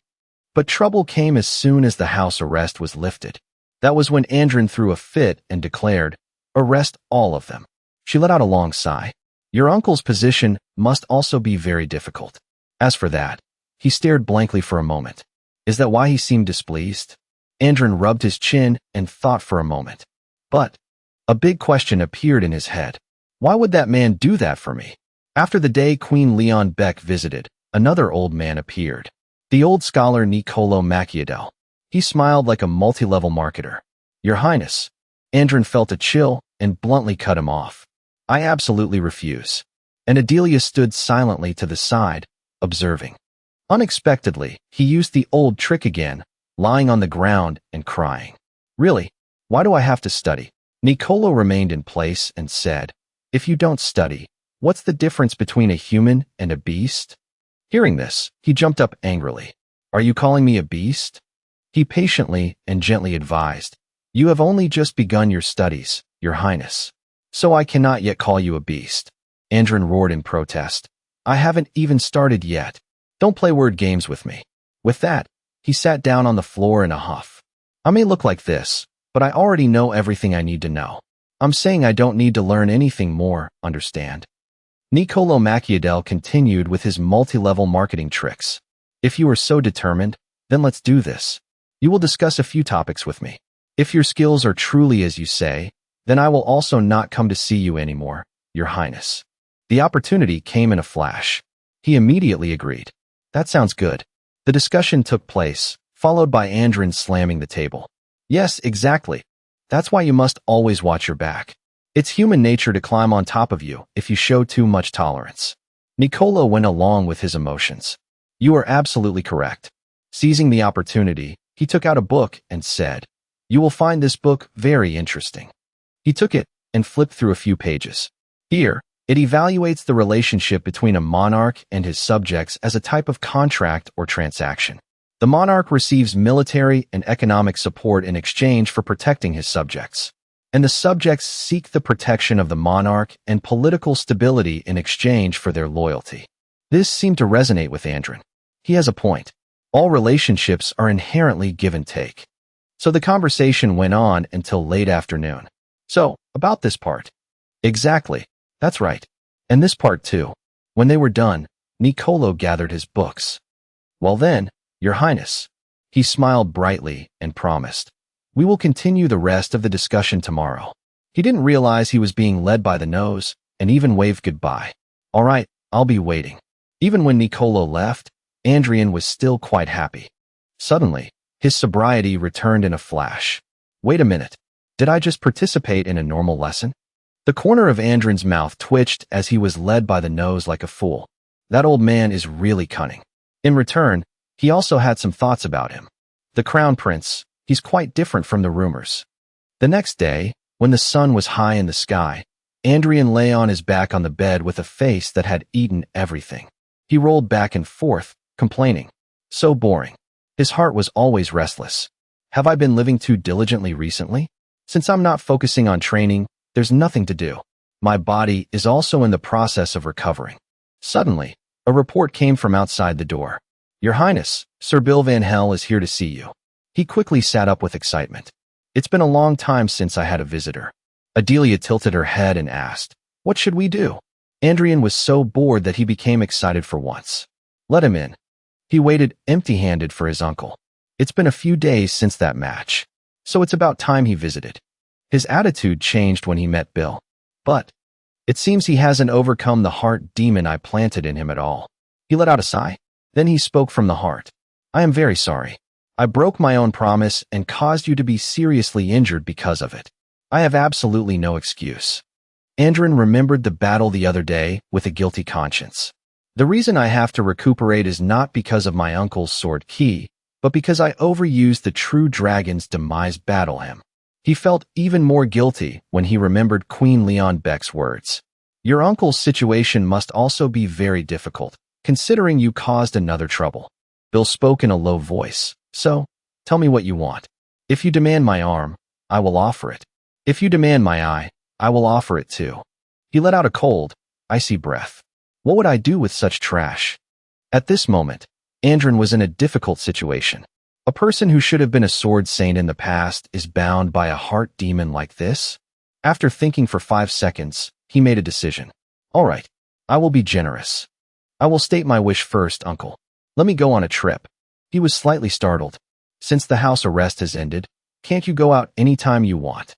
But trouble came as soon as the house arrest was lifted. That was when Andrin threw a fit and declared, Arrest all of them. She let out a long sigh. Your uncle's position must also be very difficult. As for that, he stared blankly for a moment. Is that why he seemed displeased? Andrin rubbed his chin and thought for a moment. But a big question appeared in his head. Why would that man do that for me? After the day Queen Leon Beck visited, another old man appeared. The old scholar Niccolo Machiavel. He smiled like a multi-level marketer. Your Highness. Andrin felt a chill and bluntly cut him off. I absolutely refuse. And Adilia stood silently to the side, observing. Unexpectedly, he used the old trick again, lying on the ground and crying. Really? Why do I have to study? Niccolo remained in place and said, If you don't study, what's the difference between a human and a beast? Hearing this, he jumped up angrily. Are you calling me a beast? He patiently and gently advised. You have only just begun your studies, Your Highness. So I cannot yet call you a beast. Andrin roared in protest. I haven't even started yet. Don't play word games with me. With that, he sat down on the floor in a huff. I may look like this, but I already know everything I need to know. I'm saying I don't need to learn anything more, understand? Niccolo Machiavel continued with his multi-level marketing tricks. If you are so determined, then let's do this. You will discuss a few topics with me. If your skills are truly as you say, then I will also not come to see you anymore, Your Highness. The opportunity came in a flash. He immediately agreed. That sounds good. The discussion took place, followed by Andrin slamming the table. Yes, exactly. That's why you must always watch your back. It's human nature to climb on top of you if you show too much tolerance. Niccolo went along with his emotions. You are absolutely correct. Seizing the opportunity, he took out a book and said, "You will find this book very interesting." He took it and flipped through a few pages. Here, it evaluates the relationship between a monarch and his subjects as a type of contract or transaction. The monarch receives military and economic support in exchange for protecting his subjects, and the subjects seek the protection of the monarch and political stability in exchange for their loyalty. This seemed to resonate with Andrin. He has a point. All relationships are inherently give and take. So the conversation went on until late afternoon. So, about this part. Exactly. That's right. And this part too. When they were done, Niccolo gathered his books. Well then, Your Highness. He smiled brightly and promised, "We will continue the rest of the discussion tomorrow." He didn't realize he was being led by the nose and even waved goodbye. "All right, I'll be waiting." Even when Niccolo left, Andrian was still quite happy. Suddenly, his sobriety returned in a flash. Wait a minute. Did I just participate in a normal lesson? The corner of Andrin's mouth twitched as he was led by the nose like a fool. That old man is really cunning. In return, he also had some thoughts about him. The Crown Prince, he's quite different from the rumors. The next day, when the sun was high in the sky, Andrian lay on his back on the bed with a face that had eaten everything. He rolled back and forth, complaining. So boring. His heart was always restless. Have I been living too diligently recently? Since I'm not focusing on training, there's nothing to do. My body is also in the process of recovering. Suddenly, a report came from outside the door. Your Highness, Sir Bill Van Hell is here to see you. He quickly sat up with excitement. It's been a long time since I had a visitor. Adilia tilted her head and asked, "What should we do?" Andrian was so bored that he became excited for once. Let him in. He waited empty-handed for his uncle. It's been a few days since that match, so it's about time he visited. His attitude changed when he met Bill. But it seems he hasn't overcome the heart demon I planted in him at all. He let out a sigh. Then he spoke from the heart. I am very sorry. I broke my own promise and caused you to be seriously injured because of it. I have absolutely no excuse. Andrin remembered the battle the other day with a guilty conscience. The reason I have to recuperate is not because of my uncle's sword key, but because I overused the true dragon's demise battle hymn. He felt even more guilty when he remembered Queen Leon Beck's words. Your uncle's situation must also be very difficult, considering you caused another trouble. Bill spoke in a low voice. So, tell me what you want. If you demand my arm, I will offer it. If you demand my eye, I will offer it too. He let out a cold, icy breath. What would I do with such trash? At this moment, Andrin was in a difficult situation. A person who should have been a sword saint in the past is bound by a heart demon like this? After thinking for 5 seconds, he made a decision. All right, I will be generous. I will state my wish first, uncle. Let me go on a trip. He was slightly startled. Since the house arrest has ended, can't you go out any time you want?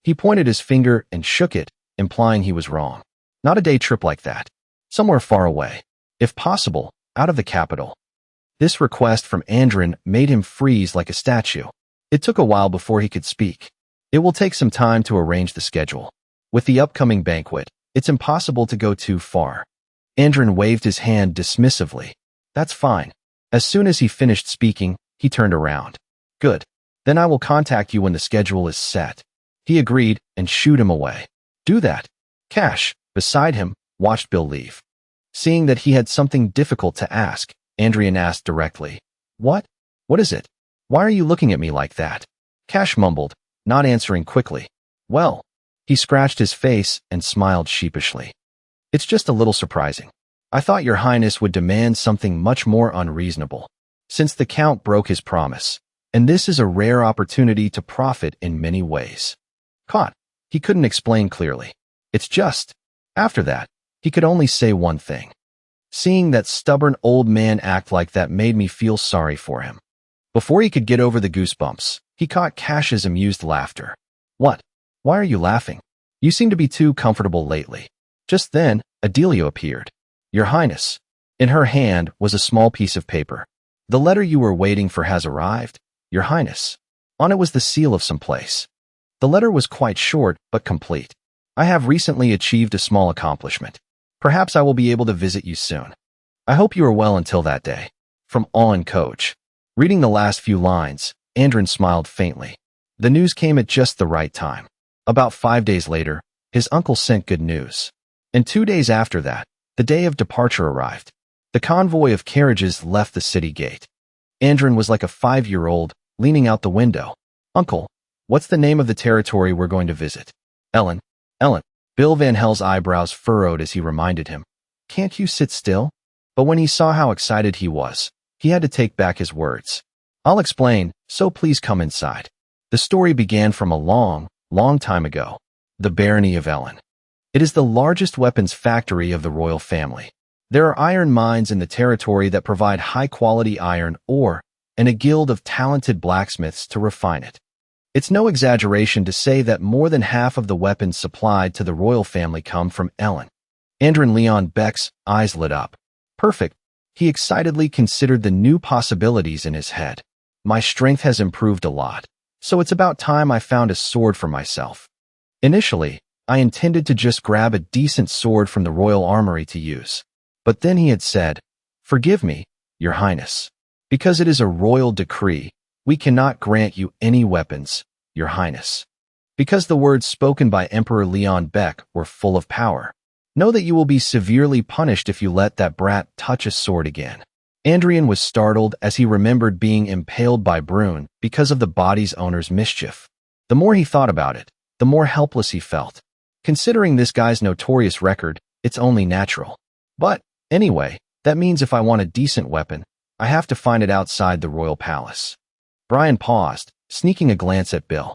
He pointed his finger and shook it, implying he was wrong. Not a day trip like that. Somewhere far away. If possible, out of the capital. This request from Andrin made him freeze like a statue. It took a while before he could speak. It will take some time to arrange the schedule. With the upcoming banquet, it's impossible to go too far. Andrin waved his hand dismissively. That's fine. As soon as he finished speaking, he turned around. Good. Then I will contact you when the schedule is set. He agreed and shooed him away. Do that. Cash, beside him, watched Bill leave. Seeing that he had something difficult to ask, Andrian asked directly, What? What is it? Why are you looking at me like that? Cash mumbled, not answering quickly. Well, he scratched his face and smiled sheepishly. It's just a little surprising. I thought your highness would demand something much more unreasonable, since the count broke his promise, and this is a rare opportunity to profit in many ways. Caught. He couldn't explain clearly. It's just. After that, he could only say one thing. Seeing that stubborn old man act like that made me feel sorry for him. Before he could get over the goosebumps, he caught Cash's amused laughter. What? Why are you laughing? You seem to be too comfortable lately. Just then, Adilia appeared. Your Highness. In her hand was a small piece of paper. The letter you were waiting for has arrived, Your Highness. On it was the seal of some place. The letter was quite short but complete. I have recently achieved a small accomplishment. Perhaps I will be able to visit you soon. I hope you are well until that day. From All Coach. Reading the last few lines, Andrin smiled faintly. The news came at just the right time. About 5 days later, his uncle sent good news. And 2 days after that, the day of departure arrived. The convoy of carriages left the city gate. Andrin was like a 5-year-old, leaning out the window. Uncle, what's the name of the territory we're going to visit? Ellen. Bill Van Hell's eyebrows furrowed as he reminded him. Can't you sit still? But when he saw how excited he was, he had to take back his words. I'll explain, so please come inside. The story began from a long time ago. The barony of Ellen. It is the largest weapons factory of the royal family. There are iron mines in the territory that provide high-quality iron ore and a guild of talented blacksmiths to refine it. It's no exaggeration to say that more than half of the weapons supplied to the royal family come from Ellen. Andrin Leon Beck's eyes lit up. Perfect. He excitedly considered the new possibilities in his head. My strength has improved a lot, so it's about time I found a sword for myself. Initially, I intended to just grab a decent sword from the royal armory to use. But then he had said, Forgive me, Your Highness. Because it is a royal decree, we cannot grant you any weapons, Your Highness. Because the words spoken by Emperor Leon Beck were full of power. Know that you will be severely punished if you let that brat touch a sword again. Andrian was startled as he remembered being impaled by Brune because of the body's owner's mischief. The more he thought about it, the more helpless he felt. Considering this guy's notorious record, it's only natural. But, anyway, that means if I want a decent weapon, I have to find it outside the royal palace. Brian paused, sneaking a glance at Bill.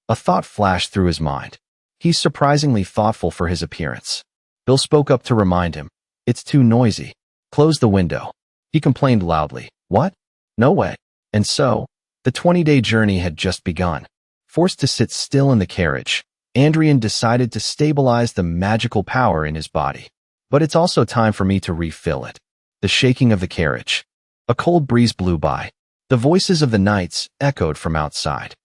A thought flashed through his mind. He's surprisingly thoughtful for his appearance. Bill spoke up to remind him. It's too noisy. Close the window. He complained loudly. What? No way. And so, the 20-day journey had just begun. Forced to sit still in the carriage, Andrian decided to stabilize the magical power in his body. But it's also time for me to refill it. The shaking of the carriage. A cold breeze blew by. The voices of the knights echoed from outside,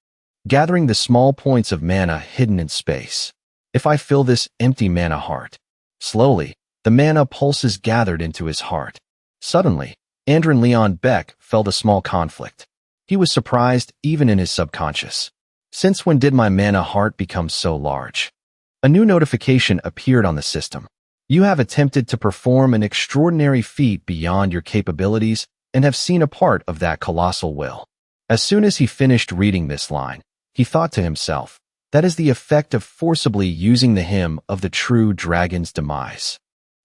gathering the small points of mana hidden in space. If I fill this empty mana heart. Slowly, the mana pulses gathered into his heart. Suddenly, Andrin Leon Beck felt a small conflict. He was surprised even in his subconscious. Since when did my mana heart become so large? A new notification appeared on the system. You have attempted to perform an extraordinary feat beyond your capabilities and have seen a part of that colossal will. As soon as he finished reading this line, he thought to himself, that is the effect of forcibly using the hymn of the true dragon's demise.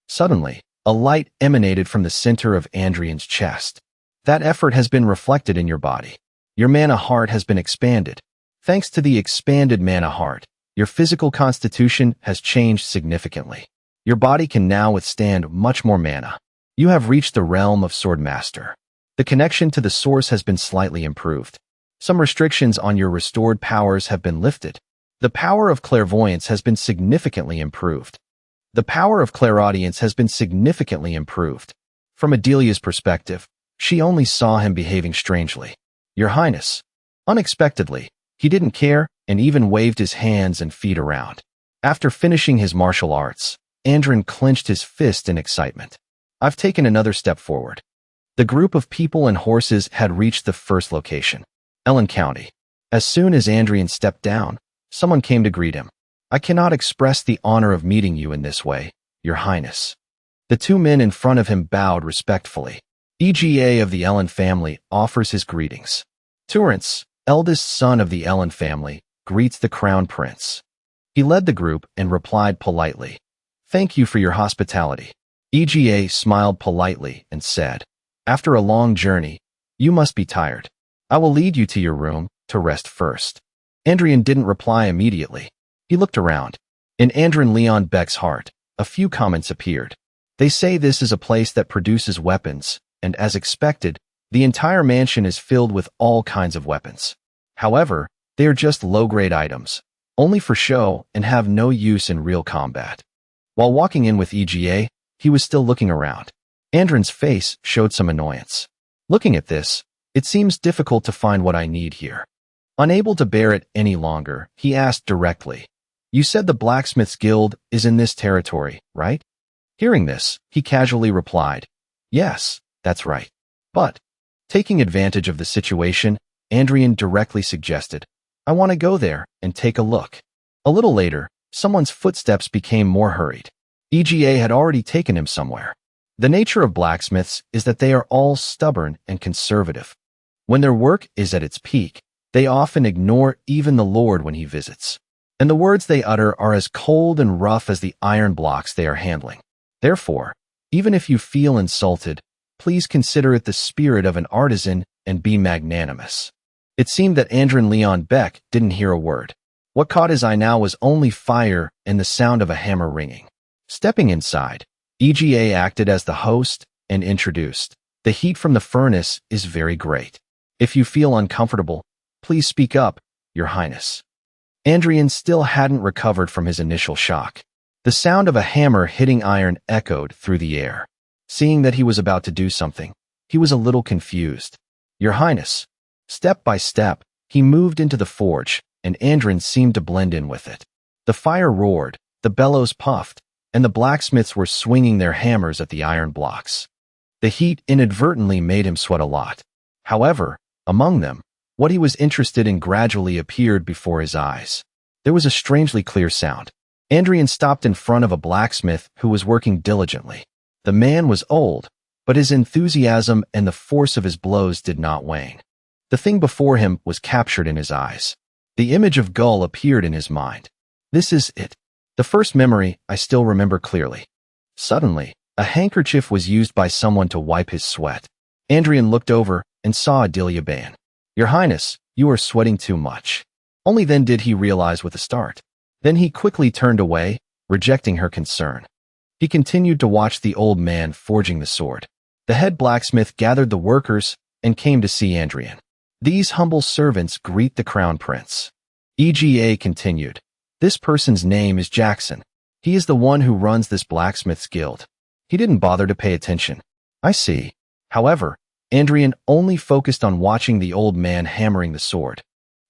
Suddenly, a light emanated from the center of Andrian's chest. That effort has been reflected in your body. Your mana heart has been expanded. Thanks to the expanded mana heart, your physical constitution has changed significantly. Your body can now withstand much more mana. You have reached the realm of Swordmaster. The connection to the source has been slightly improved. Some restrictions on your restored powers have been lifted. The power of clairvoyance has been significantly improved. The power of clairaudience has been significantly improved. From Adilia's perspective, she only saw him behaving strangely. Your Highness. Unexpectedly, he didn't care and even waved his hands and feet around. After finishing his martial arts, Andrin clenched his fist in excitement. I've taken another step forward. The group of people and horses had reached the first location, Ellen County. As soon as Andrian stepped down, someone came to greet him. I cannot express the honor of meeting you in this way, Your Highness. The two men in front of him bowed respectfully. EGA of the Ellen family offers his greetings. Terence, eldest son of the Ellen family, greets the crown prince. He led the group and replied politely, Thank you for your hospitality. EGA smiled politely and said, After a long journey, you must be tired. I will lead you to your room to rest first. Andrian didn't reply immediately. He looked around. In Andrin Leon Beck's heart, a few comments appeared. They say this is a place that produces weapons, and as expected, the entire mansion is filled with all kinds of weapons. However, they are just low-grade items, only for show and have no use in real combat. While walking in with EGA, he was still looking around. Andrin's face showed some annoyance. Looking at this, it seems difficult to find what I need here. Unable to bear it any longer, he asked directly, You said the Blacksmith's Guild is in this territory, right? Hearing this, he casually replied, "Yes, that's right." But, taking advantage of the situation, Andrian directly suggested, "I want to go there and take a look." A little later, someone's footsteps became more hurried. EGA had already taken him somewhere. The nature of blacksmiths is that they are all stubborn and conservative. When their work is at its peak, they often ignore even the Lord when he visits. And the words they utter are as cold and rough as the iron blocks they are handling. Therefore, even if you feel insulted, please consider it the spirit of an artisan and be magnanimous. It seemed that Andrin Leon Beck didn't hear a word. What caught his eye now was only fire and the sound of a hammer ringing. Stepping inside, EGA acted as the host and introduced, "The heat from the furnace is very great. If you feel uncomfortable, please speak up, Your Highness." Andrian still hadn't recovered from his initial shock. The sound of a hammer hitting iron echoed through the air. Seeing that he was about to do something, he was a little confused. "Your Highness." Step by step, he moved into the forge, and Andrin seemed to blend in with it. The fire roared, the bellows puffed, and the blacksmiths were swinging their hammers at the iron blocks. The heat inadvertently made him sweat a lot. However, among them, what he was interested in gradually appeared before his eyes. There was a strangely clear sound. Andrian stopped in front of a blacksmith who was working diligently. The man was old, but his enthusiasm and the force of his blows did not wane. The thing before him was captured in his eyes. The image of Gull appeared in his mind. This is it. The first memory I still remember clearly. Suddenly, a handkerchief was used by someone to wipe his sweat. Andrian looked over and saw Adilia ban. "Your Highness, you are sweating too much." Only then did he realize with a start. Then he quickly turned away, rejecting her concern. He continued to watch the old man forging the sword. The head blacksmith gathered the workers and came to see Andrian. "These humble servants greet the crown prince." EGA continued, "This person's name is Jackson. He is the one who runs this blacksmith's guild." He didn't bother to pay attention. "I see." However, Andrian only focused on watching the old man hammering the sword.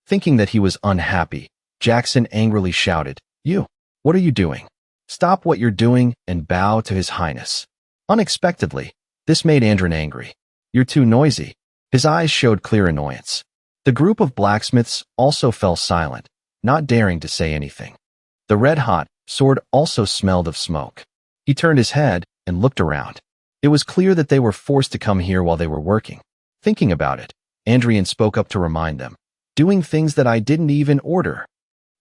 Thinking that he was unhappy, Jackson angrily shouted, "You! What are you doing? Stop what you're doing and bow to His Highness." Unexpectedly, this made Andrian angry. "You're too noisy." His eyes showed clear annoyance. The group of blacksmiths also fell silent, not daring to say anything. The red-hot sword also smelled of smoke. He turned his head and looked around. It was clear that they were forced to come here while they were working. Thinking about it, Andrian spoke up to remind them, "Doing things that I didn't even order.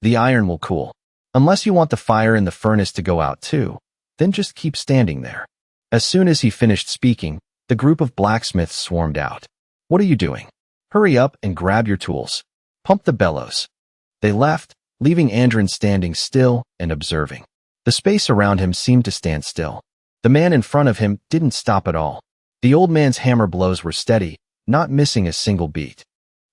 The iron will cool. Unless you want the fire in the furnace to go out too, then just keep standing there." As soon as he finished speaking, the group of blacksmiths swarmed out. "What are you doing? Hurry up and grab your tools. Pump the bellows." They left, leaving Andrian standing still and observing. The space around him seemed to stand still. The man in front of him didn't stop at all. The old man's hammer blows were steady, not missing a single beat.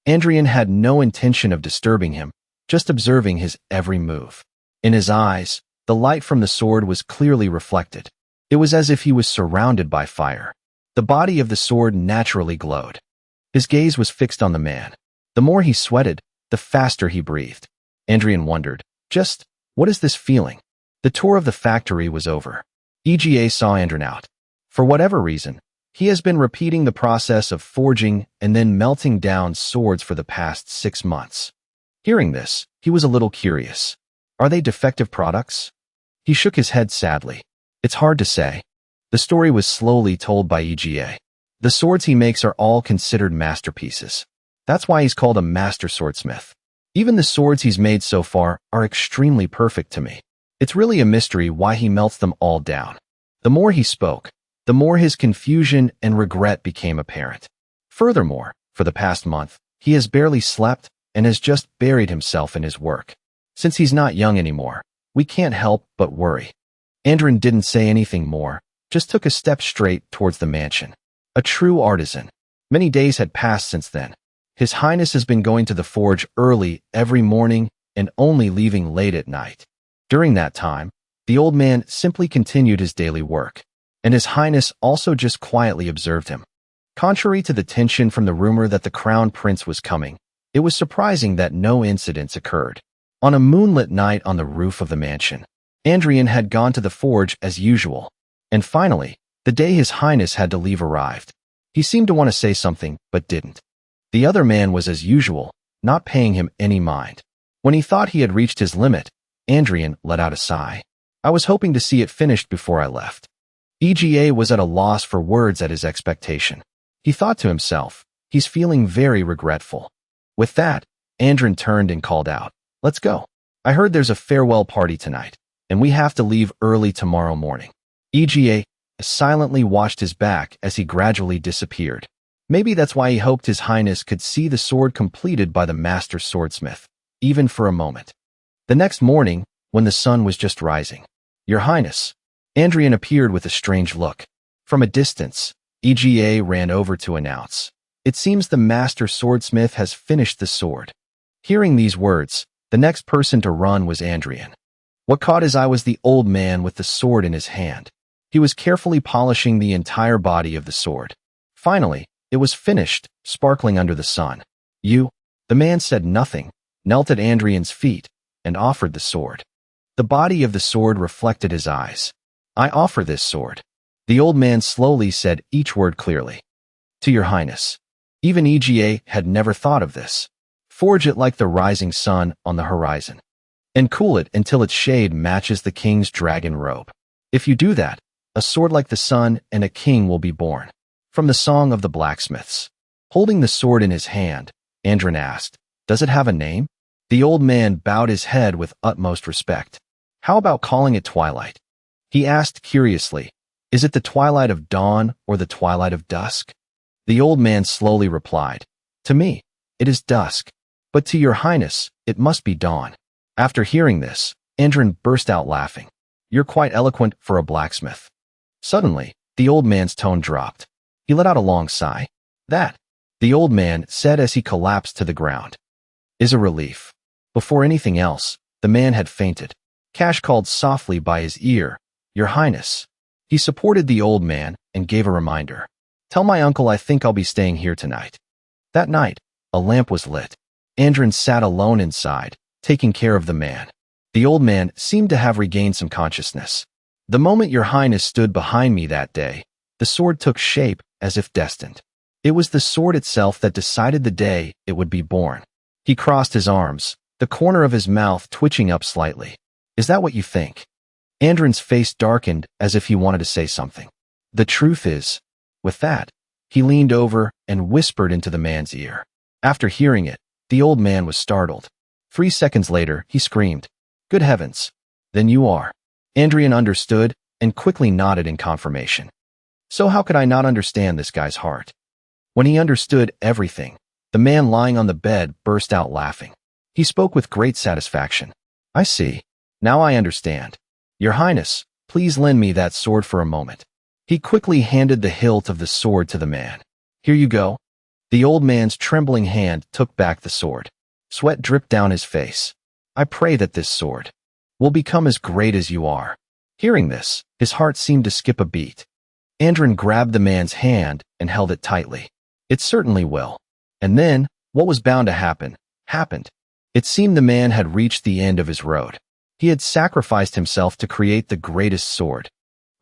Andrian had no intention of disturbing him, just observing his every move. In his eyes, the light from the sword was clearly reflected. It was as if he was surrounded by fire. The body of the sword naturally glowed. His gaze was fixed on the man. The more he sweated, the faster he breathed. Andrian wondered, what is this feeling? The tour of the factory was over. EGA saw Andrian out. For whatever reason, he has been repeating the process of forging and then melting down swords for the past 6 months. Hearing this, he was a little curious. Are they defective products? He shook his head sadly. It's hard to say. The story was slowly told by EGA. The swords he makes are all considered masterpieces. That's why he's called a master swordsmith. Even the swords he's made so far are extremely perfect to me. It's really a mystery why he melts them all down. The more he spoke, the more his confusion and regret became apparent. Furthermore, for the past month, he has barely slept and has just buried himself in his work. Since he's not young anymore, we can't help but worry. Andrian didn't say anything more, just took a step straight towards the mansion. A true artisan. Many days had passed since then. His Highness has been going to the forge early every morning and only leaving late at night. During that time, the old man simply continued his daily work, and His Highness also just quietly observed him. Contrary to the tension from the rumor that the crown prince was coming, it was surprising that no incidents occurred. On a moonlit night on the roof of the mansion, Andrian had gone to the forge as usual, And finally, the day His Highness had to leave arrived. He seemed to want to say something, but didn't. The other man was as usual, not paying him any mind. When he thought he had reached his limit, Andrian let out a sigh. I was hoping to see it finished before I left. EGA was at a loss for words at his expectation. He thought to himself, he's feeling very regretful. With that, Andrian turned and called out, "Let's go. I heard there's a farewell party tonight, and we have to leave early tomorrow morning." EGA silently watched his back as he gradually disappeared. Maybe that's why he hoped His Highness could see the sword completed by the master swordsmith, even for a moment. The next morning, when the sun was just rising, "Your Highness," Andrian appeared with a strange look. From a distance, EGA ran over to announce, "It seems the master swordsmith has finished the sword." Hearing these words, the next person to run was Andrian. What caught his eye was the old man with the sword in his hand. He was carefully polishing the entire body of the sword. Finally, it was finished, sparkling under the sun. "You?" The man said nothing, knelt at Andrian's feet, and offered the sword. The body of the sword reflected his eyes. "I offer this sword." The old man slowly said each word clearly. "To your Highness." Even EGA had never thought of this. "Forge it like the rising sun on the horizon, and cool it until its shade matches the king's dragon robe. If you do that, a sword like the sun and a king will be born." From the Song of the Blacksmiths. Holding the sword in his hand, Andrian asked, "Does it have a name?" The old man bowed his head with utmost respect. "How about calling it Twilight?" He asked curiously, "Is it the twilight of dawn or the twilight of dusk?" The old man slowly replied, "To me, it is dusk, but to your Highness, it must be dawn." After hearing this, Andrian burst out laughing. "You're quite eloquent for a blacksmith." Suddenly, the old man's tone dropped. He let out a long sigh. "That," the old man said as he collapsed to the ground, "is a relief." Before anything else, the man had fainted. Cash called softly by his ear, "Your Highness." He supported the old man and gave a reminder. "Tell my uncle I think I'll be staying here tonight." That night, a lamp was lit. Andrian sat alone inside, taking care of the man. The old man seemed to have regained some consciousness. "The moment your Highness stood behind me that day, the sword took shape as if destined. It was the sword itself that decided the day it would be born." He crossed his arms, the corner of his mouth twitching up slightly. "Is that what you think?" Andrian's face darkened as if he wanted to say something. "The truth is..." With that, he leaned over and whispered into the man's ear. After hearing it, the old man was startled. 3 seconds later, he screamed, "Good heavens! Then you are..." Andrian understood and quickly nodded in confirmation. So how could I not understand this guy's heart? When he understood everything, the man lying on the bed burst out laughing. He spoke with great satisfaction. "I see. Now I understand. Your Highness, please lend me that sword for a moment." He quickly handed the hilt of the sword to the man. "Here you go." The old man's trembling hand took back the sword. Sweat dripped down his face. "I pray that this sword will become as great as you are." Hearing this, his heart seemed to skip a beat. Andrian grabbed the man's hand and held it tightly. "It certainly will." And then, what was bound to happen, happened. It seemed the man had reached the end of his road. He had sacrificed himself to create the greatest sword.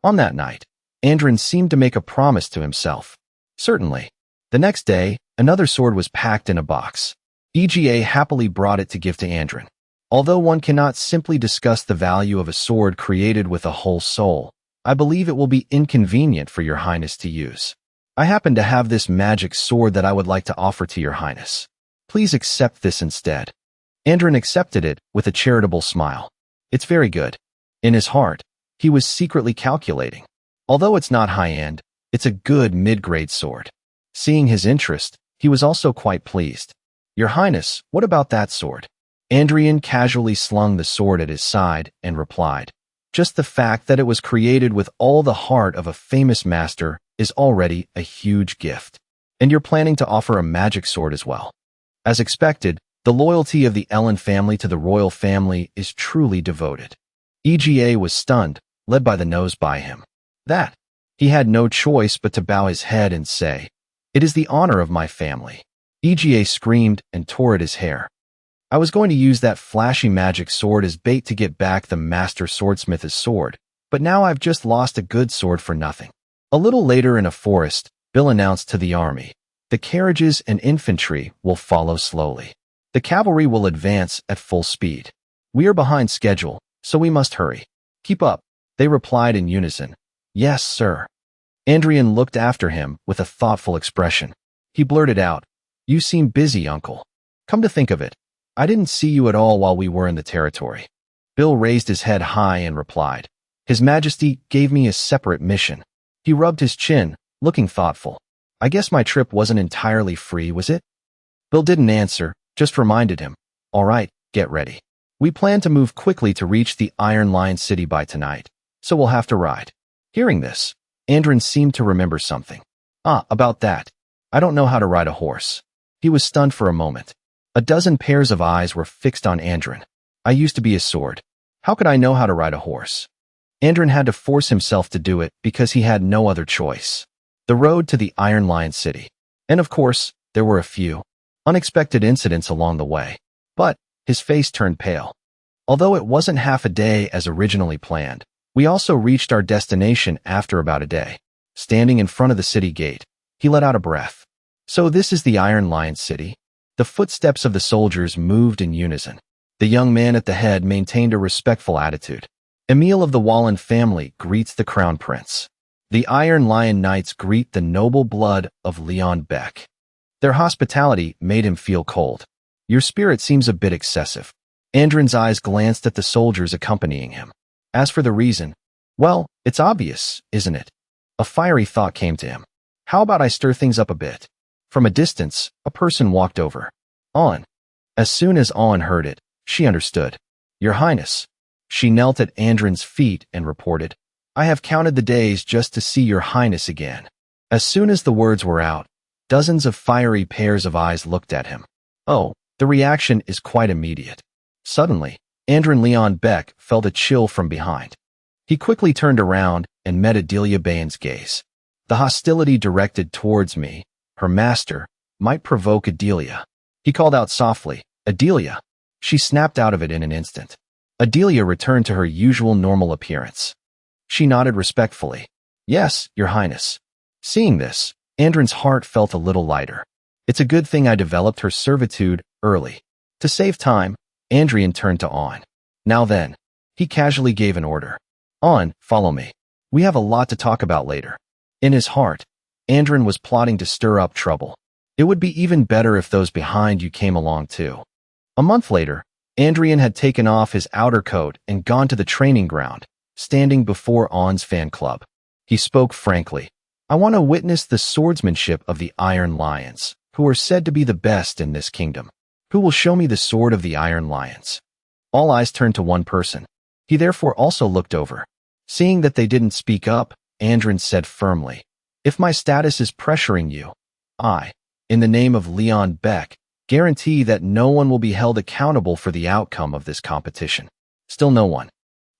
On that night, Andrian seemed to make a promise to himself. Certainly. The next day, another sword was packed in a box. EGA happily brought it to give to Andrian. Although one cannot simply discuss the value of a sword created with a whole soul, I believe it will be inconvenient for your Highness to use. I happen to have this magic sword that I would like to offer to your Highness. Please accept this instead." Andrian accepted it with a charitable smile. "It's very good." In his heart, he was secretly calculating. Although it's not high-end, it's a good mid-grade sword. Seeing his interest, he was also quite pleased. "Your Highness, what about that sword?" Andrian casually slung the sword at his side and replied, "Just the fact that it was created with all the heart of a famous master is already a huge gift. And you're planning to offer a magic sword as well." As expected, the loyalty of the Ellen family to the royal family is truly devoted. EGA was stunned, led by the nose by him. That, he had no choice but to bow his head and say, "It is the honor of my family." EGA screamed and tore at his hair. "I was going to use that flashy magic sword as bait to get back the master swordsmith's sword, But now I've just lost a good sword for nothing. A little later in a forest, Bill announced to the army, the carriages and infantry will follow slowly. The cavalry will advance at full speed. We are behind schedule, so we must hurry. Keep up, they replied in unison. Yes, sir. Andrian looked after him with a thoughtful expression. He blurted out, You seem busy, uncle. Come to think of it, I didn't see you at all while we were in the territory. Bill raised his head high and replied, His Majesty gave me a separate mission. He rubbed his chin, looking thoughtful. I guess my trip wasn't entirely free, was it? Bill didn't answer, just reminded him. All right, get ready. We plan to move quickly to reach the Iron Lion City by tonight, so we'll have to ride. Hearing this, Andrin seemed to remember something. About that. I don't know how to ride a horse. He was stunned for a moment. A dozen pairs of eyes were fixed on Andrin. I used to be a sword. How could I know how to ride a horse? Andrin had to force himself to do it because he had no other choice. The road to the Iron Lion City. And of course, there were a few unexpected incidents along the way. But his face turned pale. Although it wasn't half a day as originally planned, we also reached our destination after about a day. Standing in front of the city gate, he let out a breath. So this is the Iron Lion City? The footsteps of the soldiers moved in unison. The young man at the head maintained a respectful attitude. Emil of the Wallen family greets the crown prince. The Iron Lion Knights greet the noble blood of Leon Beck. Their hospitality made him feel cold. Your spirit seems a bit excessive. Andrin's eyes glanced at the soldiers accompanying him. As for the reason, well, it's obvious, isn't it? A fiery thought came to him. How about I stir things up a bit? From a distance, a person walked over. On. As soon as On heard it, she understood. Your Highness. She knelt at Andrin's feet and reported, I have counted the days just to see your Highness again. As soon as the words were out, dozens of fiery pairs of eyes looked at him. Oh, the reaction is quite immediate. Suddenly, Andrin Leon Beck felt a chill from behind. He quickly turned around and met Adilia Bayan's gaze. The hostility directed towards me, her master, might provoke Adilia. He called out softly, Adilia. She snapped out of it in an instant. Adilia returned to her usual normal appearance. She nodded respectfully. Yes, your Highness. Seeing this, Andrin's heart felt a little lighter. It's a good thing I developed her servitude early. To save time, Andrian turned to On. Now then, he casually gave an order. On, follow me. We have a lot to talk about later. In his heart, Andrin was plotting to stir up trouble. It would be even better if those behind you came along too. A month later, Andrian had taken off his outer coat and gone to the training ground, standing before On's fan club. He spoke frankly. I want to witness the swordsmanship of the Iron Lions, who are said to be the best in this kingdom. Who will show me the sword of the Iron Lions? All eyes turned to one person. He therefore also looked over. Seeing that they didn't speak up, Andrin said firmly, If my status is pressuring you, I, in the name of Leon Beck, guarantee that no one will be held accountable for the outcome of this competition. Still no one.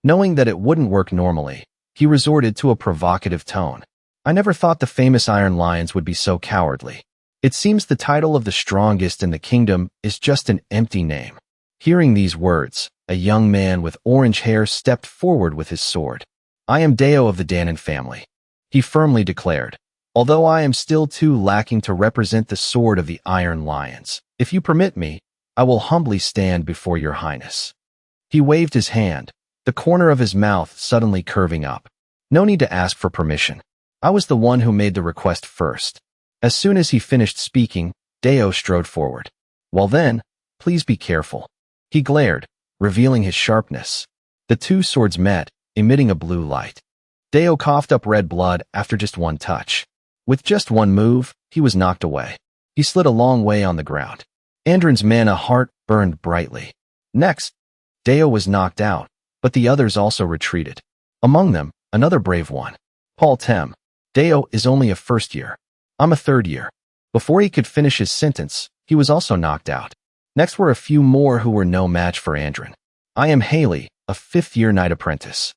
Knowing that it wouldn't work normally, he resorted to a provocative tone. I never thought the famous Iron Lions would be so cowardly. It seems the title of the strongest in the kingdom is just an empty name. Hearing these words, a young man with orange hair stepped forward with his sword. I am Deo of the Danon family, he firmly declared. Although I am still too lacking to represent the sword of the Iron Lions, if you permit me, I will humbly stand before your Highness. He waved his hand, the corner of his mouth suddenly curving up. No need to ask for permission. I was the one who made the request first. As soon as he finished speaking, Deo strode forward. Well then, please be careful. He glared, revealing his sharpness. The two swords met, emitting a blue light. Deo coughed up red blood after just one touch. With just one move, he was knocked away. He slid a long way on the ground. Andrin's mana heart burned brightly. Next, Deo was knocked out, but the others also retreated. Among them, another brave one. Paul Tem. Deo is only a first year. I'm a third year. Before he could finish his sentence, he was also knocked out. Next were a few more who were no match for Andrin. I am Haley, a fifth-year knight apprentice.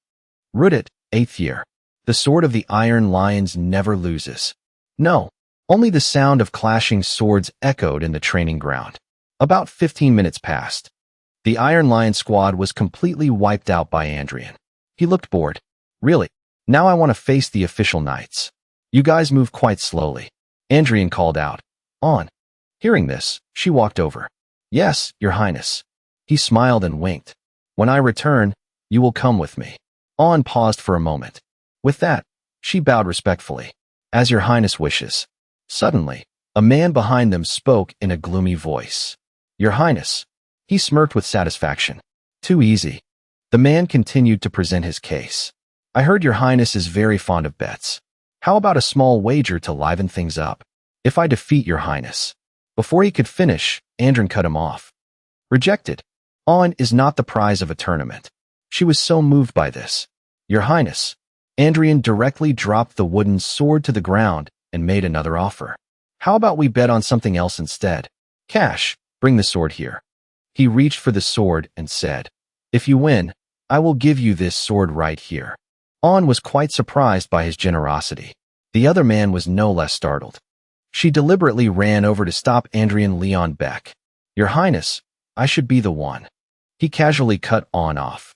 Rudit, 8th year. The sword of the Iron Lions never loses. No, only the sound of clashing swords echoed in the training ground. About 15 minutes passed. The Iron Lion squad was completely wiped out by Andrian. He looked bored. Really? Now I want to face the official knights. You guys move quite slowly. Andrian called out. On. Hearing this, she walked over. Yes, your highness. He smiled and winked. When I return, you will come with me. On paused for a moment. With that, she bowed respectfully. As your highness wishes. Suddenly, a man behind them spoke in a gloomy voice. Your highness. He smirked with satisfaction. Too easy. The man continued to present his case. I heard your highness is very fond of bets. How about a small wager to liven things up? If I defeat your highness. Before he could finish, Andrin cut him off. Rejected. On is not the prize of a tournament. She was so moved by this. Your highness. Andrian directly dropped the wooden sword to the ground and made another offer. How about we bet on something else instead? Cash, bring the sword here. He reached for the sword and said, if you win, I will give you this sword right here. On was quite surprised by his generosity. The other man was no less startled. She deliberately ran over to stop Andrian Leon Beck. Your highness, I should be the one. He casually cut On off.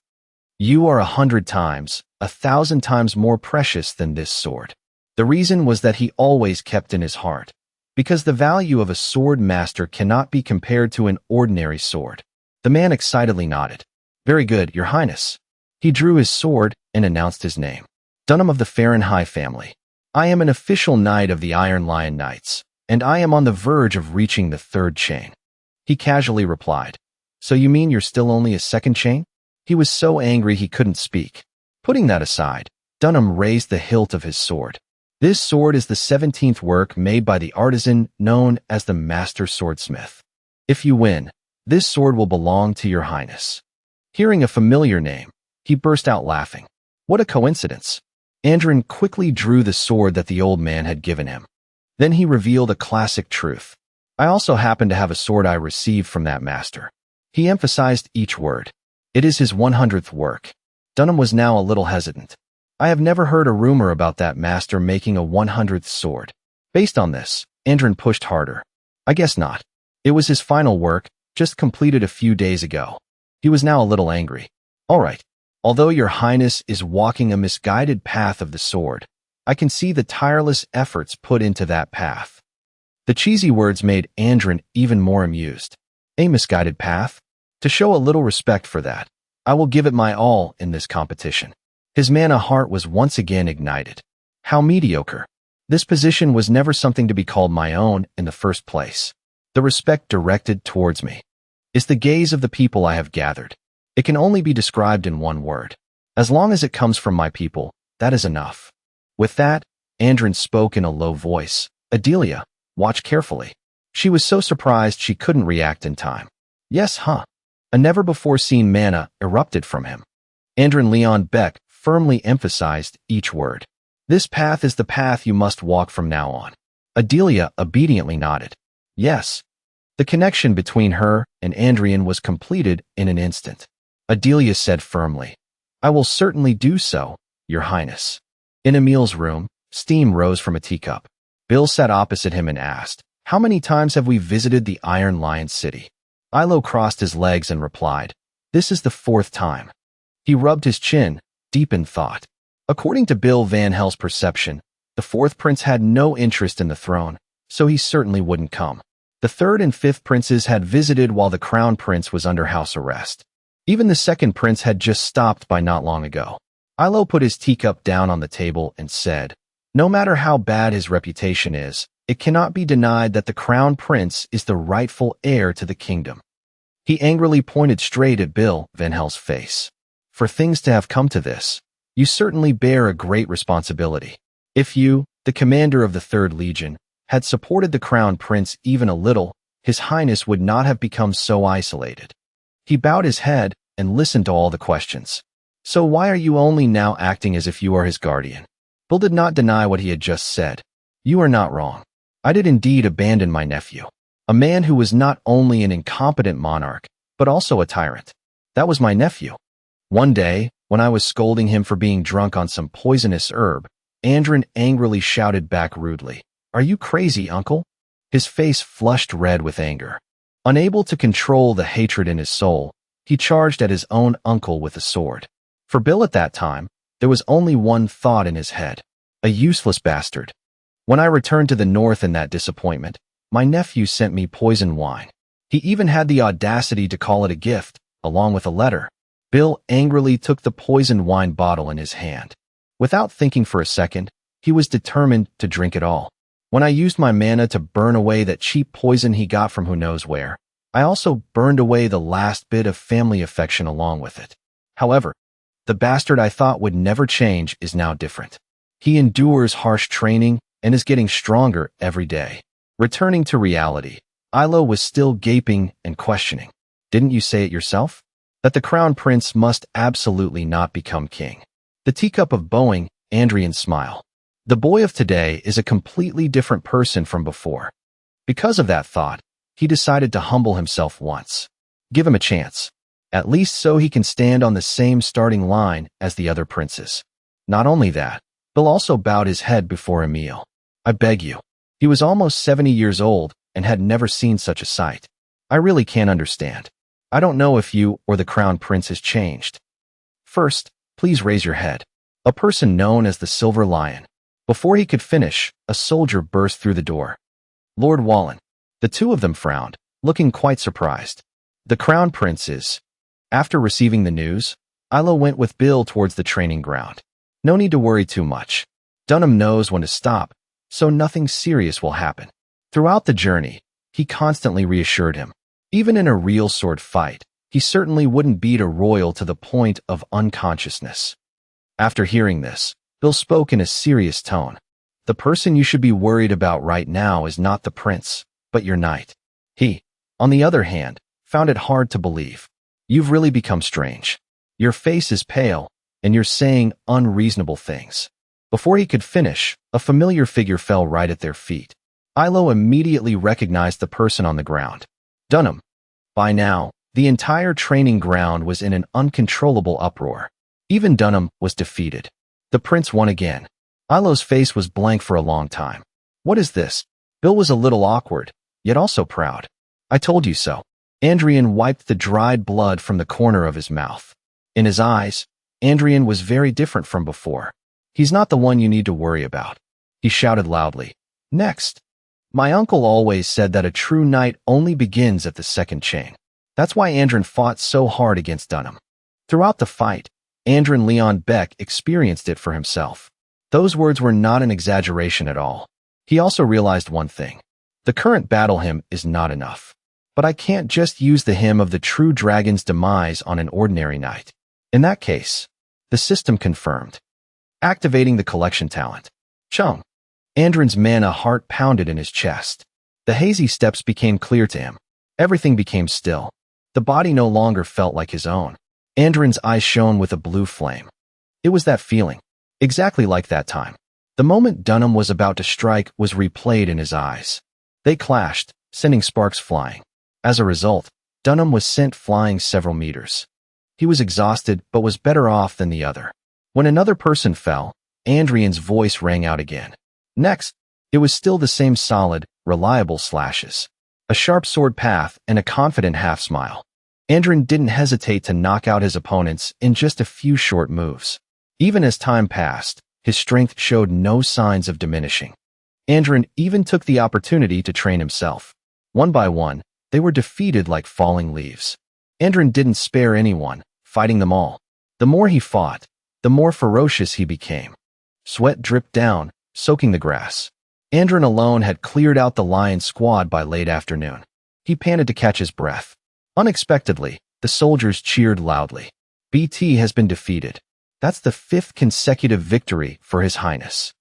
You are 100 times, 1,000 times more precious than this sword. The reason was that he always kept in his heart. Because the value of a sword master cannot be compared to an ordinary sword. The man excitedly nodded. Very good, your highness. He drew his sword and announced his name. Dunham of the Fahrenheit family. I am an official knight of the Iron Lion Knights, and I am on the verge of reaching the 3rd chain. He casually replied. So you mean you're still only a 2nd chain? He was so angry he couldn't speak. Putting that aside, Dunham raised the hilt of his sword. This sword is the 17th work made by the artisan known as the Master Swordsmith. If you win, this sword will belong to your highness. Hearing a familiar name, he burst out laughing. What a coincidence. Andrin quickly drew the sword that the old man had given him. Then he revealed a classic truth. I also happen to have a sword I received from that master. He emphasized each word. It is his 100th work. Dunham was now a little hesitant. I have never heard a rumor about that master making a 100th sword. Based on this, Andrin pushed harder. I guess not. It was his final work, just completed a few days ago. He was now a little angry. All right. Although your highness is walking a misguided path of the sword, I can see the tireless efforts put into that path. The cheesy words made Andrin even more amused. A misguided path? To show a little respect for that, I will give it my all in this competition. His mana heart was once again ignited. How mediocre. This position was never something to be called my own in the first place. The respect directed towards me is the gaze of the people I have gathered. It can only be described in one word. As long as it comes from my people, that is enough. With that, Andrin spoke in a low voice. Adilia, watch carefully. She was so surprised she couldn't react in time. Yes, huh? A never-before-seen mana erupted from him. Andrin Leon Beck firmly emphasized each word. This path is the path you must walk from now on. Adilia obediently nodded. Yes. The connection between her and Andrian was completed in an instant. Adilia said firmly, I will certainly do so, your highness. In Emil's room, steam rose from a teacup. Bill sat opposite him and asked, how many times have we visited the Iron Lion City? Ilo crossed his legs and replied, this is the 4th time. He rubbed his chin, deep in thought. According to Bill Van Hell's perception, the 4th prince had no interest in the throne, so he certainly wouldn't come. The 3rd and 5th princes had visited while the crown prince was under house arrest. Even the 2nd prince had just stopped by not long ago. Ilo put his teacup down on the table and said, no matter how bad his reputation is, it cannot be denied that the crown prince is the rightful heir to the kingdom. He angrily pointed straight at Bill Van Hell's face. For things to have come to this, you certainly bear a great responsibility. If you, the commander of the 3rd Legion, had supported the crown prince even a little, his highness would not have become so isolated. He bowed his head and listened to all the questions. So why are you only now acting as if you are his guardian? Bill did not deny what he had just said. You are not wrong. I did indeed abandon my nephew, a man who was not only an incompetent monarch, but also a tyrant. That was my nephew. One day, when I was scolding him for being drunk on some poisonous herb, Andrin angrily shouted back rudely, are you crazy, uncle? His face flushed red with anger. Unable to control the hatred in his soul, he charged at his own uncle with a sword. For Bill at that time, There was only one thought in his head. A useless bastard. When I returned to the north in that disappointment, my nephew sent me poison wine. He even had the audacity to call it a gift, along with a letter. Bill angrily took the poisoned wine bottle in his hand. Without thinking for a second, he was determined to drink it all. When I used my mana to burn away that cheap poison he got from who knows where, I also burned away the last bit of family affection along with it. However, the bastard I thought would never change is now different. He endures harsh training and is getting stronger every day. Returning to reality, Ilo was still gaping and questioning. Didn't you say it yourself? That the crown prince must absolutely not become king. The teacup of bowing, Andrian's smile. The boy of today is a completely different person from before. Because of that thought, he decided to humble himself once. Give him a chance. At least so he can stand on the same starting line as the other princes. Not only that, Bill also bowed his head before Emil. I beg you. He was almost 70 years old and had never seen such a sight. I really can't understand. I don't know if you or the crown prince has changed. First, please raise your head. A person known as the Silver Lion. Before he could finish, a soldier burst through the door. Lord Wallen. The two of them frowned, looking quite surprised. The crown prince is. After receiving the news, Ilo went with Bill towards the training ground. No need to worry too much. Dunham knows when to stop, so nothing serious will happen. Throughout the journey, he constantly reassured him. Even in a real sword fight, he certainly wouldn't beat a royal to the point of unconsciousness. After hearing this, Bill spoke in a serious tone. The person you should be worried about right now is not the prince, but your knight. He, on the other hand, found it hard to believe. You've really become strange. Your face is pale, and you're saying unreasonable things. Before he could finish, a familiar figure fell right at their feet. Ilo immediately recognized the person on the ground. Dunham. By now, the entire training ground was in an uncontrollable uproar. Even Dunham was defeated. The prince won again. Ilo's face was blank for a long time. What is this? Bill was a little awkward, yet also proud. I told you so. Andrian wiped the dried blood from the corner of his mouth. In his eyes, Andrian was very different from before. He's not the one you need to worry about. He shouted loudly. Next. My uncle always said that a true knight only begins at the second chain. That's why Andrin fought so hard against Dunham. Throughout the fight, Andrin Leon Beck experienced it for himself. Those words were not an exaggeration at all. He also realized one thing. The current battle hymn is not enough. But I can't just use the hymn of the true dragon's demise on an ordinary knight. In that case, the system confirmed. Activating the collection talent. Chung. Andrin's mana heart pounded in his chest. The hazy steps became clear to him. Everything became still. The body no longer felt like his own. Andrin's eyes shone with a blue flame. It was that feeling. Exactly like that time. The moment Dunham was about to strike was replayed in his eyes. They clashed, sending sparks flying. As a result, Dunham was sent flying several meters. He was exhausted but was better off than the other. When another person fell, Andrian's voice rang out again. Next, it was still the same solid, reliable slashes. A sharp sword path and a confident half-smile. Andrin didn't hesitate to knock out his opponents in just a few short moves. Even as time passed, his strength showed no signs of diminishing. Andrin even took the opportunity to train himself. One by one, they were defeated like falling leaves. Andrin didn't spare anyone, fighting them all. The more he fought, the more ferocious he became. Sweat dripped down, soaking the grass. Andrin alone had cleared out the lion squad by late afternoon. He panted to catch his breath. Unexpectedly, the soldiers cheered loudly. BT has been defeated. That's the 5th consecutive victory for His Highness.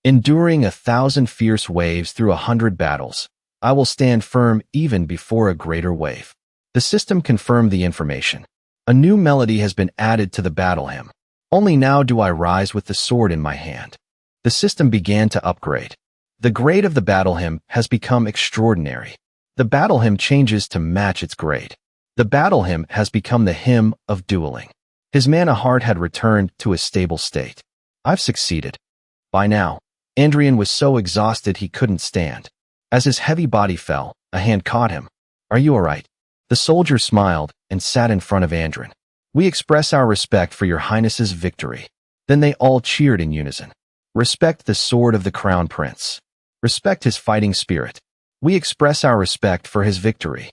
Enduring 1,000 fierce waves through 100 battles, I will stand firm even before a greater wave. The system confirmed the information. A new melody has been added to the battle hymn. Only now do I rise with the sword in my hand. The system began to upgrade. The grade of the battle hymn has become extraordinary. The battle hymn changes to match its grade. The battle hymn has become the hymn of dueling. His mana heart had returned to a stable state. I've succeeded. By now, Andrian was so exhausted he couldn't stand. As his heavy body fell, a hand caught him. Are you all right? The soldier smiled and sat in front of Andrin. We express our respect for your highness's victory. Then they all cheered in unison. Respect the sword of the Crown Prince. Respect his fighting spirit. We express our respect for his victory.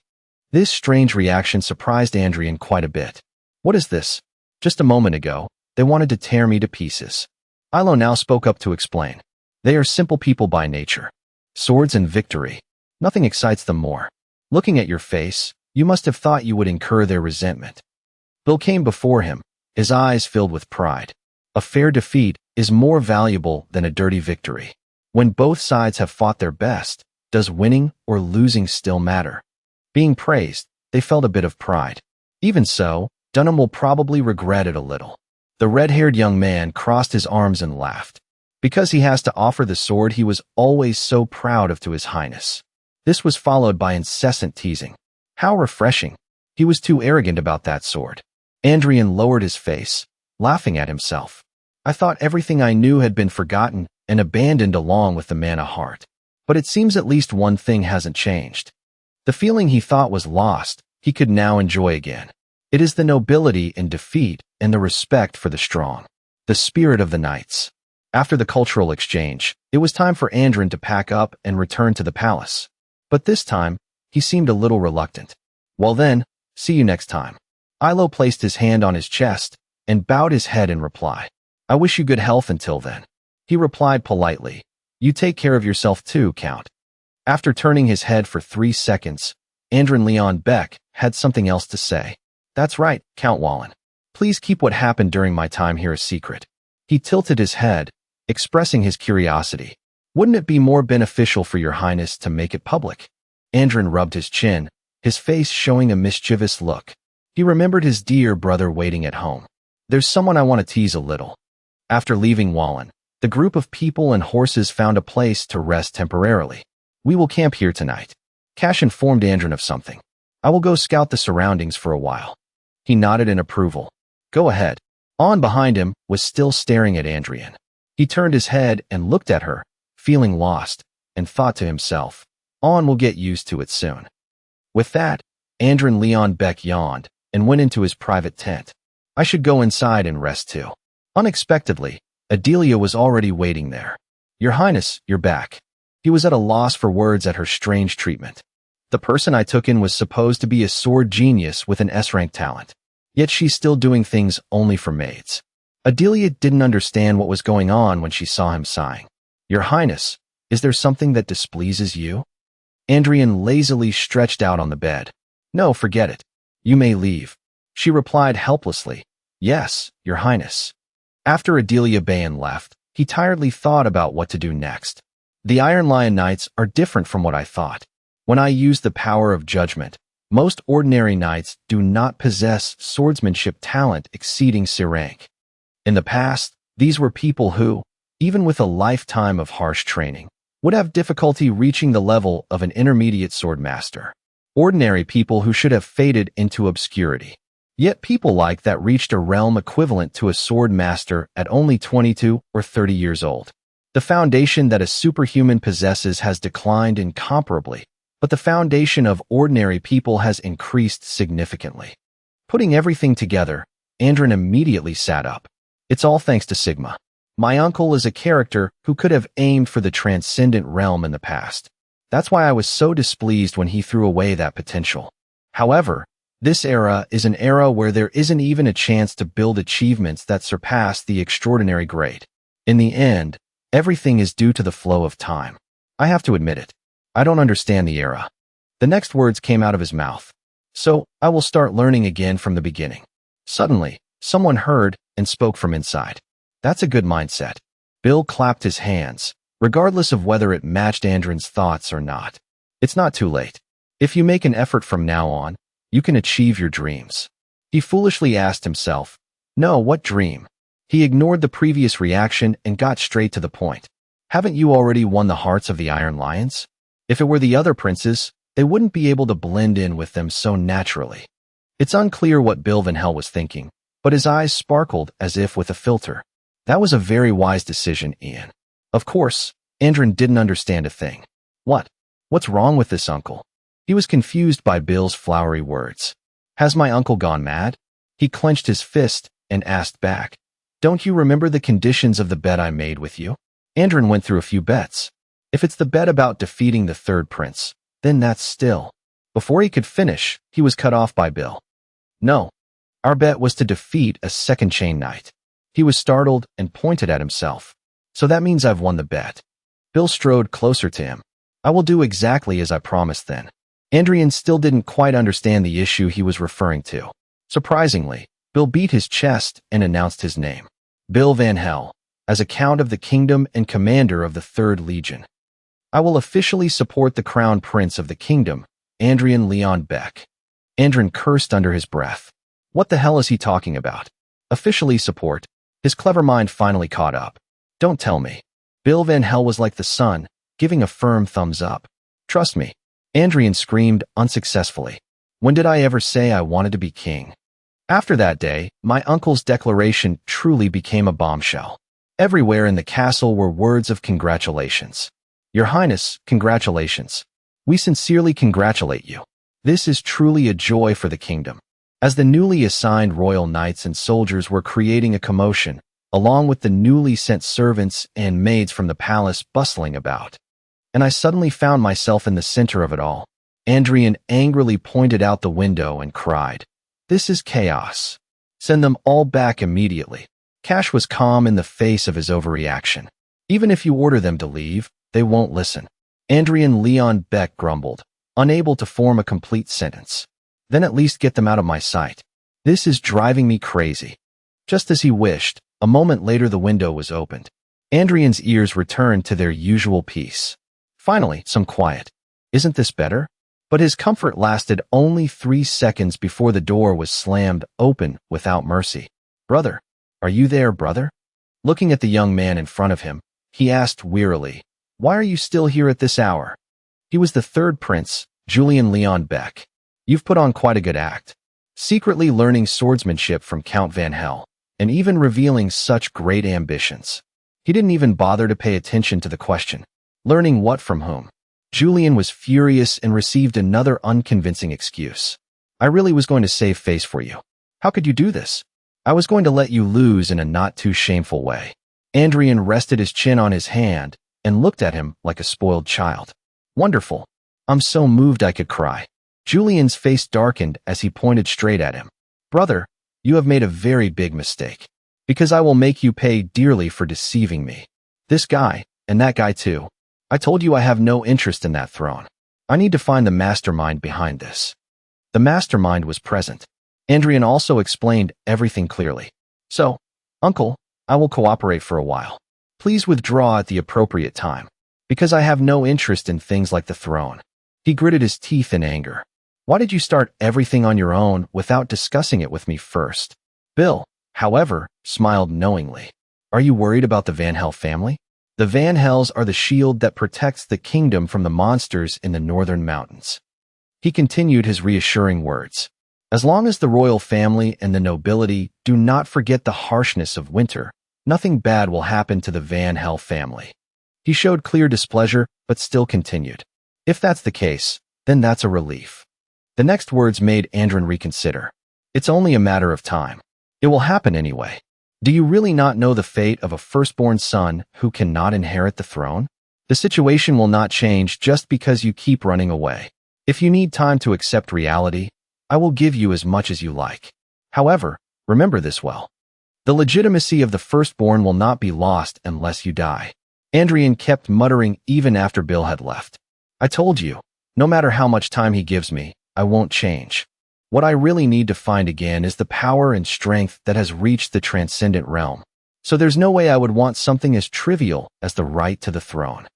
This strange reaction surprised Andrian quite a bit. What is this? Just a moment ago, they wanted to tear me to pieces. Ilo now spoke up to explain. They are simple people by nature. Swords and victory. Nothing excites them more. Looking at your face, you must have thought you would incur their resentment. Bill came before him, his eyes filled with pride. A fair defeat is more valuable than a dirty victory. When both sides have fought their best, does winning or losing still matter? Being praised, they felt a bit of pride. Even so, Dunham will probably regret it a little. The red-haired young man crossed his arms and laughed. Because he has to offer the sword he was always so proud of to his highness. This was followed by incessant teasing. How refreshing. He was too arrogant about that sword. Andrian lowered his face, laughing at himself. I thought everything I knew had been forgotten and abandoned along with the mana heart. But it seems at least one thing hasn't changed. The feeling he thought was lost, he could now enjoy again. It is the nobility in defeat and the respect for the strong. The spirit of the knights. After the cultural exchange, it was time for Andrian to pack up and return to the palace. But this time, he seemed a little reluctant. Well then, see you next time. Ilo placed his hand on his chest and bowed his head in reply. I wish you good health until then. He replied politely. You take care of yourself too, Count. After turning his head for 3 seconds, Andrian Leon Beck had something else to say. That's right, Count Wallen. Please keep what happened during my time here a secret. He tilted his head, expressing his curiosity. Wouldn't it be more beneficial for your highness to make it public? Andrian rubbed his chin, his face showing a mischievous look. He remembered his dear brother waiting at home. There's someone I want to tease a little. After leaving Wallen, the group of people and horses found a place to rest temporarily. We will camp here tonight. Cash informed Andrian of something. I will go scout the surroundings for a while. He nodded in approval. Go ahead. On behind him was still staring at Andrian. He turned his head and looked at her, feeling lost, and thought to himself, On will get used to it soon. With that, Andrian Leon Beck yawned and went into his private tent. I should go inside and rest too. Unexpectedly, Adilia was already waiting there. Your Highness, you're back. He was at a loss for words at her strange treatment. The person I took in was supposed to be a sword genius with an S-rank talent. Yet she's still doing things only for maids. Adilia didn't understand what was going on when she saw him sighing. Your Highness, is there something that displeases you? Andrian lazily stretched out on the bed. No, forget it. You may leave. She replied helplessly. Yes, Your Highness. After Adilia Bayan left, he tiredly thought about what to do next. The Iron Lion Knights are different from what I thought. When I use the power of judgment, most ordinary knights do not possess swordsmanship talent exceeding C rank. In the past, these were people who, even with a lifetime of harsh training, would have difficulty reaching the level of an intermediate swordmaster. Ordinary people who should have faded into obscurity. Yet people like that reached a realm equivalent to a sword master at only 22 or 30 years old. The foundation that a superhuman possesses has declined incomparably, but the foundation of ordinary people has increased significantly. Putting everything together, Andrian immediately sat up. It's all thanks to Sigma. My uncle is a character who could have aimed for the transcendent realm in the past. That's why I was so displeased when he threw away that potential. However, this era is an era where there isn't even a chance to build achievements that surpass the extraordinary great. In the end, everything is due to the flow of time. I have to admit it. I don't understand the era. The next words came out of his mouth. So, I will start learning again from the beginning. Suddenly, someone heard and spoke from inside. That's a good mindset. Bill clapped his hands, regardless of whether it matched Andrian's thoughts or not. It's not too late. If you make an effort from now on, you can achieve your dreams. He foolishly asked himself, No, what dream? He ignored the previous reaction and got straight to the point. Haven't you already won the hearts of the Iron Lions? If it were the other princes, they wouldn't be able to blend in with them so naturally. It's unclear what Bill Van Hel was thinking, but his eyes sparkled as if with a filter. That was a very wise decision, Ian. Of course, Andrian didn't understand a thing. What's wrong with this uncle? He was confused by Bill's flowery words. Has my uncle gone mad? He clenched his fist and asked back. Don't you remember the conditions of the bet I made with you? Andrin went through a few bets. If it's the bet about defeating the third prince, then that's still. Before he could finish, he was cut off by Bill. No. Our bet was to defeat a second chain knight. He was startled and pointed at himself. So that means I've won the bet. Bill strode closer to him. I will do exactly as I promised then. Andrian still didn't quite understand the issue he was referring to. Surprisingly, Bill beat his chest and announced his name. Bill Van Hel, as a Count of the Kingdom and Commander of the 3rd Legion. I will officially support the Crown Prince of the Kingdom, Andrian Leon Beck. Andrin cursed under his breath. What the hell is he talking about? Officially support? His clever mind finally caught up. Don't tell me. Bill Van Hel was like the sun, giving a firm thumbs up. Trust me. Andrian screamed unsuccessfully. When did I ever say I wanted to be king? After that day, my uncle's declaration truly became a bombshell. Everywhere in the castle were words of congratulations. Your Highness, congratulations. We sincerely congratulate you. This is truly a joy for the kingdom. As the newly assigned royal knights and soldiers were creating a commotion, along with the newly sent servants and maids from the palace bustling about. And I suddenly found myself in the center of it all. Andrian angrily pointed out the window and cried, "This is chaos. Send them all back immediately." Cash was calm in the face of his overreaction. Even if you order them to leave, they won't listen. Andrian Leon Beck grumbled, unable to form a complete sentence. Then at least get them out of my sight. This is driving me crazy. Just as he wished, a moment later the window was opened. Andrian's ears returned to their usual peace. Finally, some quiet. Isn't this better? But his comfort lasted only 3 seconds before the door was slammed open without mercy. "Brother, are you there, brother?" Looking at the young man in front of him, he asked wearily, "Why are you still here at this hour?" He was the 3rd prince, Julian Leon Beck. You've put on quite a good act. Secretly learning swordsmanship from Count Van Hel, and even revealing such great ambitions. He didn't even bother to pay attention to the question. Learning what from whom? Julian was furious and received another unconvincing excuse. "I really was going to save face for you. How could you do this? I was going to let you lose in a not too shameful way." Andrian rested his chin on his hand and looked at him like a spoiled child. "Wonderful. I'm so moved I could cry." Julian's face darkened as he pointed straight at him. "Brother, you have made a very big mistake, because I will make you pay dearly for deceiving me. This guy, and that guy too. I told you I have no interest in that throne. I need to find the mastermind behind this." The mastermind was present. Andrian also explained everything clearly. "So, Uncle, I will cooperate for a while. Please withdraw at the appropriate time, because I have no interest in things like the throne." He gritted his teeth in anger. "Why did you start everything on your own without discussing it with me first?" Bill, however, smiled knowingly. "Are you worried about the Van Hel family? The Van Hels are the shield that protects the kingdom from the monsters in the northern mountains." He continued his reassuring words. "As long as the royal family and the nobility do not forget the harshness of winter, nothing bad will happen to the Van Hel family." He showed clear displeasure, but still continued. "If that's the case, then that's a relief." The next words made Andrin reconsider. "It's only a matter of time. It will happen anyway. Do you really not know the fate of a firstborn son who cannot inherit the throne? The situation will not change just because you keep running away. If you need time to accept reality, I will give you as much as you like. However, remember this well. The legitimacy of the firstborn will not be lost unless you die." Andrian kept muttering even after Bill had left. "I told you, no matter how much time he gives me, I won't change. What I really need to find again is the power and strength that has reached the transcendent realm. So there's no way I would want something as trivial as the right to the throne."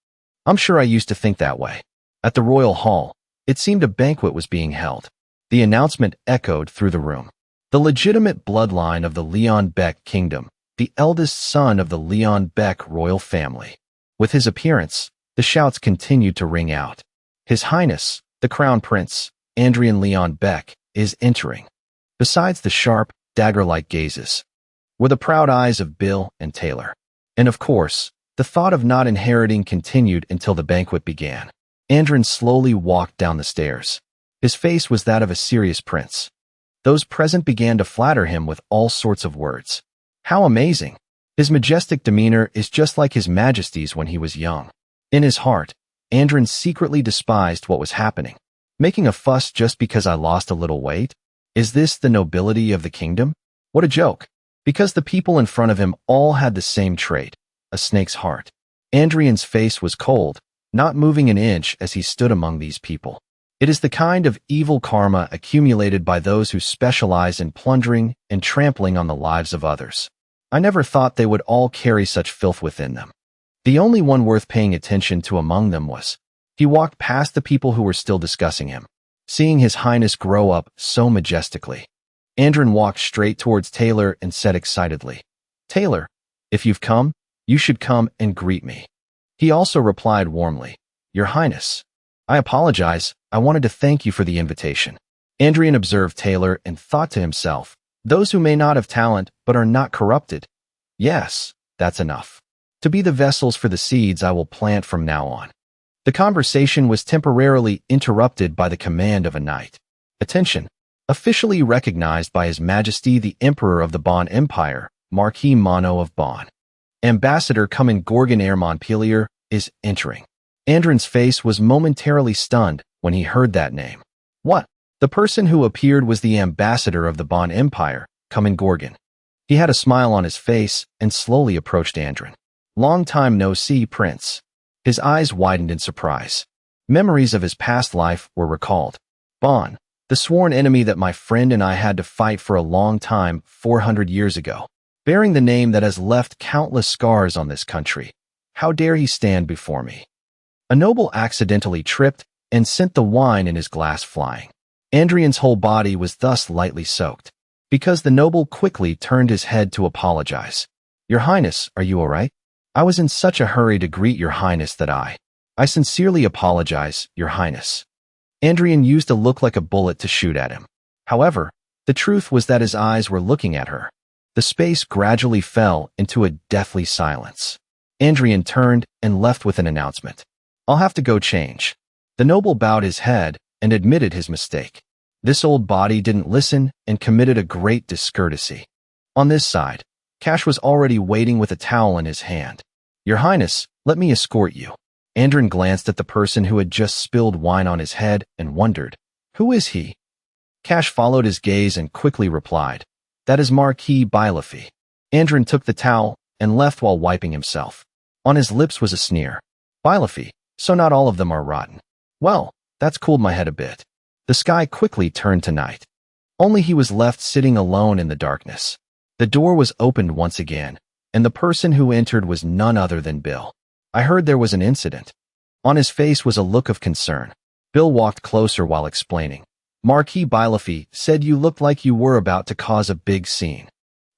I'm sure I used to think that way. At the royal hall, it seemed a banquet was being held. The announcement echoed through the room. The legitimate bloodline of the Leon Beck kingdom, the eldest son of the Leon Beck royal family. With his appearance, the shouts continued to ring out. "His Highness, the Crown Prince, Andrian Leon Beck, is entering." Besides the sharp, dagger-like gazes, were the proud eyes of Bill and Taylor. And of course, the thought of not inheriting continued until the banquet began. Andrin slowly walked down the stairs. His face was that of a serious prince. Those present began to flatter him with all sorts of words. How amazing! His majestic demeanor is just like His Majesty's when he was young. In his heart, Andrin secretly despised what was happening. Making a fuss just because I lost a little weight? Is this the nobility of the kingdom? What a joke. Because the people in front of him all had the same trait, a snake's heart. Andrian's face was cold, not moving an inch as he stood among these people. It is the kind of evil karma accumulated by those who specialize in plundering and trampling on the lives of others. I never thought they would all carry such filth within them. The only one worth paying attention to among them was. He walked past the people who were still discussing him, seeing His Highness grow up so majestically. Andrin walked straight towards Taylor and said excitedly, "Taylor, if you've come, you should come and greet me." He also replied warmly, "Your Highness, I apologize, I wanted to thank you for the invitation." Andrian observed Taylor and thought to himself, those who may not have talent but are not corrupted. Yes, that's enough. To be the vessels for the seeds I will plant from now on. The conversation was temporarily interrupted by the command of a knight. Attention! Officially recognized by His Majesty the Emperor of the Bon Empire, Marquis Mono of Bon. Ambassador Cumin Gorgon Air Montpelier is entering. Andrin's face was momentarily stunned when he heard that name. What? The person who appeared was the ambassador of the Bon Empire, Cumin Gorgon. He had a smile on his face and slowly approached Andrin. "Long time no see, Prince." His eyes widened in surprise. Memories of his past life were recalled. Bon, the sworn enemy that my friend and I had to fight for a long time 400 years ago, bearing the name that has left countless scars on this country. How dare he stand before me? A noble accidentally tripped and sent the wine in his glass flying. Andrian's whole body was thus lightly soaked, because the noble quickly turned his head to apologize. "Your Highness, are you all right? I was in such a hurry to greet Your Highness that I sincerely apologize, Your Highness." Andrian used a look like a bullet to shoot at him. However, the truth was that his eyes were looking at her. The space gradually fell into a deathly silence. Andrian turned and left with an announcement. "I'll have to go change." The noble bowed his head and admitted his mistake. This old body didn't listen and committed a great discourtesy. On this side, Cash was already waiting with a towel in his hand. "Your Highness, let me escort you." Andrin glanced at the person who had just spilled wine on his head and wondered, who is he? Cash followed his gaze and quickly replied, "That is Marquis Bylafy." Andrin took the towel and left while wiping himself. On his lips was a sneer. "Bylafy, so not all of them are rotten. Well, that's cooled my head a bit." The sky quickly turned to night. Only he was left sitting alone in the darkness. The door was opened once again, and the person who entered was none other than Bill. "I heard there was an incident." On his face was a look of concern. Bill walked closer while explaining. "Marquis Bylafy said you looked like you were about to cause a big scene."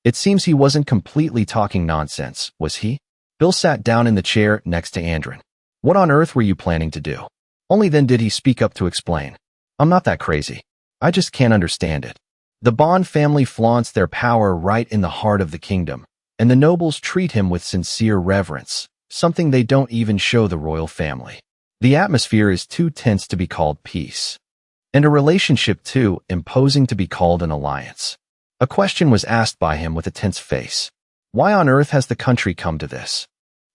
It seems he wasn't completely talking nonsense, was he? Bill sat down in the chair next to Andrin. "What on earth were you planning to do?" Only then did he speak up to explain. "I'm not that crazy. I just can't understand it. The Bond family flaunts their power right in the heart of the kingdom, and the nobles treat him with sincere reverence, something they don't even show the royal family. The atmosphere is too tense to be called peace, and a relationship too imposing to be called an alliance." A question was asked by him with a tense face. Why on earth has the country come to this?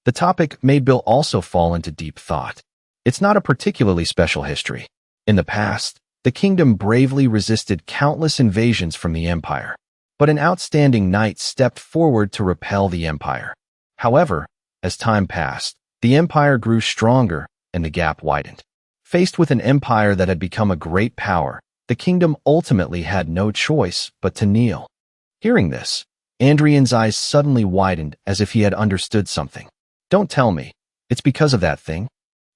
The topic made Bill also fall into deep thought. It's not a particularly special history. In the past, the kingdom bravely resisted countless invasions from the empire, but an outstanding knight stepped forward to repel the empire. However, as time passed, the empire grew stronger and the gap widened. Faced with an empire that had become a great power, the kingdom ultimately had no choice but to kneel. Hearing this, Andrian's eyes suddenly widened as if he had understood something. "Don't tell me. It's because of that thing?"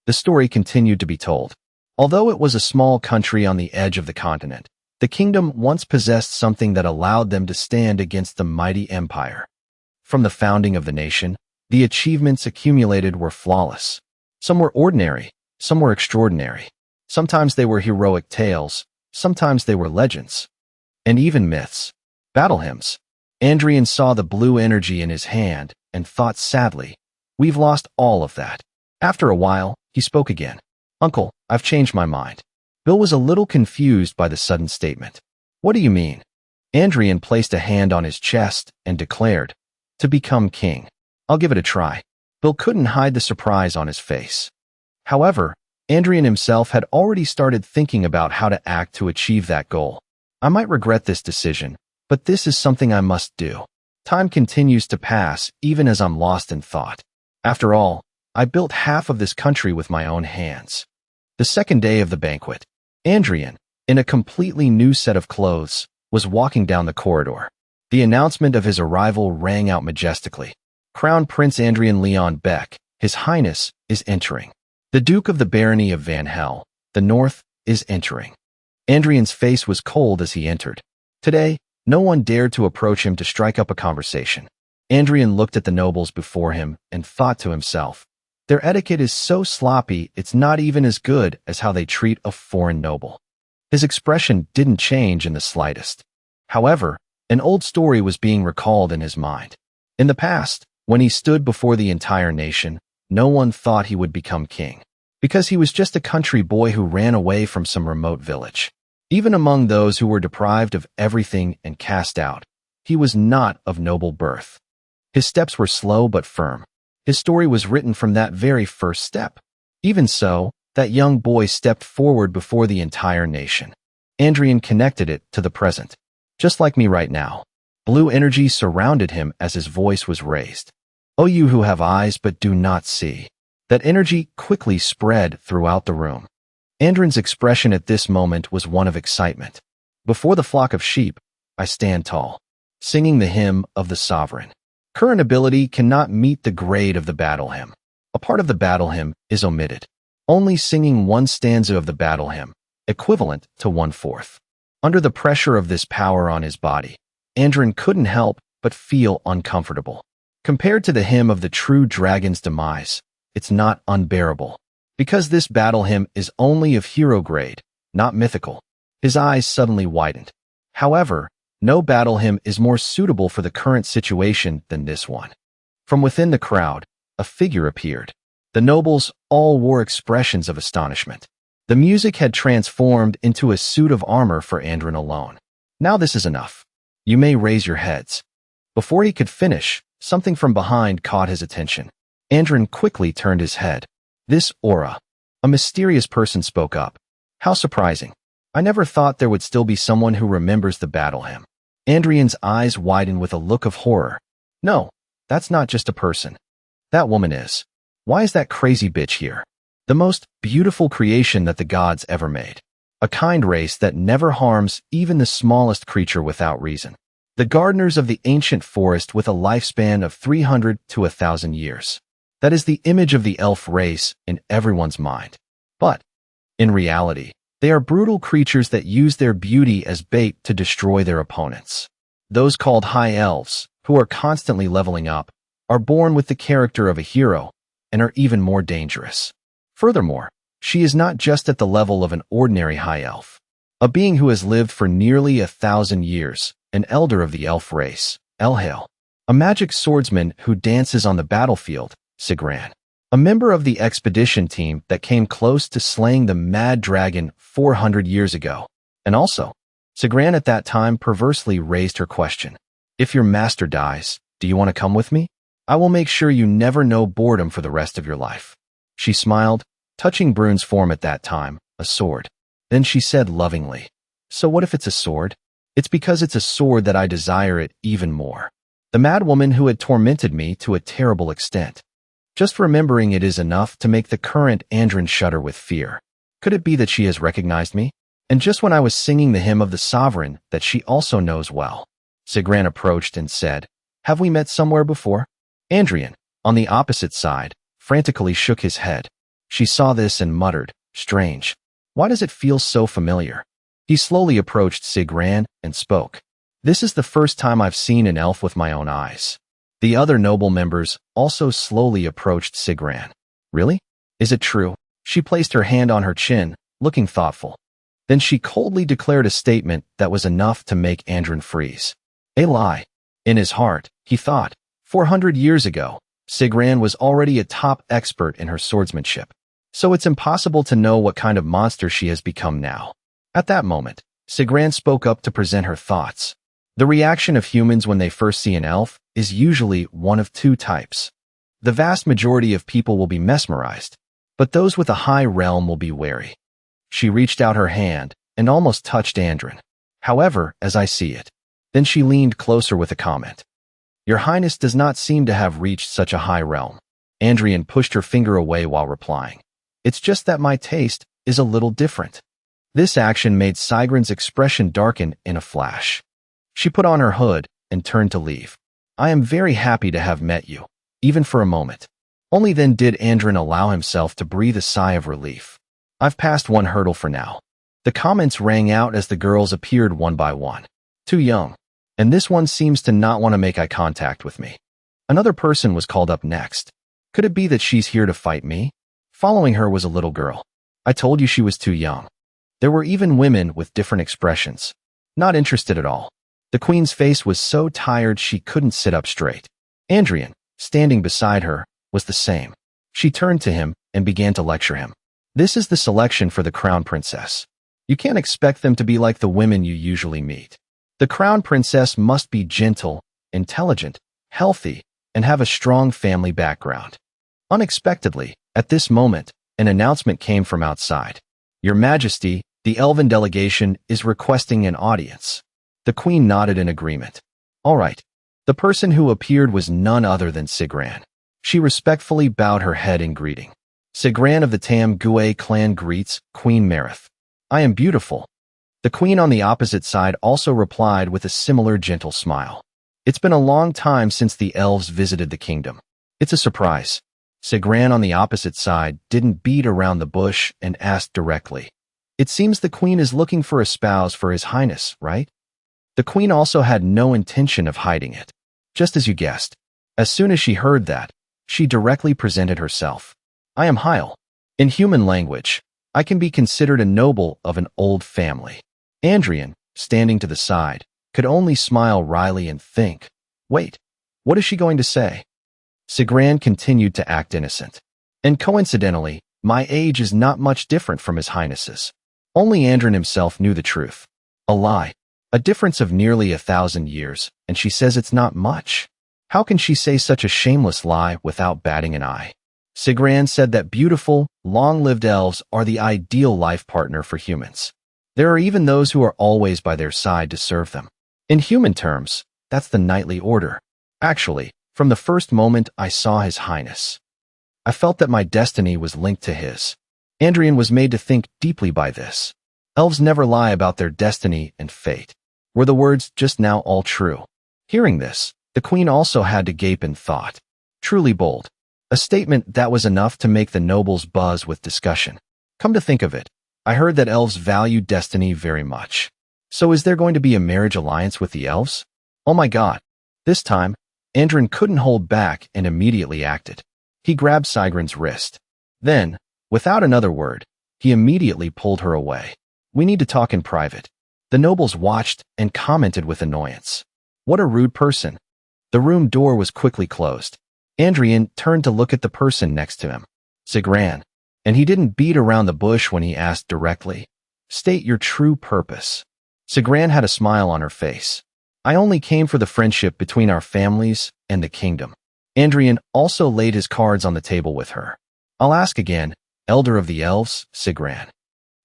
The story continued to be told. Although it was a small country on the edge of the continent, the kingdom once possessed something that allowed them to stand against the mighty empire. From the founding of the nation, the achievements accumulated were flawless. Some were ordinary, some were extraordinary. Sometimes they were heroic tales, sometimes they were legends, and even myths. Battle hymns. Andrian saw the blue energy in his hand and thought sadly, "We've lost all of that." After a while, he spoke again. "Uncle, I've changed my mind." Bill was a little confused by the sudden statement. "What do you mean?" Andrian placed a hand on his chest and declared, To become king. I'll give it a try. Bill couldn't hide the surprise on his face. However, Andrian himself had already started thinking about how to act to achieve that goal. I might regret this decision, but this is something I must do. Time continues to pass, even as I'm lost in thought. After all, I built half of this country with my own hands. The second day of the banquet. Andrian, in a completely new set of clothes, was walking down the corridor. The announcement of his arrival rang out majestically. Crown Prince Andrian Leon Beck, His Highness, is entering. The Duke of the Barony of Van Hel, the North, is entering. Andrian's face was cold as he entered. Today, no one dared to approach him to strike up a conversation. Andrian looked at the nobles before him and thought to himself, their etiquette is so sloppy it's not even as good as how they treat a foreign noble. His expression didn't change in the slightest. However, an old story was being recalled in his mind. In the past, when he stood before the entire nation, no one thought he would become king, because he was just a country boy who ran away from some remote village. Even among those who were deprived of everything and cast out, he was not of noble birth. His steps were slow but firm. His story was written from that very first step. Even so, that young boy stepped forward before the entire nation. Andrian connected it to the present. Just like me right now. Blue energy surrounded him as his voice was raised. O you who have eyes but do not see. That energy quickly spread throughout the room. Andrian's expression at this moment was one of excitement. Before the flock of sheep, I stand tall, singing the hymn of the sovereign. Current ability cannot meet the grade of the battle hymn. A part of the battle hymn is omitted. Only singing one stanza of the battle hymn, equivalent to 1/4. Under the pressure of this power on his body, Andrian couldn't help but feel uncomfortable. Compared to the hymn of the true dragon's demise, it's not unbearable. Because this battle hymn is only of hero grade, not mythical. His eyes suddenly widened. However, no battle hymn is more suitable for the current situation than this one. From within the crowd, a figure appeared. The nobles all wore expressions of astonishment. The music had transformed into a suit of armor for Andrian alone. Now this is enough. You may raise your heads. Before he could finish, something from behind caught his attention. Andrian quickly turned his head. This aura. A mysterious person spoke up. How surprising. I never thought there would still be someone who remembers the battle hymn. Andrian's eyes widened with a look of horror. No, that's not just a person. That woman is. Why is that crazy bitch here? The most beautiful creation that the gods ever made. A kind race that never harms even the smallest creature without reason. The gardeners of the ancient forest with a lifespan of 300 to 1,000 years. That is the image of the elf race in everyone's mind. But, in reality, they are brutal creatures that use their beauty as bait to destroy their opponents. Those called high elves, who are constantly leveling up, are born with the character of a hero and are even more dangerous. Furthermore, she is not just at the level of an ordinary high elf. A being who has lived for nearly 1,000 years, an elder of the elf race, Elhail. A magic swordsman who dances on the battlefield, Sigran. A member of the expedition team that came close to slaying the mad dragon 400 years ago. And also, Sigran at that time perversely raised her question. If your master dies, do you want to come with me? I will make sure you never know boredom for the rest of your life. She smiled, touching Brune's form at that time, a sword. Then she said lovingly, so what if it's a sword? It's because it's a sword that I desire it even more. The madwoman who had tormented me to a terrible extent. Just remembering it is enough to make the current Andrian shudder with fear. Could it be that she has recognized me? And just when I was singing the hymn of the sovereign that she also knows well. Sigran approached and said, have we met somewhere before? Andrian, on the opposite side, frantically shook his head. She saw this and muttered, strange. Why does it feel so familiar? He slowly approached Sigran and spoke. This is the first time I've seen an elf with my own eyes. The other noble members also slowly approached Sigran. Really? Is it true? She placed her hand on her chin, looking thoughtful. Then she coldly declared a statement that was enough to make Andrian freeze. A lie. In his heart, he thought, 400 years ago, Sigran was already a top expert in her swordsmanship. So it's impossible to know what kind of monster she has become now. At that moment, Sigran spoke up to present her thoughts. The reaction of humans when they first see an elf is usually one of two types. The vast majority of people will be mesmerized, but those with a high realm will be wary. She reached out her hand and almost touched Andrin. However, as I see it, then she leaned closer with a comment. Your Highness does not seem to have reached such a high realm. Andrian pushed her finger away while replying. It's just that my taste is a little different. This action made Sigrun's expression darken in a flash. She put on her hood and turned to leave. I am very happy to have met you, even for a moment. Only then did Andrin allow himself to breathe a sigh of relief. I've passed one hurdle for now. The comments rang out as the girls appeared one by one. Too young. And this one seems to not want to make eye contact with me. Another person was called up next. Could it be that she's here to fight me? Following her was a little girl. I told you she was too young. There were even women with different expressions. Not interested at all. The queen's face was so tired she couldn't sit up straight. Andrian, standing beside her, was the same. She turned to him and began to lecture him. This is the selection for the crown princess. You can't expect them to be like the women you usually meet. The crown princess must be gentle, intelligent, healthy, and have a strong family background. Unexpectedly, at this moment, an announcement came from outside. Your Majesty, the elven delegation is requesting an audience. The queen nodded in agreement. All right. The person who appeared was none other than Sigran. She respectfully bowed her head in greeting. Sigran of the Tam Gue clan greets Queen Marith. I am beautiful. The queen on the opposite side also replied with a similar gentle smile. It's been a long time since the elves visited the kingdom. It's a surprise. Sigran on the opposite side didn't beat around the bush and asked directly. It seems the queen is looking for a spouse for his highness, right? The queen also had no intention of hiding it. Just as you guessed. As soon as she heard that, she directly presented herself. I am Hyle. In human language, I can be considered a noble of an old family. Andrian, standing to the side, could only smile wryly and think, wait, what is she going to say? Sigran continued to act innocent. And coincidentally, my age is not much different from his highness's. Only Andrin himself knew the truth. A lie. A difference of nearly 1,000 years, and she says it's not much. How can she say such a shameless lie without batting an eye? Sigran said that beautiful, long-lived elves are the ideal life partner for humans. There are even those who are always by their side to serve them. In human terms, that's the knightly order. Actually, from the first moment I saw his highness, I felt that my destiny was linked to his. Andrian was made to think deeply by this. Elves never lie about their destiny and fate. Were the words just now all true? Hearing this, the queen also had to gape in thought. Truly bold. A statement that was enough to make the nobles buzz with discussion. Come to think of it, I heard that elves value destiny very much. So is there going to be a marriage alliance with the elves? Oh my god. This time, Andrin couldn't hold back and immediately acted. He grabbed Sigrun's wrist. Then, without another word, he immediately pulled her away. We need to talk in private. The nobles watched and commented with annoyance. What a rude person. The room door was quickly closed. Andrian turned to look at the person next to him. Sigran. And he didn't beat around the bush when he asked directly. State your true purpose. Sigran had a smile on her face. I only came for the friendship between our families and the kingdom. Andrian also laid his cards on the table with her. I'll ask again, Elder of the Elves, Sigran.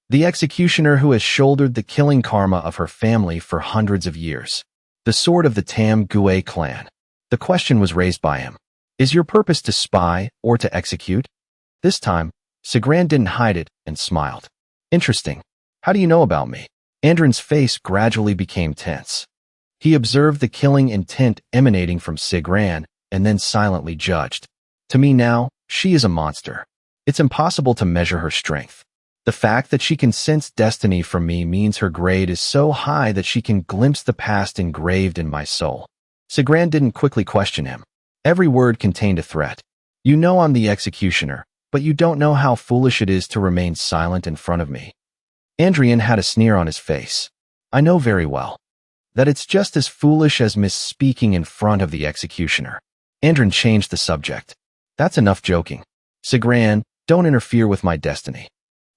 The executioner who has shouldered the killing karma of her family for hundreds of years. The sword of the Tam Gue clan. The question was raised by him. Is your purpose to spy or to execute? This time, Sigran didn't hide it and smiled. Interesting. How do you know about me? Andrin's face gradually became tense. He observed the killing intent emanating from Sigran and then silently judged. To me now, she is a monster. It's impossible to measure her strength. The fact that she can sense destiny from me means her grade is so high that she can glimpse the past engraved in my soul. Sigran didn't quickly question him. Every word contained a threat. You know I'm the executioner, but you don't know how foolish it is to remain silent in front of me. Andrian had a sneer on his face. I know very well that it's just as foolish as misspeaking in front of the executioner. Andrin changed the subject. That's enough joking. Sigran, don't interfere with my destiny.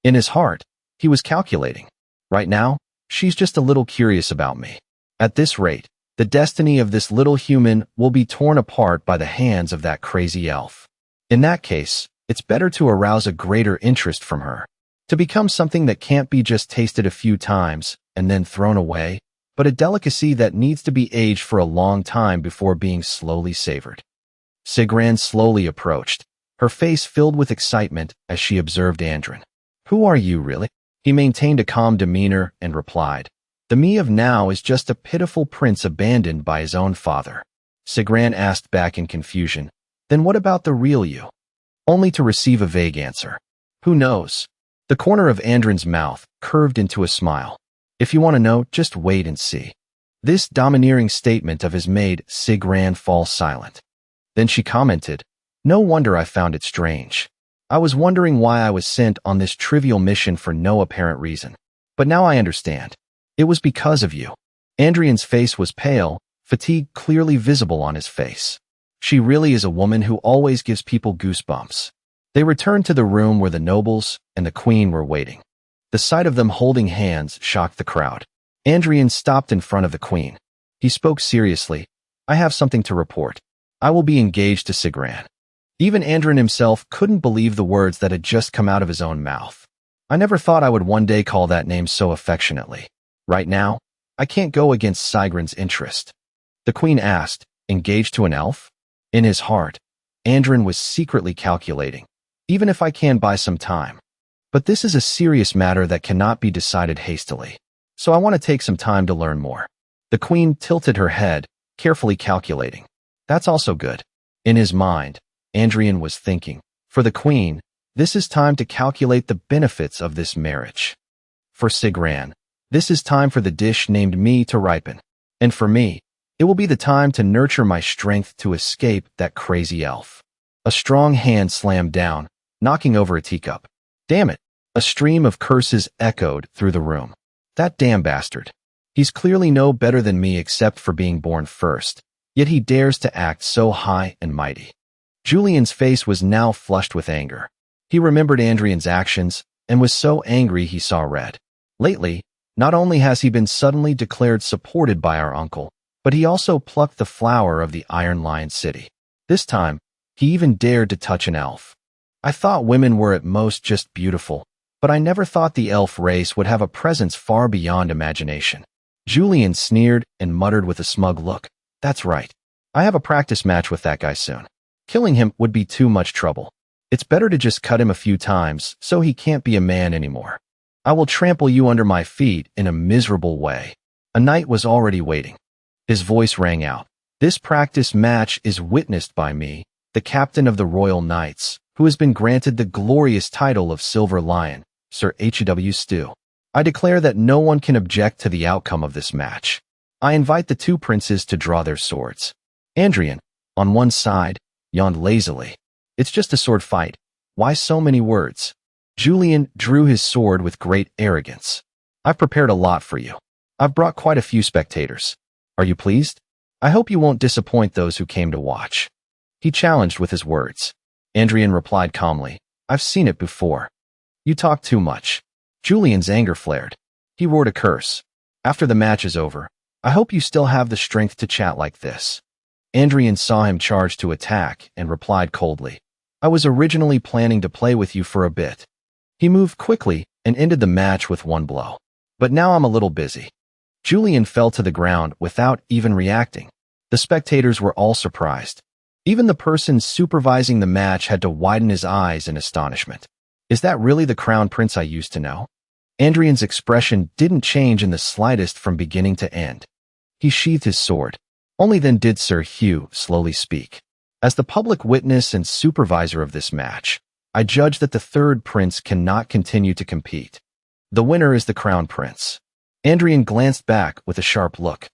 In his heart, he was calculating. Right now, she's just a little curious about me. At this rate, The destiny of this little human will be torn apart by the hands of that crazy elf. In that case, it's better to arouse a greater interest from her, to become something that can't be just tasted a few times and then thrown away, but a delicacy that needs to be aged for a long time before being slowly savored. Sigran slowly approached, her face filled with excitement as she observed Andrin. "Who are you, really?" He maintained a calm demeanor and replied, "The me of now is just a pitiful prince abandoned by his own father." Sigran asked back in confusion, "Then what about the real you?" Only to receive a vague answer. "Who knows?" The corner of Andrin's mouth curved into a smile. "If you want to know, just wait and see." This domineering statement of his made Sigran fall silent. Then she commented, "No wonder I found it strange. I was wondering why I was sent on this trivial mission for no apparent reason. But now I understand. It was because of you." Andrian's face was pale, fatigue clearly visible on his face. She really is a woman who always gives people goosebumps. They returned to the room where the nobles and the queen were waiting. The sight of them holding hands shocked the crowd. Andrian stopped in front of the queen. He spoke seriously. "I have something to report. I will be engaged to Sigran." Even Andrin himself couldn't believe the words that had just come out of his own mouth. "I never thought I would one day call that name so affectionately. Right now, I can't go against Sigran's interest." The queen asked, "Engaged to an elf?" In his heart, Andrin was secretly calculating, "Even if I can buy some time. But this is a serious matter that cannot be decided hastily. So I want to take some time to learn more." The queen tilted her head, carefully calculating. "That's also good." In his mind, Andrian was thinking, for the queen, this is time to calculate the benefits of this marriage. For Sigran, this is time for the dish named me to ripen. And for me, it will be the time to nurture my strength to escape that crazy elf. A strong hand slammed down, knocking over a teacup. "Damn it!" A stream of curses echoed through the room. "That damn bastard. He's clearly no better than me except for being born first, yet he dares to act so high and mighty." Julian's face was now flushed with anger. He remembered Andrian's actions and was so angry he saw red. Lately, not only has he been suddenly declared supported by our uncle, but he also plucked the flower of the Iron Lion City. This time, he even dared to touch an elf. "I thought women were at most just beautiful, but I never thought the elf race would have a presence far beyond imagination." Julian sneered and muttered with a smug look, "That's right. I have a practice match with that guy soon. Killing him would be too much trouble. It's better to just cut him a few times so he can't be a man anymore. I will trample you under my feet in a miserable way." A knight was already waiting. His voice rang out. "This practice match is witnessed by me, the captain of the Royal Knights, who has been granted the glorious title of Silver Lion, Sir H.W. Stew. I declare that no one can object to the outcome of this match. I invite the two princes to draw their swords." Andrian, on one side, yawned lazily. "It's just a sword fight. Why so many words?" Julian drew his sword with great arrogance. "I've prepared a lot for you. I've brought quite a few spectators. Are you pleased? I hope you won't disappoint those who came to watch." He challenged with his words. Andrian replied calmly, "I've seen it before. You talk too much." Julian's anger flared. He roared a curse. "After the match is over, I hope you still have the strength to chat like this." Andrian saw him charge to attack and replied coldly, "I was originally planning to play with you for a bit." He moved quickly and ended the match with one blow. "But now I'm a little busy." Julian fell to the ground without even reacting. The spectators were all surprised. Even the person supervising the match had to widen his eyes in astonishment. "Is that really the crown prince I used to know?" Andrian's expression didn't change in the slightest from beginning to end. He sheathed his sword. Only then did Sir Hugh slowly speak. "As the public witness and supervisor of this match, I judge that the third prince cannot continue to compete. The winner is the crown prince." Andrian glanced back with a sharp look.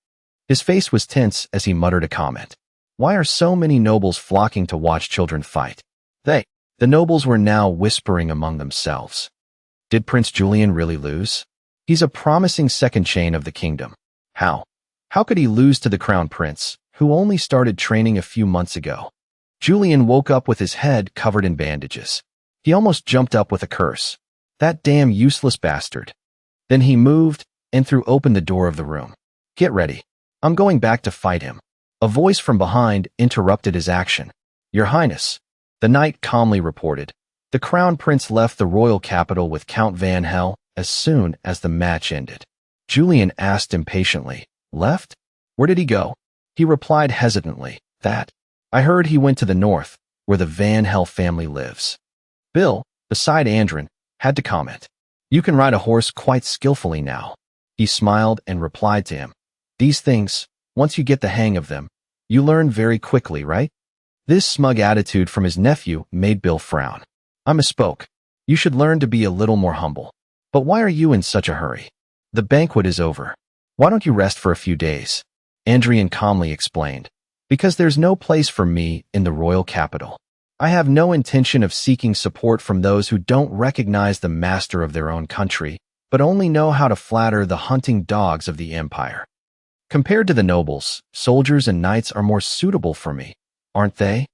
His face was tense as he muttered a comment. "Why are so many nobles flocking to watch children fight?" The nobles were now whispering among themselves. Did Prince Julian really lose? He's a promising second chain of the kingdom. How? How could he lose to the crown prince, who only started training a few months ago? Julian woke up with his head covered in bandages. He almost jumped up with a curse. "That damn useless bastard." Then he moved and threw open the door of the room. "Get ready." I'm going back to fight him. A voice from behind interrupted his action. Your Highness, the knight calmly reported. The Crown Prince left the royal capital with Count Van Hel as soon as the match ended. Julian asked impatiently, Left? Where did he go? He replied hesitantly, That. I heard he went to the north, where the Van Hel family lives. Bill, beside Andrin, had to comment. You can ride a horse quite skillfully now. He smiled and replied to him. These things, once you get the hang of them, you learn very quickly, right? This smug attitude from his nephew made Bill frown. I misspoke. You should learn to be a little more humble. But why are you in such a hurry? The banquet is over. Why don't you rest for a few days? Andrian calmly explained. Because there's no place for me in the royal capital. I have no intention of seeking support from those who don't recognize the master of their own country, but only know how to flatter the hunting dogs of the empire. Compared to the nobles, soldiers and knights are more suitable for me, aren't they?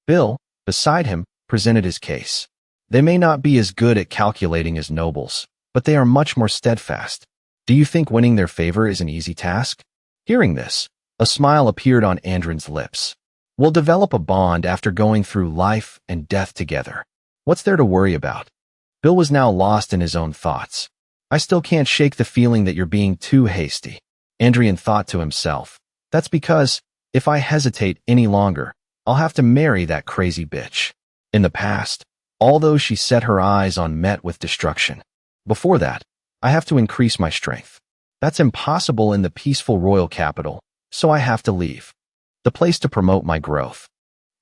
Bill, beside him, presented his case. They may not be as good at calculating as nobles, but they are much more steadfast. Do you think winning their favor is an easy task? Hearing this, a smile appeared on Andrin's lips. We'll develop a bond after going through life and death together. What's there to worry about? Bill was now lost in his own thoughts. I still can't shake the feeling that you're being too hasty. Andrian thought to himself. That's because, if I hesitate any longer, I'll have to marry that crazy bitch. In the past, all those she set her eyes on met with destruction. Before that, I have to increase my strength. That's impossible in the peaceful royal capital, so I have to leave. The place to promote my growth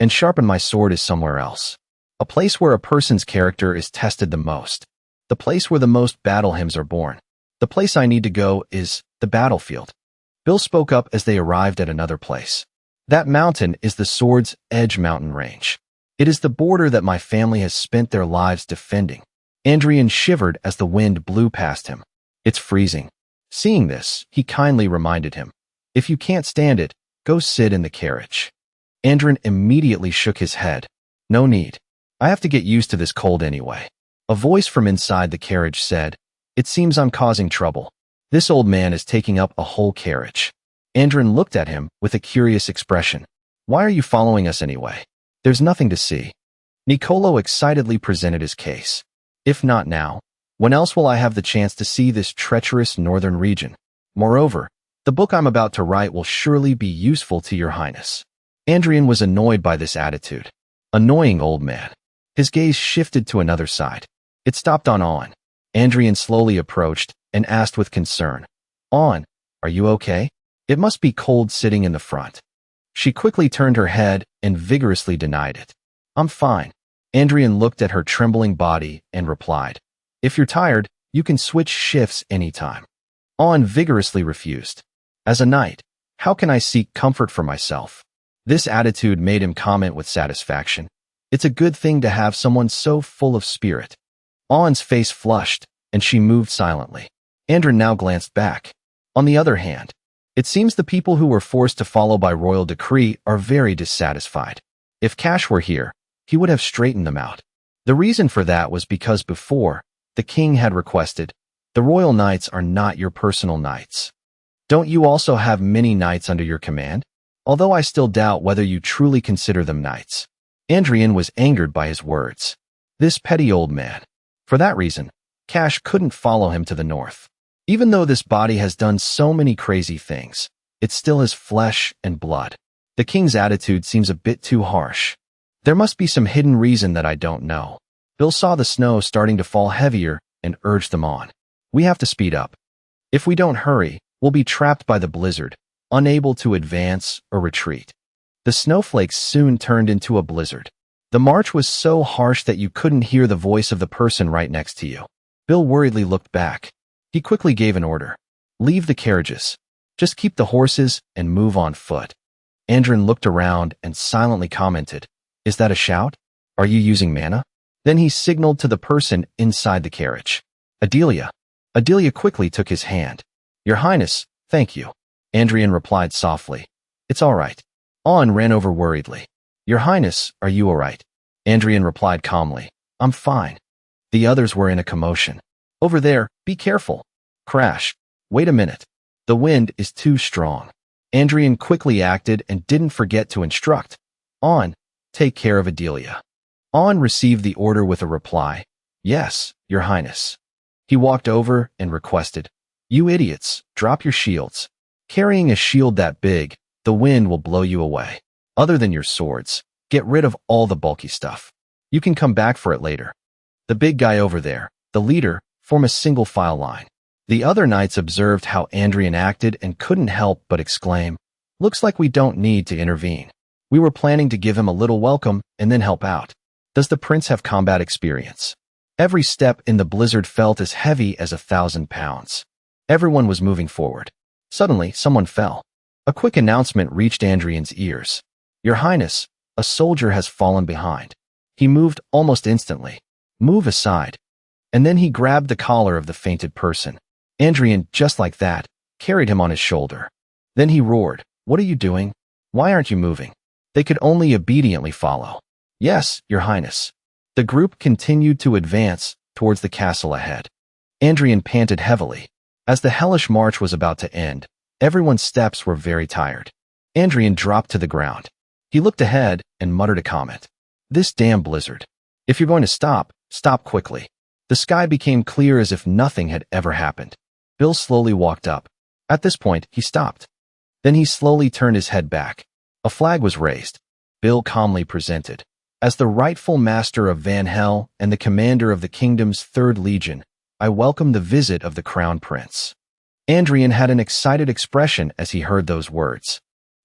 and sharpen my sword is somewhere else. A place where a person's character is tested the most. The place where the most battle hymns are born. The place I need to go is the battlefield. Bill spoke up as they arrived at another place. That mountain is the Sword's Edge mountain range. It is the border that my family has spent their lives defending. Andrian shivered as the wind blew past him. It's freezing. Seeing this, he kindly reminded him. If you can't stand it, go sit in the carriage. Andrin immediately shook his head. No need. I have to get used to this cold anyway. A voice from inside the carriage said, It seems I'm causing trouble. This old man is taking up a whole carriage. Andrin looked at him with a curious expression. Why are you following us anyway? There's nothing to see. Nicolo excitedly presented his case. If not now, when else will I have the chance to see this treacherous northern region? Moreover, the book I'm about to write will surely be useful to your highness. Andrian was annoyed by this attitude. Annoying old man. His gaze shifted to another side. It stopped on On. Andrian slowly approached and asked with concern. On, are you okay? It must be cold sitting in the front. She quickly turned her head and vigorously denied it. I'm fine. Andrian looked at her trembling body and replied. If you're tired, you can switch shifts anytime. On vigorously refused. As a knight, how can I seek comfort for myself? This attitude made him comment with satisfaction. It's a good thing to have someone so full of spirit. On's face flushed, and she moved silently. Andrin now glanced back. On the other hand, it seems the people who were forced to follow by royal decree are very dissatisfied. If Cash were here, he would have straightened them out. The reason for that was because before, the king had requested, the royal knights are not your personal knights. Don't you also have many knights under your command? Although I still doubt whether you truly consider them knights. Andrian was angered by his words. This petty old man. For that reason, Cash couldn't follow him to the north. Even though this body has done so many crazy things, it still has flesh and blood. The king's attitude seems a bit too harsh. There must be some hidden reason that I don't know. Bill saw the snow starting to fall heavier and urged them on. We have to speed up. If we don't hurry, we'll be trapped by the blizzard, unable to advance or retreat. The snowflakes soon turned into a blizzard. The march was so harsh that you couldn't hear the voice of the person right next to you. Bill worriedly looked back. He quickly gave an order. Leave the carriages. Just keep the horses and move on foot. Andrin looked around and silently commented, Is that a shout? Are you using mana? Then he signaled to the person inside the carriage. Adilia. Adilia quickly took his hand. Your Highness, thank you. Andrian replied softly. It's all right. On ran over worriedly. Your Highness, are you all right? Andrian replied calmly. I'm fine. The others were in a commotion. Over there, be careful. Crash. Wait a minute. The wind is too strong. Andrian quickly acted and didn't forget to instruct. On, take care of Adilia. On received the order with a reply, yes, Your Highness. He walked over and requested, you idiots, drop your shields. Carrying a shield that big, the wind will blow you away. Other than your swords, get rid of all the bulky stuff. You can come back for it later. The big guy over there, the leader, form a single file line. The other knights observed how Andrian acted and couldn't help but exclaim, looks like we don't need to intervene. We were planning to give him a little welcome and then help out. Does the prince have combat experience? Every step in the blizzard felt as heavy as 1,000 pounds. Everyone was moving forward. Suddenly, someone fell. A quick announcement reached Andrian's ears. Your Highness, a soldier has fallen behind. He moved almost instantly. Move aside. And then he grabbed the collar of the fainted person. Andrian, just like that, carried him on his shoulder. Then he roared, what are you doing? Why aren't you moving? They could only obediently follow. Yes, Your Highness. The group continued to advance towards the castle ahead. Andrian panted heavily. As the hellish march was about to end, everyone's steps were very tired. Andrian dropped to the ground. He looked ahead and muttered a comment. This damn blizzard. If you're going to stop, stop quickly. The sky became clear as if nothing had ever happened. Bill slowly walked up. At this point, he stopped. Then he slowly turned his head back. A flag was raised. Bill calmly presented. As the rightful master of Van Hel and the commander of the kingdom's 3rd Legion, I welcome the visit of the Crown Prince. Andrian had an excited expression as he heard those words.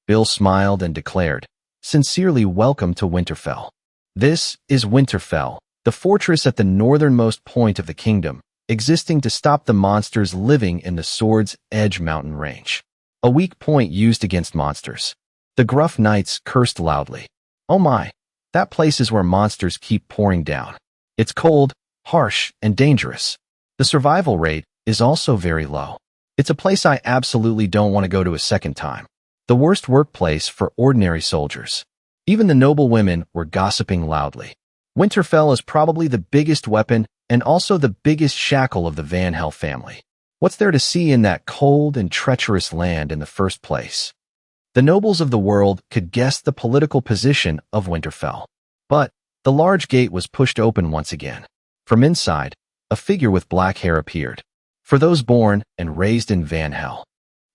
Bill smiled and declared, sincerely welcome to Winterfell. This is Winterfell, the fortress at the northernmost point of the kingdom, existing to stop the monsters living in the Sword's Edge mountain range. A weak point used against monsters. The gruff knights cursed loudly. Oh my, that place is where monsters keep pouring down. It's cold, harsh, and dangerous. The survival rate is also very low. It's a place I absolutely don't want to go to a second time. The worst workplace for ordinary soldiers. Even the noble women were gossiping loudly. Winterfell is probably the biggest weapon and also the biggest shackle of the Van Hel family. What's there to see in that cold and treacherous land in the first place? The nobles of the world could guess the political position of Winterfell. But the large gate was pushed open once again. From inside, a figure with black hair appeared. For those born and raised in Van Hel,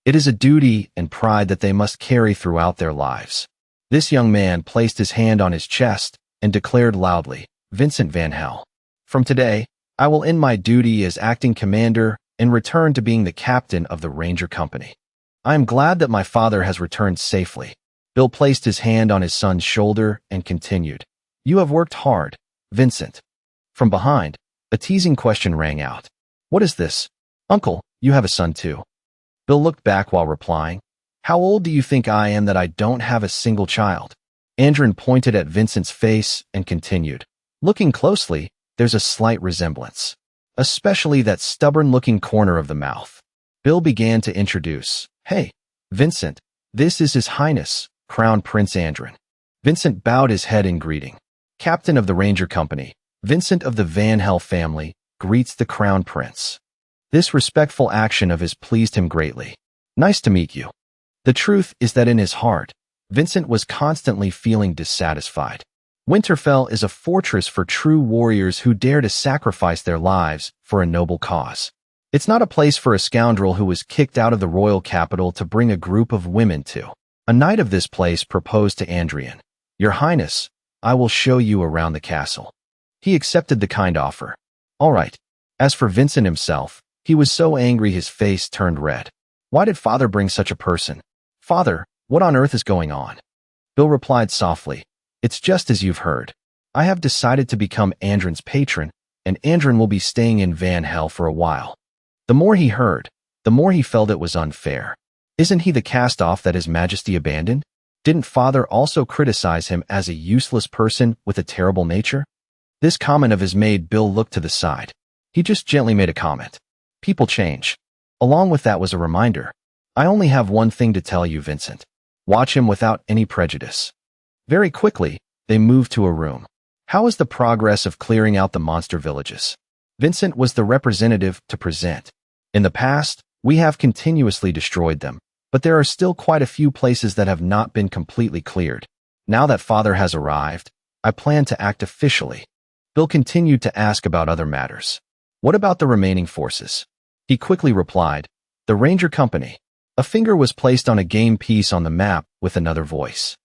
it is a duty and pride that they must carry throughout their lives. This young man placed his hand on his chest and declared loudly, Vincent Van Hel. From today, I will end my duty as acting commander and return to being the captain of the Ranger Company. I am glad that my father has returned safely. Bill placed his hand on his son's shoulder and continued, you have worked hard, Vincent. From behind, a teasing question rang out. What is this? Uncle, you have a son too. Bill looked back while replying, how old do you think I am that I don't have a single child? Andrian pointed at Vincent's face and continued, looking closely, there's a slight resemblance, especially that stubborn-looking corner of the mouth. Bill began to introduce, hey, Vincent, this is His Highness, Crown Prince Andrian. Vincent bowed his head in greeting. Captain of the Ranger Company, Vincent of the Van Hel family, greets the Crown Prince. This respectful action of his pleased him greatly. Nice to meet you. The truth is that in his heart, Vincent was constantly feeling dissatisfied. Winterfell is a fortress for true warriors who dare to sacrifice their lives for a noble cause. It's not a place for a scoundrel who was kicked out of the royal capital to bring a group of women to. A knight of this place proposed to Andrian, Your Highness, I will show you around the castle. He accepted the kind offer. All right. As for Vincent himself, he was so angry his face turned red. Why did father bring such a person? Father, what on earth is going on? Bill replied softly, it's just as you've heard. I have decided to become Andrian's patron, and Andrian will be staying in Van Hel for a while. The more he heard, the more he felt it was unfair. Isn't he the cast-off that His Majesty abandoned? Didn't father also criticize him as a useless person with a terrible nature? This comment of his made Bill look to the side. He just gently made a comment. People change. Along with that was a reminder. I only have one thing to tell you, Vincent. Watch him without any prejudice. Very quickly, they moved to a room. How is the progress of clearing out the monster villages? Vincent was the representative to present. In the past, we have continuously destroyed them, but there are still quite a few places that have not been completely cleared. Now that Father has arrived, I plan to act officially. Bill continued to ask about other matters. What about the remaining forces? He quickly replied, the Ranger Company. A finger was placed on a game piece on the map with another voice.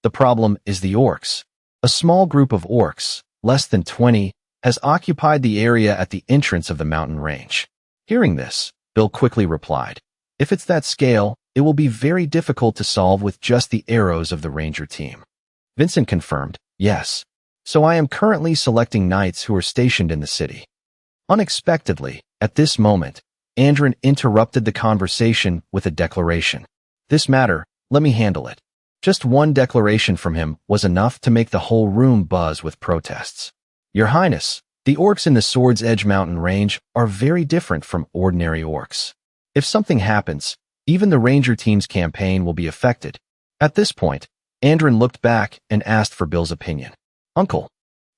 The problem is the orcs. A small group of orcs, less than 20, has occupied the area at the entrance of the mountain range. Hearing this, Bill quickly replied, if it's that scale, it will be very difficult to solve with just the arrows of the Ranger team. Vincent confirmed, yes. So I am currently selecting knights who are stationed in the city. Unexpectedly, at this moment, Andrin interrupted the conversation with a declaration. This matter, let me handle it. Just one declaration from him was enough to make the whole room buzz with protests. Your Highness, the orcs in the Sword's Edge mountain range are very different from ordinary orcs. If something happens, even the Ranger team's campaign will be affected. At this point, Andrin looked back and asked for Bill's opinion. Uncle.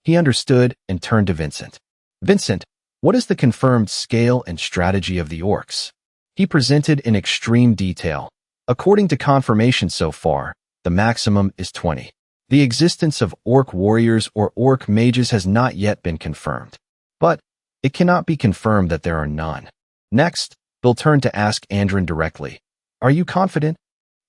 He understood and turned to Vincent. Vincent, what is the confirmed scale and strategy of the orcs? He presented in extreme detail. According to confirmation so far, the maximum is 20. The existence of orc warriors or orc mages has not yet been confirmed. But it cannot be confirmed that there are none. Next, Bill turned to ask Andrin directly, are you confident?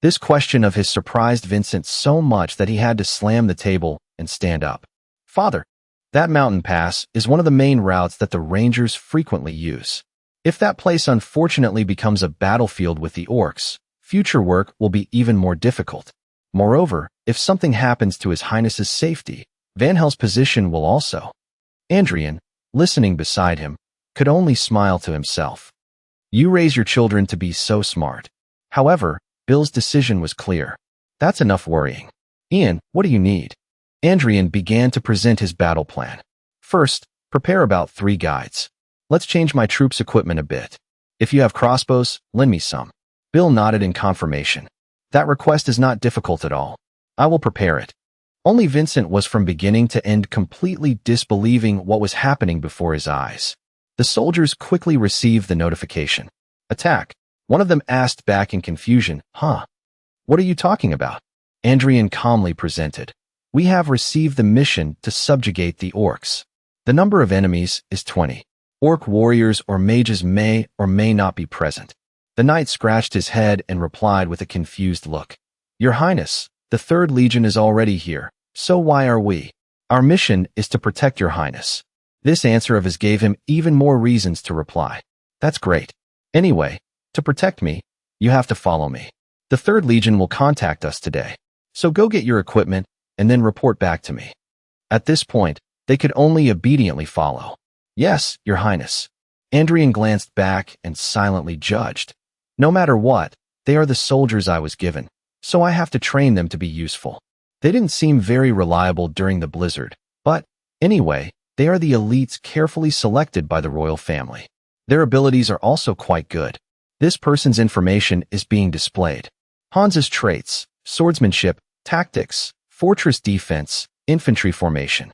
This question of his surprised Vincent so much that he had to slam the table and stand up. Father, that mountain pass is one of the main routes that the Rangers frequently use. If that place unfortunately becomes a battlefield with the orcs, future work will be even more difficult. Moreover, if something happens to His Highness's safety, Van Hel's position will also. Andrian, listening beside him, could only smile to himself. You raise your children to be so smart. However, Bill's decision was clear. That's enough worrying. Ian, what do you need? Andrian began to present his battle plan. First, prepare about 3 guides. Let's change my troops' equipment a bit. If you have crossbows, lend me some. Bill nodded in confirmation. That request is not difficult at all. I will prepare it. Only Vincent was from beginning to end completely disbelieving what was happening before his eyes. The soldiers quickly received the notification. Attack. One of them asked back in confusion, Huh? What are you talking about? Andrian calmly presented. We have received the mission to subjugate the orcs. The number of enemies is 20. Orc warriors or mages may or may not be present. The knight scratched his head and replied with a confused look. Your Highness, the 3rd Legion is already here, so why are we? Our mission is to protect Your Highness. This answer of his gave him even more reasons to reply. That's great. Anyway, to protect me, you have to follow me. The 3rd Legion will contact us today. So go get your equipment and then report back to me. At this point, they could only obediently follow. Yes, Your Highness. Andrian glanced back and silently judged. No matter what, they are the soldiers I was given, so I have to train them to be useful. They didn't seem very reliable during the blizzard, but anyway, they are the elites carefully selected by the royal family. Their abilities are also quite good. This person's information is being displayed. Hans's traits, swordsmanship, tactics, fortress defense, infantry formation.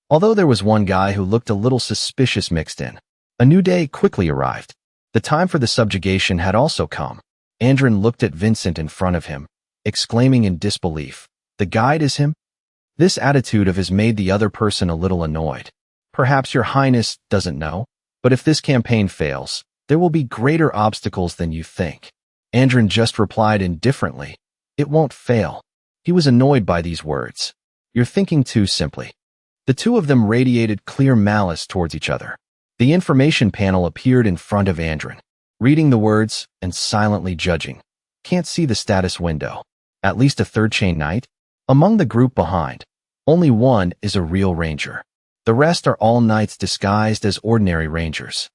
Although there was one guy who looked a little suspicious mixed in. A new day quickly arrived. The time for the subjugation had also come. Andrin looked at Vincent in front of him, exclaiming in disbelief, The guide is him? This attitude of his made the other person a little annoyed. Perhaps Your Highness doesn't know, but if this campaign fails, there will be greater obstacles than you think. Andrin just replied indifferently, It won't fail. He was annoyed by these words. You're thinking too simply. The two of them radiated clear malice towards each other. The information panel appeared in front of Andrin, reading the words and silently judging. Can't see the status window. At least a 3rd chain knight? Among the group behind, only one is a real ranger. The rest are all knights disguised as ordinary rangers.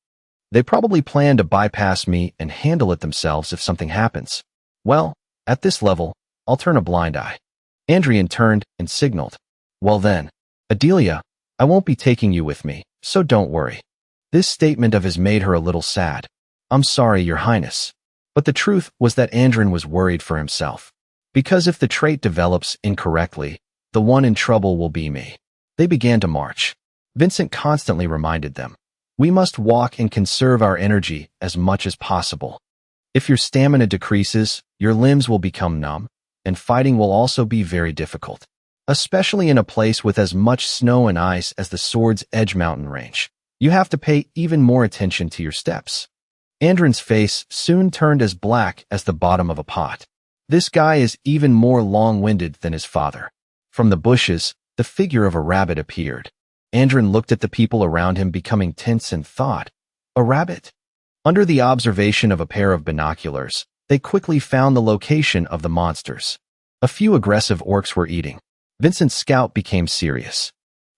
They probably plan to bypass me and handle it themselves if something happens. Well, at this level, I'll turn a blind eye. Andrian turned and signaled. Well then, Adilia, I won't be taking you with me, so don't worry. This statement of his made her a little sad. I'm sorry, Your Highness. But the truth was that Andrin was worried for himself. Because if the trait develops incorrectly, the one in trouble will be me. They began to march. Vincent constantly reminded them. We must walk and conserve our energy as much as possible. If your stamina decreases, your limbs will become numb, and fighting will also be very difficult, especially in a place with as much snow and ice as the Sword's Edge mountain range. You have to pay even more attention to your steps. Andrin's face soon turned as black as the bottom of a pot. This guy is even more long-winded than his father. From the bushes, the figure of a rabbit appeared. Andrin looked at the people around him, becoming tense, and thought, "A rabbit?" Under the observation of a pair of binoculars, they quickly found the location of the monsters. A few aggressive orcs were eating. Vincent's scout became serious.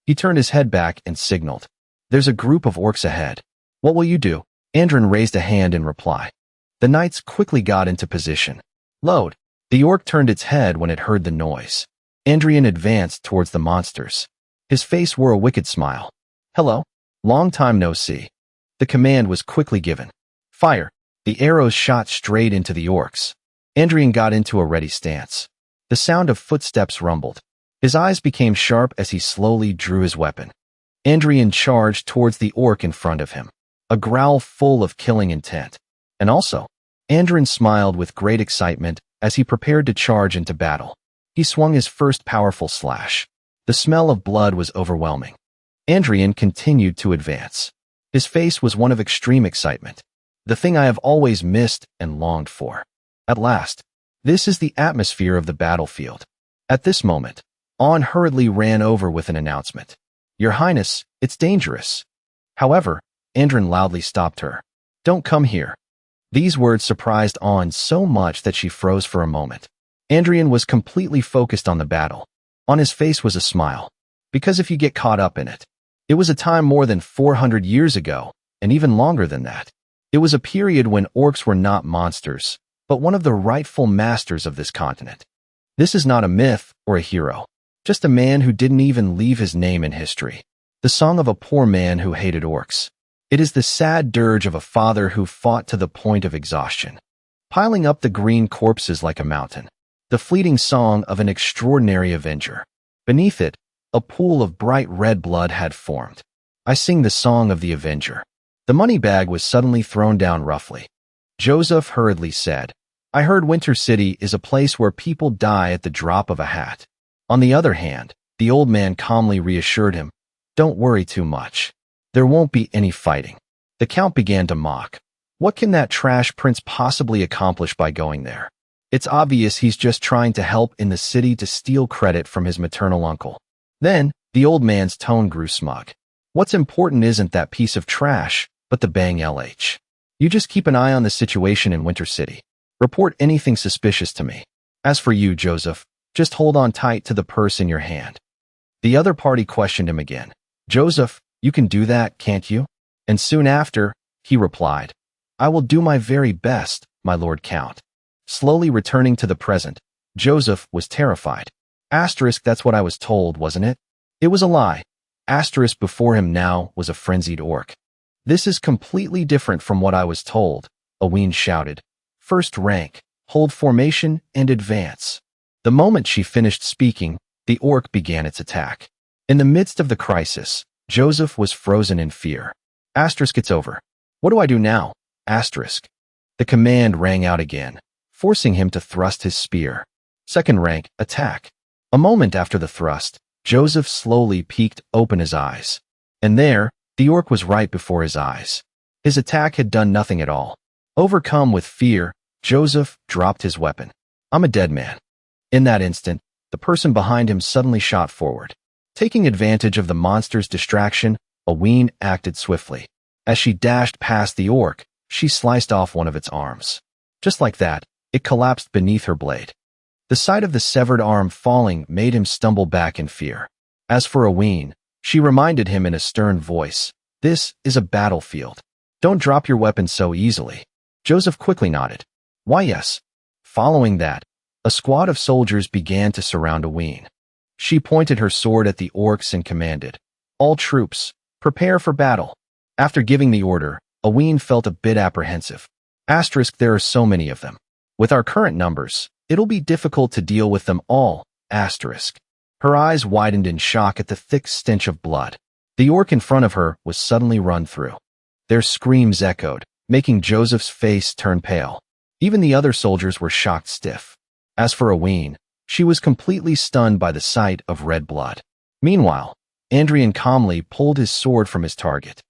He turned his head back and signaled, "There's a group of orcs ahead. What will you do?" Andrin raised a hand in reply. The knights quickly got into position. Load. The orc turned its head when it heard the noise. Andrian advanced towards the monsters. His face wore a wicked smile. "Hello. Long time no see." The command was quickly given. Fire. The arrows shot straight into the orcs. Andrian got into a ready stance. The sound of footsteps rumbled. His eyes became sharp as he slowly drew his weapon. Andrian charged towards the orc in front of him, a growl full of killing intent. And also, Andrin smiled with great excitement as he prepared to charge into battle. He swung his first powerful slash. The smell of blood was overwhelming. Andrian continued to advance. His face was one of extreme excitement. The thing I have always missed and longed for. At last. This is the atmosphere of the battlefield. At this moment, An hurriedly ran over with an announcement. "Your Highness, it's dangerous." However, Andrin loudly stopped her. "Don't come here." These words surprised An so much that she froze for a moment. Andrian was completely focused on the battle. On his face was a smile. Because if you get caught up in it. It was a time more than 400 years ago, and even longer than that. It was a period when orcs were not monsters, but one of the rightful masters of this continent. This is not a myth or a hero, just a man who didn't even leave his name in history. The song of a poor man who hated orcs. It is the sad dirge of a father who fought to the point of exhaustion, piling up the green corpses like a mountain. The fleeting song of an extraordinary avenger. Beneath it, a pool of bright red blood had formed. I sing the song of the avenger. The money bag was suddenly thrown down roughly. Joseph hurriedly said, "I heard Winter City is a place where people die at the drop of a hat." On the other hand, the old man calmly reassured him, "Don't worry too much. There won't be any fighting." The Count began to mock. What can that trash prince possibly accomplish by going there? It's obvious he's just trying to help in the city to steal credit from his maternal uncle. Then, the old man's tone grew smug. "What's important isn't that piece of trash, but the bang LH. You just keep an eye on the situation in Winter City. Report anything suspicious to me. As for you, Joseph, just hold on tight to the purse in your hand." The other party questioned him again. "Joseph, you can do that, can't you?" And soon after, he replied, "I will do my very best, my Lord Count." Slowly returning to the present, Joseph was terrified. That's what I was told, wasn't it? It was a lie. Before him now was a frenzied orc. "This is completely different from what I was told," Aween shouted. "First rank, hold formation, and advance." The moment she finished speaking, the orc began its attack. In the midst of the crisis, Joseph was frozen in fear. It's over. What do I do now? The command rang out again, forcing him to thrust his spear. Second rank, attack. A moment after the thrust, Joseph slowly peeked open his eyes. And there, the orc was right before his eyes. His attack had done nothing at all. Overcome with fear, Joseph dropped his weapon. "I'm a dead man." In that instant, the person behind him suddenly shot forward. Taking advantage of the monster's distraction, Aween acted swiftly. As she dashed past the orc, she sliced off one of its arms. Just like that, it collapsed beneath her blade. The sight of the severed arm falling made him stumble back in fear. As for Aween, she reminded him in a stern voice, "This is a battlefield. Don't drop your weapon so easily." Joseph quickly nodded. "Why, yes." Following that, a squad of soldiers began to surround Aween. She pointed her sword at the orcs and commanded, "All troops, prepare for battle." After giving the order, Aween felt a bit apprehensive. There are so many of them. With our current numbers, it'll be difficult to deal with them all. Her eyes widened in shock at the thick stench of blood. The orc in front of her was suddenly run through. Their screams echoed, making Joseph's face turn pale. Even the other soldiers were shocked stiff. As for Aween, she was completely stunned by the sight of red blood. Meanwhile, Andrian calmly pulled his sword from his target.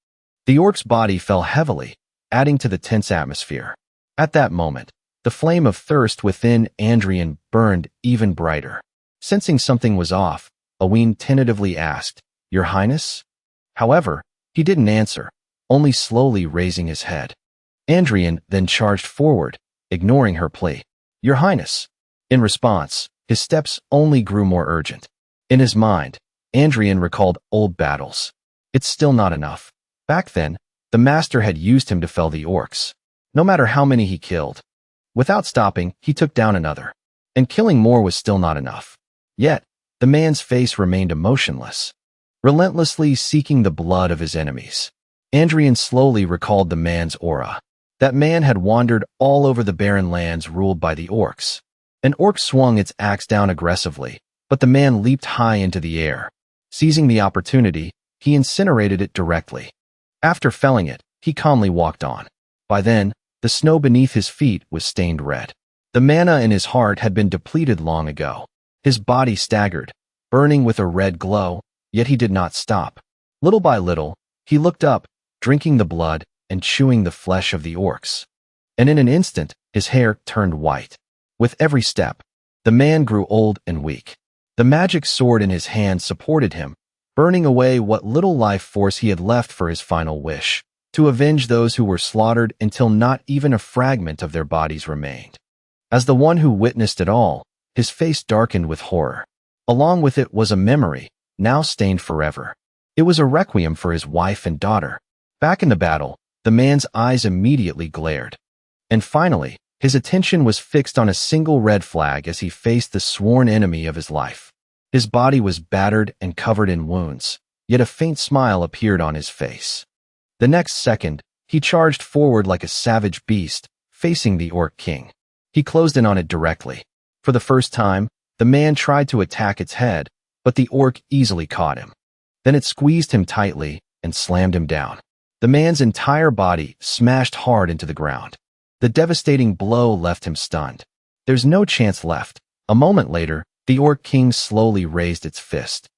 The orc's body fell heavily, adding to the tense atmosphere. At that moment, the flame of thirst within Andrian burned even brighter. Sensing something was off, Aween tentatively asked, "Your Highness?" However, he didn't answer, only slowly raising his head. Andrian then charged forward, ignoring her plea. "Your Highness." In response, his steps only grew more urgent. In his mind, Andrian recalled old battles. It's still not enough. Back then, the master had used him to fell the orcs. No matter how many he killed. Without stopping, he took down another. And killing more was still not enough. Yet, the man's face remained emotionless, relentlessly seeking the blood of his enemies. Andrian slowly recalled the man's aura. That man had wandered all over the barren lands ruled by the orcs. An orc swung its axe down aggressively, but the man leaped high into the air. Seizing the opportunity, he incinerated it directly. After felling it, he calmly walked on. By then, the snow beneath his feet was stained red. The mana in his heart had been depleted long ago. His body staggered, burning with a red glow, yet he did not stop. Little by little, he looked up, drinking the blood and chewing the flesh of the orcs. And in an instant, his hair turned white. With every step, the man grew old and weak. The magic sword in his hand supported him, burning away what little life force he had left for his final wish, to avenge those who were slaughtered until not even a fragment of their bodies remained. As the one who witnessed it all, his face darkened with horror. Along with it was a memory, now stained forever. It was a requiem for his wife and daughter. Back in the battle, the man's eyes immediately glared. And finally, his attention was fixed on a single red flag as he faced the sworn enemy of his life. His body was battered and covered in wounds, yet a faint smile appeared on his face. The next second, he charged forward like a savage beast, facing the Orc King. He closed in on it directly. For the first time, the man tried to attack its head, but the orc easily caught him. Then it squeezed him tightly and slammed him down. The man's entire body smashed hard into the ground. The devastating blow left him stunned. There's no chance left. A moment later, the Orc King slowly raised its fist,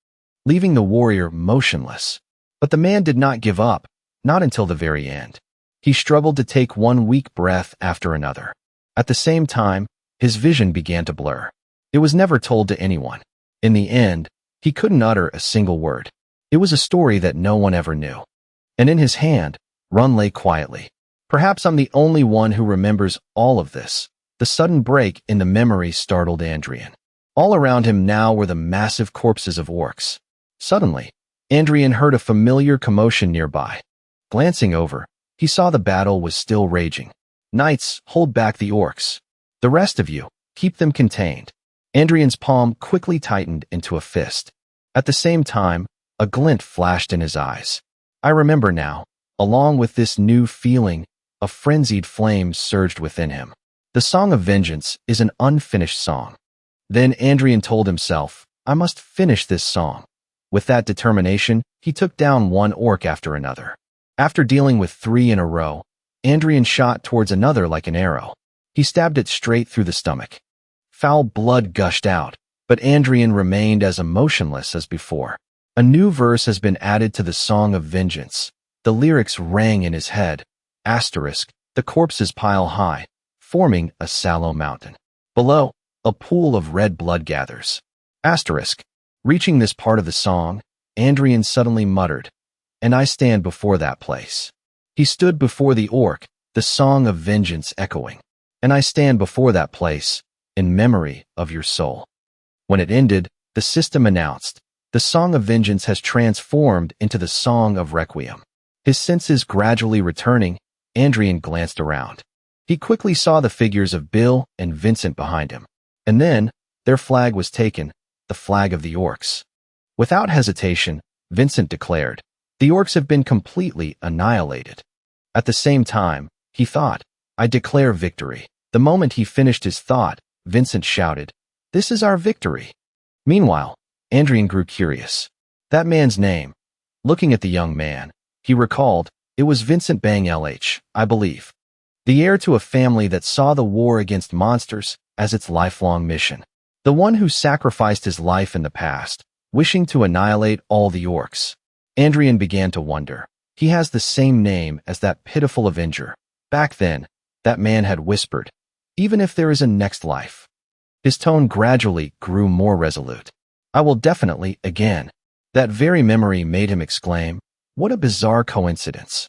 leaving the warrior motionless. But the man did not give up, not until the very end. He struggled to take one weak breath after another. At the same time, his vision began to blur. It was never told to anyone. In the end, he couldn't utter a single word. It was a story that no one ever knew. And in his hand, Run lay quietly. Perhaps I'm the only one who remembers all of this. The sudden break in the memory startled Andrian. All around him now were the massive corpses of orcs. Suddenly, Andrian heard a familiar commotion nearby. Glancing over, he saw the battle was still raging. Knights, hold back the orcs. The rest of you, keep them contained. Andrian's palm quickly tightened into a fist. At the same time, a glint flashed in his eyes. I remember now. Along with this new feeling, a frenzied flame surged within him. The Song of Vengeance is an unfinished song. Then Andrian told himself, I must finish this song. With that determination, he took down one orc after another. After dealing with 3 in a row, Andrian shot towards another like an arrow. He stabbed it straight through the stomach. Foul blood gushed out, but Andrian remained as emotionless as before. A new verse has been added to the Song of Vengeance. The lyrics rang in his head. Asterisk, the corpses pile high, forming a sallow mountain. Below, a pool of red blood gathers. Asterisk. Reaching this part of the song, Andrian suddenly muttered, and I stand before that place. He stood before the orc, the Song of Vengeance echoing. And I stand before that place, in memory of your soul. When it ended, the system announced, the Song of Vengeance has transformed into the Song of Requiem. His senses gradually returning, Andrian glanced around. He quickly saw the figures of Bill and Vincent behind him. And then, their flag was taken, the flag of the orcs. Without hesitation, Vincent declared, the orcs have been completely annihilated. At the same time, he thought, I declare victory. The moment he finished his thought, Vincent shouted, this is our victory. Meanwhile, Andrian grew curious. That man's name. Looking at the young man, he recalled, it was Vincent Bang LH, I believe. The heir to a family that saw the war against monsters as its lifelong mission. The one who sacrificed his life in the past, wishing to annihilate all the orcs. Andrian began to wonder. He has the same name as that pitiful Avenger. Back then, that man had whispered, even if there is a next life. His tone gradually grew more resolute. I will definitely, again. That very memory made him exclaim, what a bizarre coincidence.